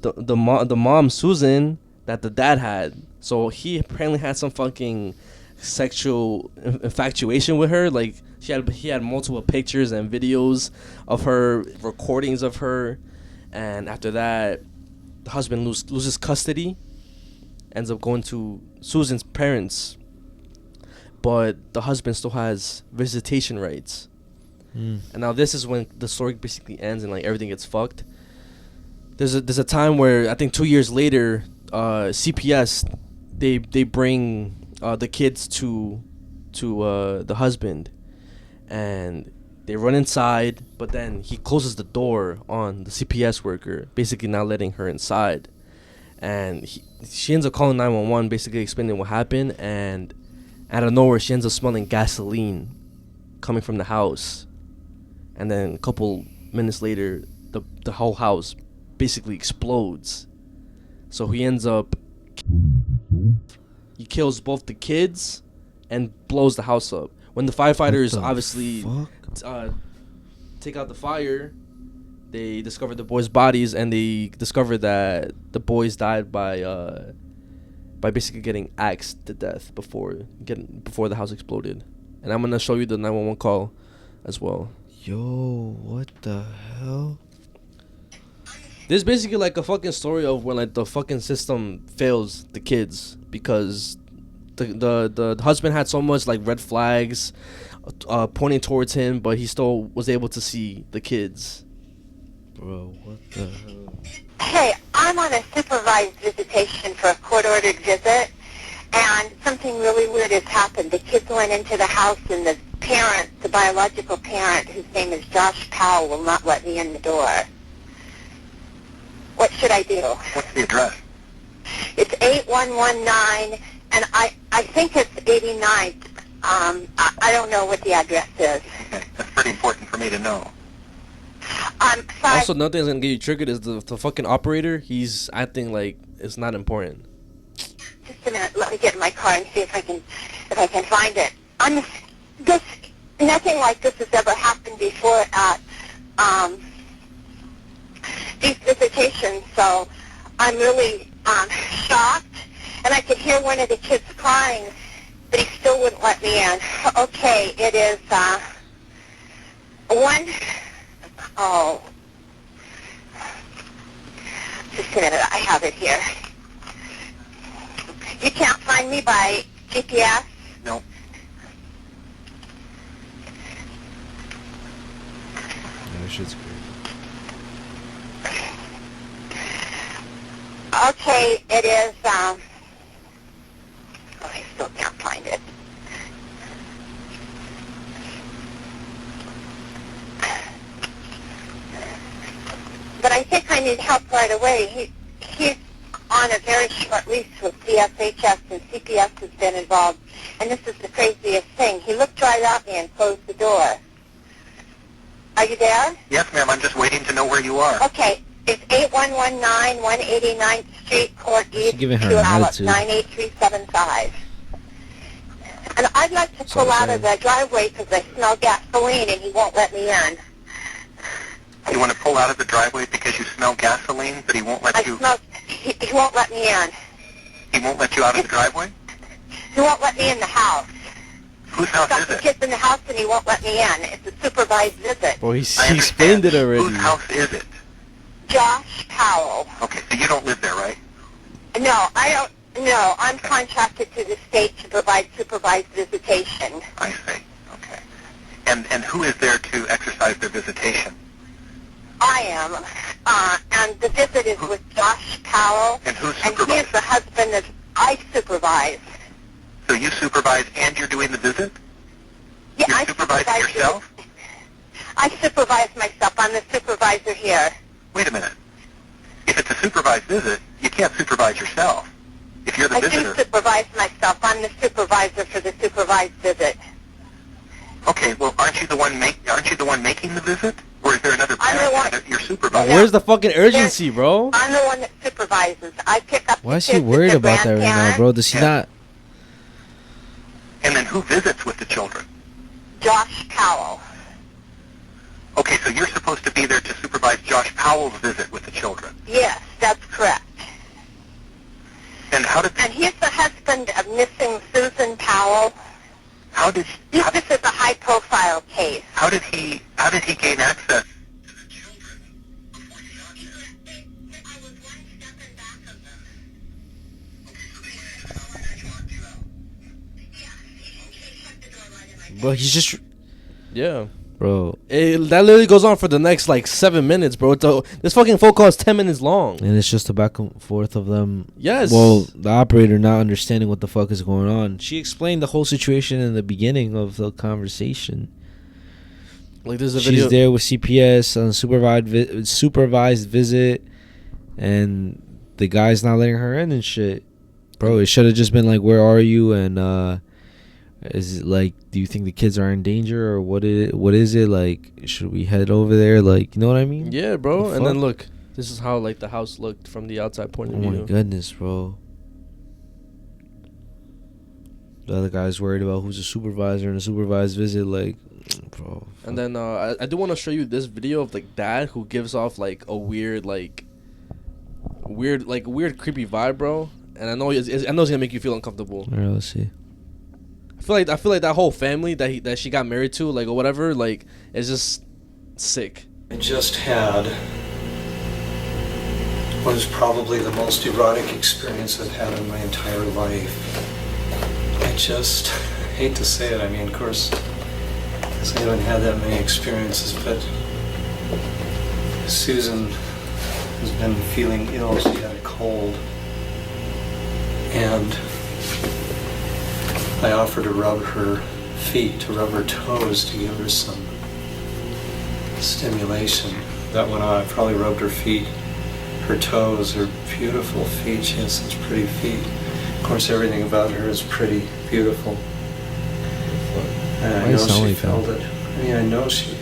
the mom, Susan, that the dad had. So he apparently had some fucking sexual infatuation with her. Like, he had multiple pictures and videos of her, recordings of her. And after that, the husband loses custody, ends up going to Susan's parents. But the husband still has visitation rights. And now this is when the story basically ends and, like, everything gets fucked. There's a time where I think 2 years later, CPS they bring the kids to the husband, and they run inside, but then he closes the door on the CPS worker, basically not letting her inside, and she ends up calling 911, basically explaining what happened, and out of nowhere she ends up smelling gasoline coming from the house, and then a couple minutes later the whole house basically explodes. So he ends up, he kills both the kids and blows the house up. When the firefighters obviously take out the fire, they discovered the boys' bodies, and they discovered that the boys died by basically getting axed to death before the house exploded. And I'm gonna show you the 911 call as well. Yo, what the hell? This is basically like a fucking story of when like the fucking system fails the kids because the husband had so much like red flags pointing towards him, but he still was able to see the kids. Bro, what the hell? Hey, I'm on a supervised visitation for a court-ordered visit, and something really weird has happened. The kids went into the house, and the parent, the biological parent, whose name is Josh Powell, will not let me in the door. What should I do? What's the address? It's 8119, and I think it's 89th. I don't know what the address is. Okay, that's pretty important for me to know. Sorry. Also, another thing that's gonna get you triggered is the fucking operator. He's acting like it's not important. Just a minute. Let me get in my car and see if I can find it. Nothing like this has ever happened before at these visitations, so I'm really shocked. And I could hear one of the kids crying, but he still wouldn't let me in. Okay, it is one. Oh, just a minute. I have it here. You can't find me by GPS? No. That shit's crazy. Okay, it is, oh, I still can't find it. But I think I need help right away. He's on a very short lease with CSHS, and CPS has been involved. And this is the craziest thing. He looked right at me and closed the door. Are you there? Yes, ma'am. I'm just waiting to know where you are. Okay. It's 8119 189th Street, Court East, giving her 2 an Alice, attitude. 98375. And I'd like to pull out of the driveway because I smell gasoline and he won't let me in. You want to pull out of the driveway because you smell gasoline, but he won't let you... He won't let me in. He won't let you out of the driveway? He won't let me in the house. Whose house Got is the it? kids in the house and he won't let me in. It's a supervised visit. Well, he explained it already. Whose house is it? Josh Powell. Okay, so you don't live there, right? No, I don't. No, I'm contracted to the state to provide supervised visitation. I see. Okay. And who is there to exercise their visitation? I am. And the visit is with Josh Powell. And who's And he is the husband that I supervise. So you supervise and you're doing the visit? Yeah, You're I supervising yourself? I supervise myself. I'm the supervisor here. Wait a minute. If it's a supervised visit, you can't supervise yourself. If you're the I visitor... do supervise myself. I'm the supervisor for the supervised visit. Okay, well, aren't you the one making the visit? Or is there another I'm the parent one. that you're supervising? Where's the fucking urgency, bro? I'm the one that supervises. I pick up Why the is he kids with worried their about that right now, grandparents. bro? Does he not? And then who visits with the children? Josh Powell. Okay, so you're supposed to be there to supervise Josh Powell's visit with the children. Yes, that's correct. And how did... And he's the husband of missing Susan Powell. How did... This is a high-profile case. How did he gain access? Bro, he's just... Yeah. Bro. That literally goes on for the next, like, 7 minutes, bro. This fucking phone call is 10 minutes long. And it's just a back and forth of them. Yes. Well, the operator not understanding what the fuck is going on. She explained the whole situation in the beginning of the conversation. Like, there's a She's video. there with CPS on supervised visit, and the guy's not letting her in and shit. Bro, it should have just been like, where are you? And is it like, do you think the kids are in danger, or what is it? Like, should we head over there? Like, you know what I mean? Yeah, bro. The And then fuck? look, this is how, like, the house looked from the outside point Oh of view. my goodness, bro. The other guy's worried about who's a supervisor and a supervised visit. Like, Bro. And then I do want to show you this video of like dad who gives off like a weird creepy vibe, bro. And I know it's gonna make you feel uncomfortable. All right, let's see. I feel like that whole family that she got married to, like, or whatever, like, is just sick. I just had what is probably the most erotic experience I've had in my entire life. I just hate to say it. I mean, of course, because I haven't had that many experiences, but Susan has been feeling ill. She had a cold. And I offered to rub her feet, to rub her toes, to give her some stimulation. That went on. I probably rubbed her feet, her toes, her beautiful feet. She has such pretty feet. Of course, everything about her is pretty beautiful. And I know she felt it. I mean, I know she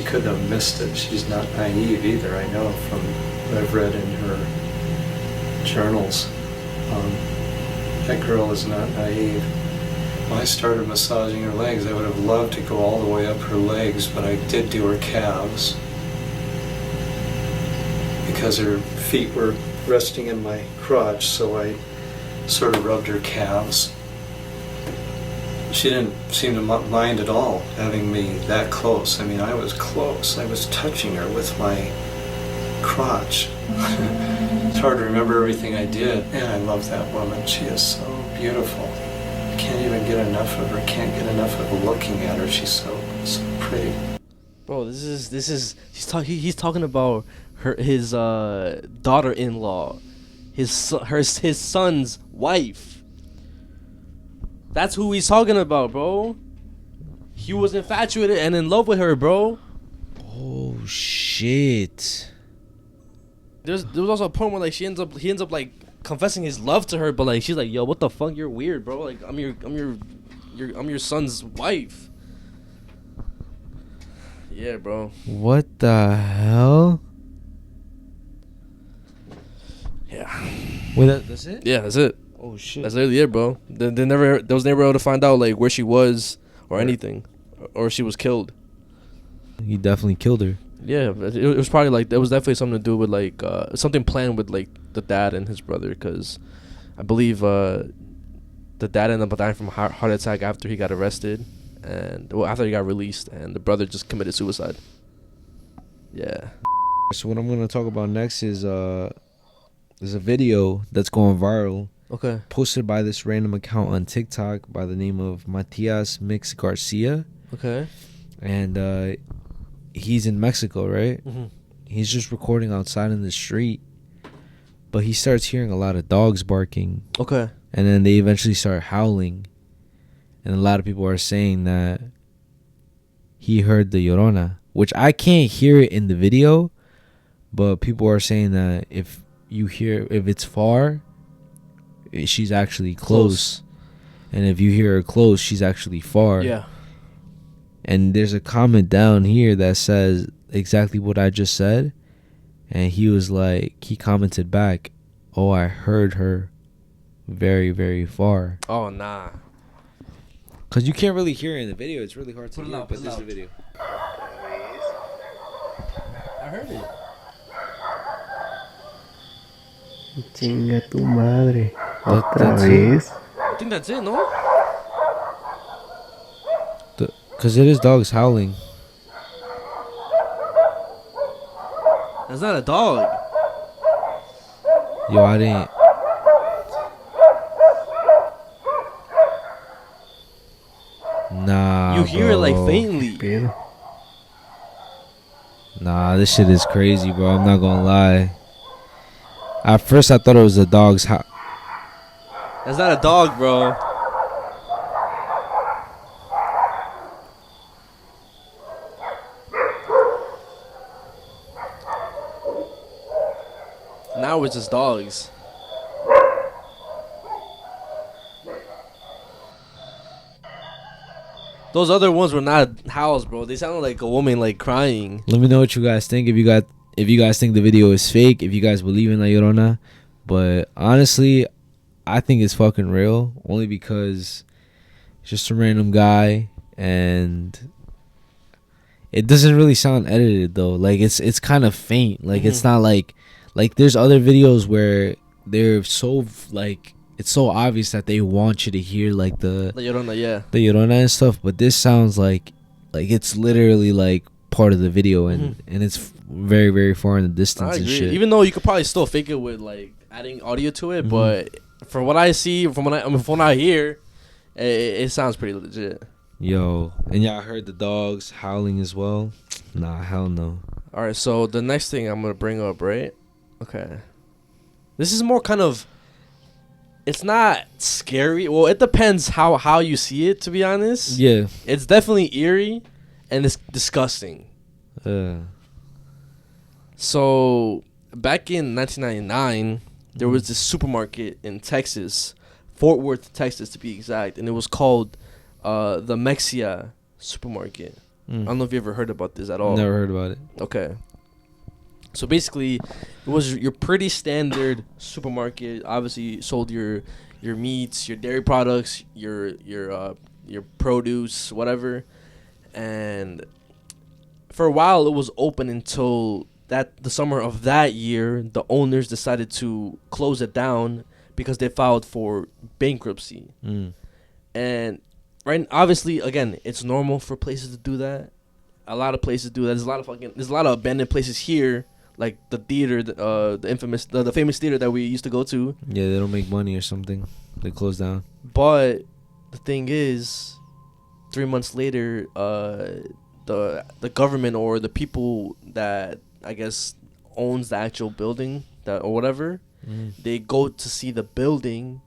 couldn't have missed it. She's not naive either. I know from what I've read in her journals. That girl is not naive. When I started massaging her legs, I would have loved to go all the way up her legs, but I did do her calves because her feet were resting in my crotch, so I sort of rubbed her calves. She didn't seem to mind at all having me that close. I mean, I was close. I was touching her with my crotch. It's hard to remember everything I did. Man, I love that woman. She is so beautiful. I can't even get enough of her. Can't get enough of looking at her. She's so pretty. Bro, he's talking about his daughter-in-law, his son's wife. That's who he's talking about, bro. He was infatuated and in love with her, bro. Oh shit. There was also a point where like he ends up like confessing his love to her, but like she's like, yo, what the fuck, you're weird, bro. Like I'm your son's wife. Yeah, bro. What the hell? Yeah. Wait, that's it? Yeah, that's it. Oh shit. That's literally it, bro. They was never able to find out like where she was or anything, or she was killed. He definitely killed her. Yeah, it was probably like there was definitely something to do with like something planned with like the dad and his brother, because I believe the dad ended up dying from a heart attack after he got arrested, and after he got released, and the brother just committed suicide. Yeah. So what I'm gonna talk about next is there's a video that's going viral. Okay. Posted by this random account on TikTok by the name of Matias Mix Garcia. Okay. And he's in Mexico, right? Mm-hmm. He's just recording outside in the street, but he starts hearing a lot of dogs barking. Okay. And then they eventually start howling, and a lot of people are saying that he heard the Llorona, which I can't hear it in the video, but people are saying that if it's far, she's actually close. And if you hear her close, she's actually far. Yeah. And there's a comment down here that says exactly what I just said, and he commented back, "Oh, I heard her very, very far." Oh, nah. Because you can't really hear it in the video. It's really hard to hear, but this is the video. I heard it. Chinga tu madre. Otra vez. I think that's it, no? Because it is dogs howling. That's not a dog. Yo, I didn't. Nah, you hear it like bro. faintly. Nah, this shit is crazy, bro. I'm not gonna lie. At first, I thought it was the dog's house. That's not a dog, bro. Now it's just dogs. Those other ones were not howls, bro. They sounded like a woman like crying. Let me know what you guys think. If you guys think the video is fake, if you guys believe in La Llorona. But honestly, I think it's fucking real. Only because it's just a random guy, and it doesn't really sound edited though. Like it's kind of faint. Like it's not like there's other videos where they're so like it's so obvious that they want you to hear like the Llorona, yeah, the Llorona and stuff. But this sounds like it's literally like part of the video, and it's very very far in the distance I and agree. shit. Even though you could probably still fake it with like adding audio to it, but from what I see, from what I hear, it sounds pretty legit. Yo, and y'all heard the dogs howling as well? Nah, hell no. All right, so the next thing I'm gonna bring up, right? Okay, this is more kind of. It's not scary. Well, it depends how you see it. To be honest, Yeah. it's definitely eerie, and it's disgusting. So back in 1999, there was this supermarket in Texas, Fort Worth, Texas, to be exact, and it was called the Mexia supermarket. I don't know if you ever heard about this at all. Never heard about it. Okay. So basically, it was your pretty standard supermarket. Obviously, you sold your meats, your dairy products, your produce, whatever. And for a while, it was open until the summer of that year. The owners decided to close it down because they filed for bankruptcy. And obviously, again, it's normal for places to do that. A lot of places do that. There's a lot of abandoned places here, like the theater, the famous theater that we used to go to. Yeah, they don't make money or something. They close down. But the thing is, 3 months later, the government or the people that I guess owns the actual building or whatever, they go to see the building,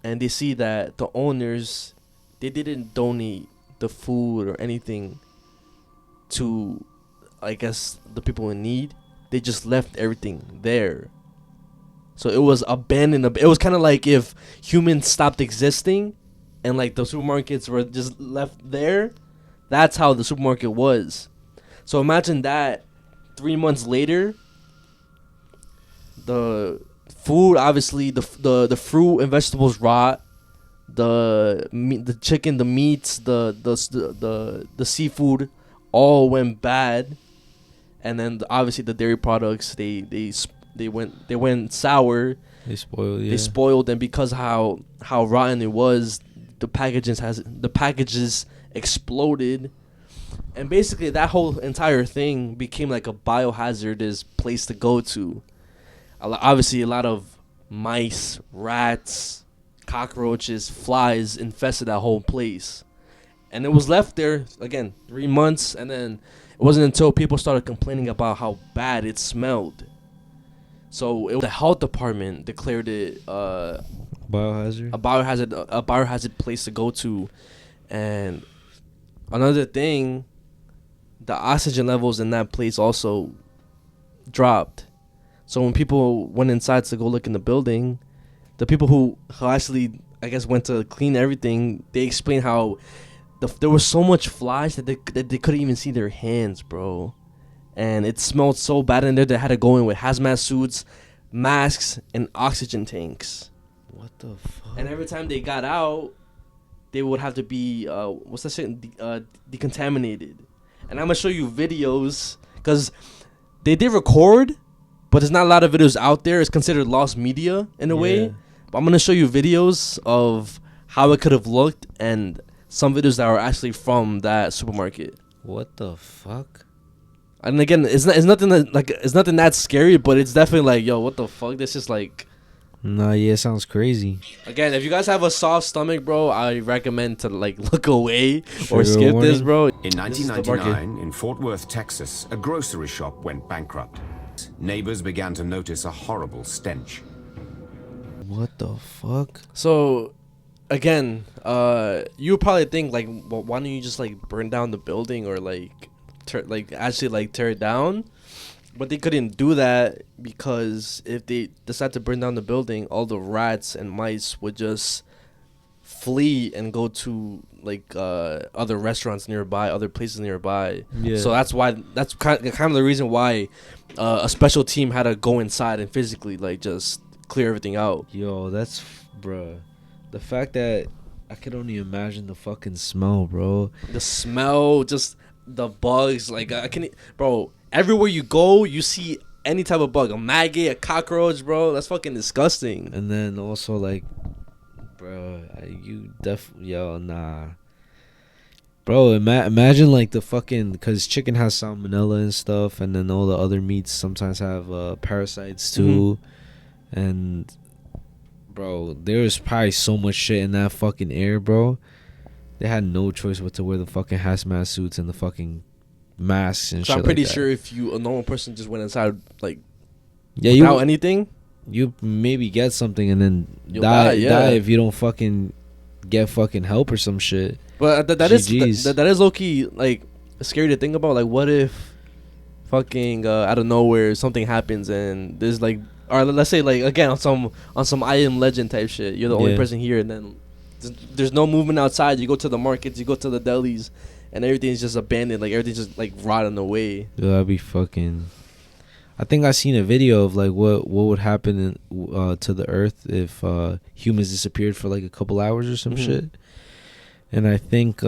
and they see that the owners, they didn't donate the food or anything to, I guess, the people in need. They just left everything there. So it was abandoned. It was kind of like if humans stopped existing and like the supermarkets were just left there. That's how the supermarket was. So imagine that 3 months later, the food, obviously, the fruit and vegetables rot. The chicken, the meats, the seafood all went bad, and then obviously the dairy products they went sour. They spoiled. Yeah. They spoiled, and because how rotten it was, the packages exploded, and basically that whole entire thing became like a biohazardous place to go to. Obviously, a lot of mice, rats, cockroaches, flies infested that whole place, and it was left there again 3 months, and then it wasn't until people started complaining about how bad it smelled. So the health department declared it a biohazard place to go to. And another thing, the oxygen levels in that place also dropped. So when people went inside to go look in the building, the people who actually, I guess, went to clean everything, they explained how there was so much flies that they couldn't even see their hands, bro. And it smelled so bad in there, they had to go in with hazmat suits, masks, and oxygen tanks. What the fuck? And every time they got out, they would have to be what's that shit? Decontaminated. And I'm gonna show you videos, because they did record, but there's not a lot of videos out there. It's considered lost media in a way. But I'm gonna show you videos of how it could have looked, and some videos that are actually from that supermarket. What the fuck? And again, it's nothing that scary, but it's definitely like, yo, what the fuck? This is like. Nah, yeah, sounds crazy. Again, if you guys have a soft stomach, bro, I recommend to like look away or skip this, bro. In 1999, in Fort Worth, Texas, a grocery shop went bankrupt. Neighbors began to notice a horrible stench. What the fuck? So, again, you would probably think like, well, why don't you just like burn down the building or like, actually tear it down? But they couldn't do that because if they decide to burn down the building, all the rats and mice would just flee and go to like other restaurants nearby, other places nearby. Yeah. So that's kind of the reason why a special team had to go inside and physically like just clear everything out. Yo, that's bruh. The fact that I could only imagine the fucking smell, bro. The smell, just the bugs. Like I can, bro. Everywhere you go, you see any type of bug, a maggot, a cockroach, bro. That's fucking disgusting. And then also like, bro, nah. Bro, imagine like the fucking, because chicken has salmonella and stuff, and then all the other meats sometimes have parasites too. And bro, there's probably so much shit in that fucking air, bro. They had no choice but to wear the fucking hazmat suits and the fucking masks and shit. I'm pretty like that. sure if a normal person just went inside like Yeah, without anything, you maybe get something and then You'll die die, if you don't fucking get fucking help or some shit. But that is low key like scary to think about. Like, what if fucking out of nowhere something happens and there's like, or let's say like again on some I Am Legend type shit. You're the only person here, and then there's no movement outside. You go to the markets, you go to the delis, and everything's just abandoned. Like everything's just like rotting away. Yeah, that'd be fucking. I think I seen a video of like what would happen to the earth if humans disappeared for like a couple hours or some shit. And I think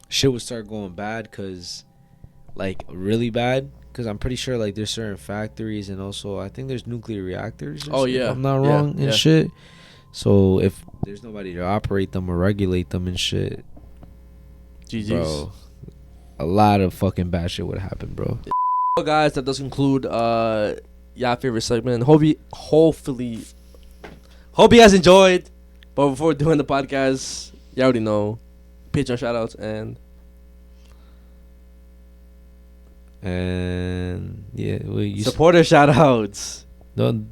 shit would start going bad, cause like really bad, cause I'm pretty sure like there's certain factories, and also I think there's nuclear reactors. Or if I'm not wrong and shit. So if there's nobody to operate them or regulate them and shit, GG's. bro, a lot of fucking bad shit would happen, bro. Well, guys, that does conclude y'all favorite segment. Hope you guys enjoyed. But before doing the podcast, you already know Patreon shoutouts and yeah, supporter shoutouts. No,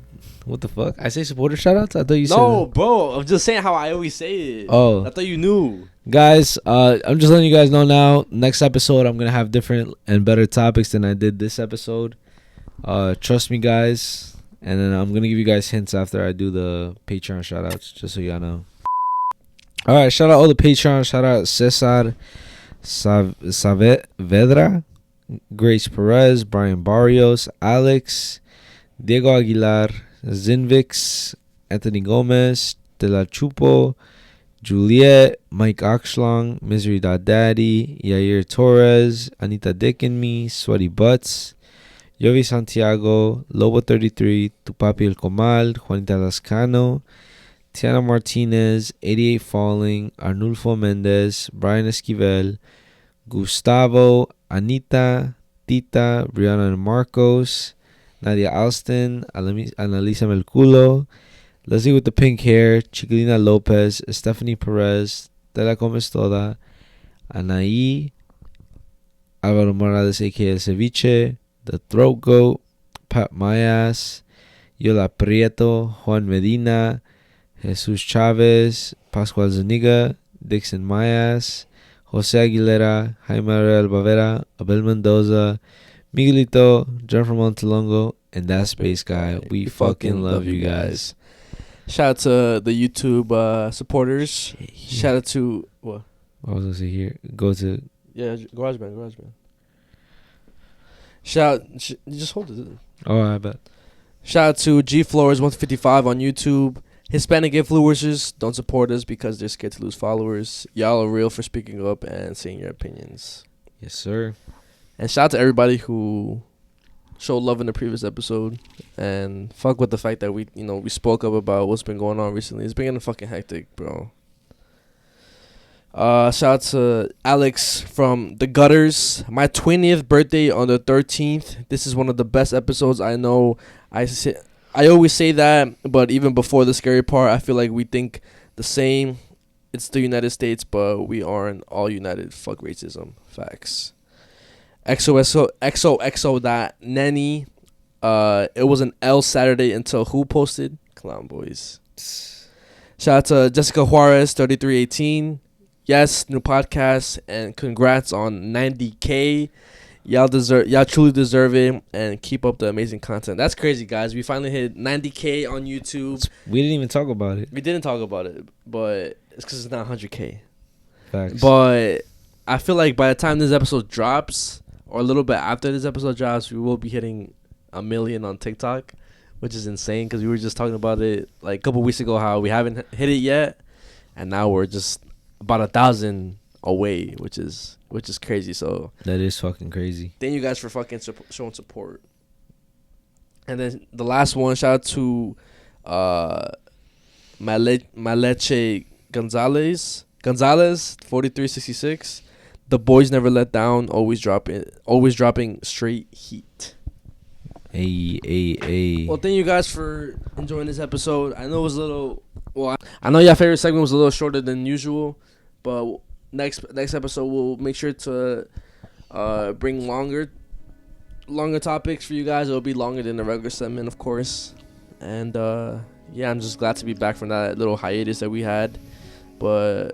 what the fuck? I say supporter shoutouts? I thought you said no, bro. I'm just saying how I always say it. Oh, I thought you knew. Guys, I'm just letting you guys know now. Next episode, I'm gonna have different and better topics than I did this episode. Trust me, guys. And then I'm gonna give you guys hints after I do the Patreon shoutouts, just so y'all know. All right, shout out all the Patreon. Shout out Cesar Saavedra, Grace Perez, Brian Barrios, Alex, Diego Aguilar, Zinvix, Anthony Gomez, De La Chupo, Juliet, Mike Oxlong, Misery.Daddy, Yair Torres, Anita Dick and Me, Sweaty Butts, Yovi Santiago, Lobo 33, Tupapi El Comal, Juanita Lascano, Tiana Martinez, 88 Falling, Arnulfo Mendez, Brian Esquivel, Gustavo, Anita, Tita, Brianna and Marcos, Nadia Alston, Analisa Melculo, Leslie with the pink hair, Chiquilina Lopez, Stephanie Perez, Tela Comes Toda, Anaí, Alvaro Morales aka Ceviche, The Throat Goat, Pat Mayas, Yola Prieto, Juan Medina, Jesus Chavez, Pascual Zuniga, Dixon Mayas, Jose Aguilera, Jaime Ariel Bavera, Abel Mendoza, Miguelito, Jennifer Montelongo, and that Space Guy. We fucking love you guys. Shout out to the YouTube supporters. Yeah. Shout out to what? I was gonna say here. Go to GarageBand. Shout. Just hold it. Oh, I bet. Shout out to G Flores 155 on YouTube. Hispanic influencers don't support us because they're scared to lose followers. Y'all are real for speaking up and saying your opinions. Yes, sir. And shout out to everybody who showed love in the previous episode, and fuck with the fact that we spoke up about what's been going on recently. It's been getting fucking hectic, bro. Shout out to Alex from The Gutters. My 20th birthday on the 13th. This is one of the best episodes I know. I always say that, but even before the scary part, I feel like we think the same. It's the United States, but we aren't all united. Fuck racism. Facts. XOXO.Nanny. It was an L Saturday until who posted? Clown Boys. Shout out to Jessica Juarez, 3318. Yes, new podcast, and congrats on 90K. Y'all truly deserve it, and keep up the amazing content. That's crazy, guys. We finally hit 90K on YouTube. We didn't even talk about it. We didn't talk about it, but it's because it's not 100K. Facts. But I feel like by the time this episode drops, or a little bit after this episode drops, we will be hitting 1 million on TikTok, which is insane because we were just talking about it like a couple weeks ago how we haven't hit it yet, and now we're just about 1,000 away, which is crazy. So that is fucking crazy. Thank you guys for fucking showing support. And then the last one, shout out to Maleche Gonzalez 4366. The boys never let down, always dropping straight heat. Hey. Well, thank you guys for enjoying this episode. I know it was a little. Well, I know your favorite segment was a little shorter than usual, but next episode we'll make sure to bring longer topics for you guys. It'll be longer than the regular segment, of course. And yeah, I'm just glad to be back from that little hiatus that we had. But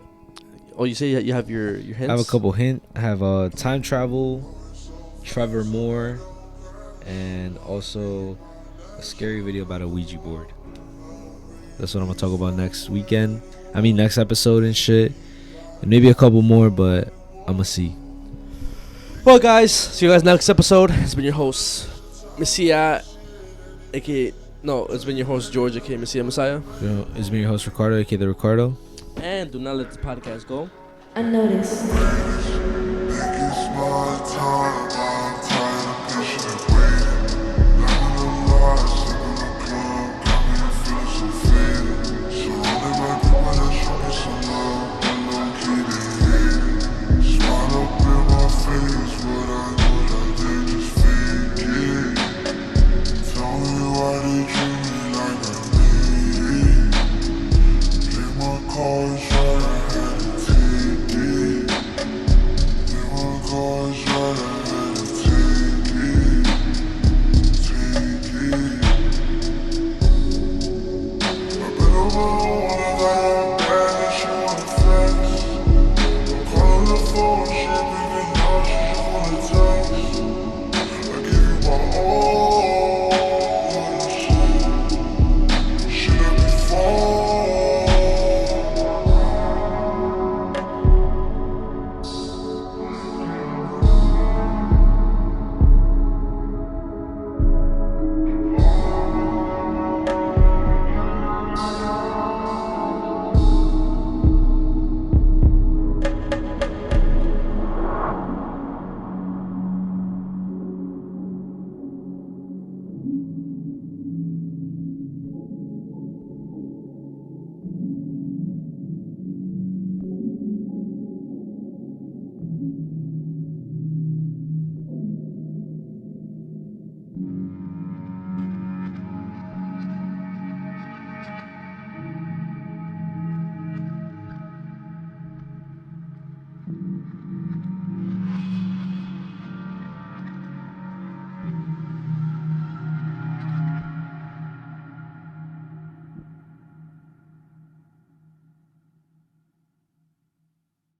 you say you have your hints? I have a couple hints. I have time travel, Trevor Moore, and also a scary video about a Ouija board. That's what I'm gonna talk about next episode and shit. And maybe a couple more, but I'm gonna see. Well, guys, see you guys next episode. It's been your host, Mezziah, aka it's been your host George, aka Mezziah. It's been your host Ricardo, aka the Ricardo. And do not let the podcast go unnoticed.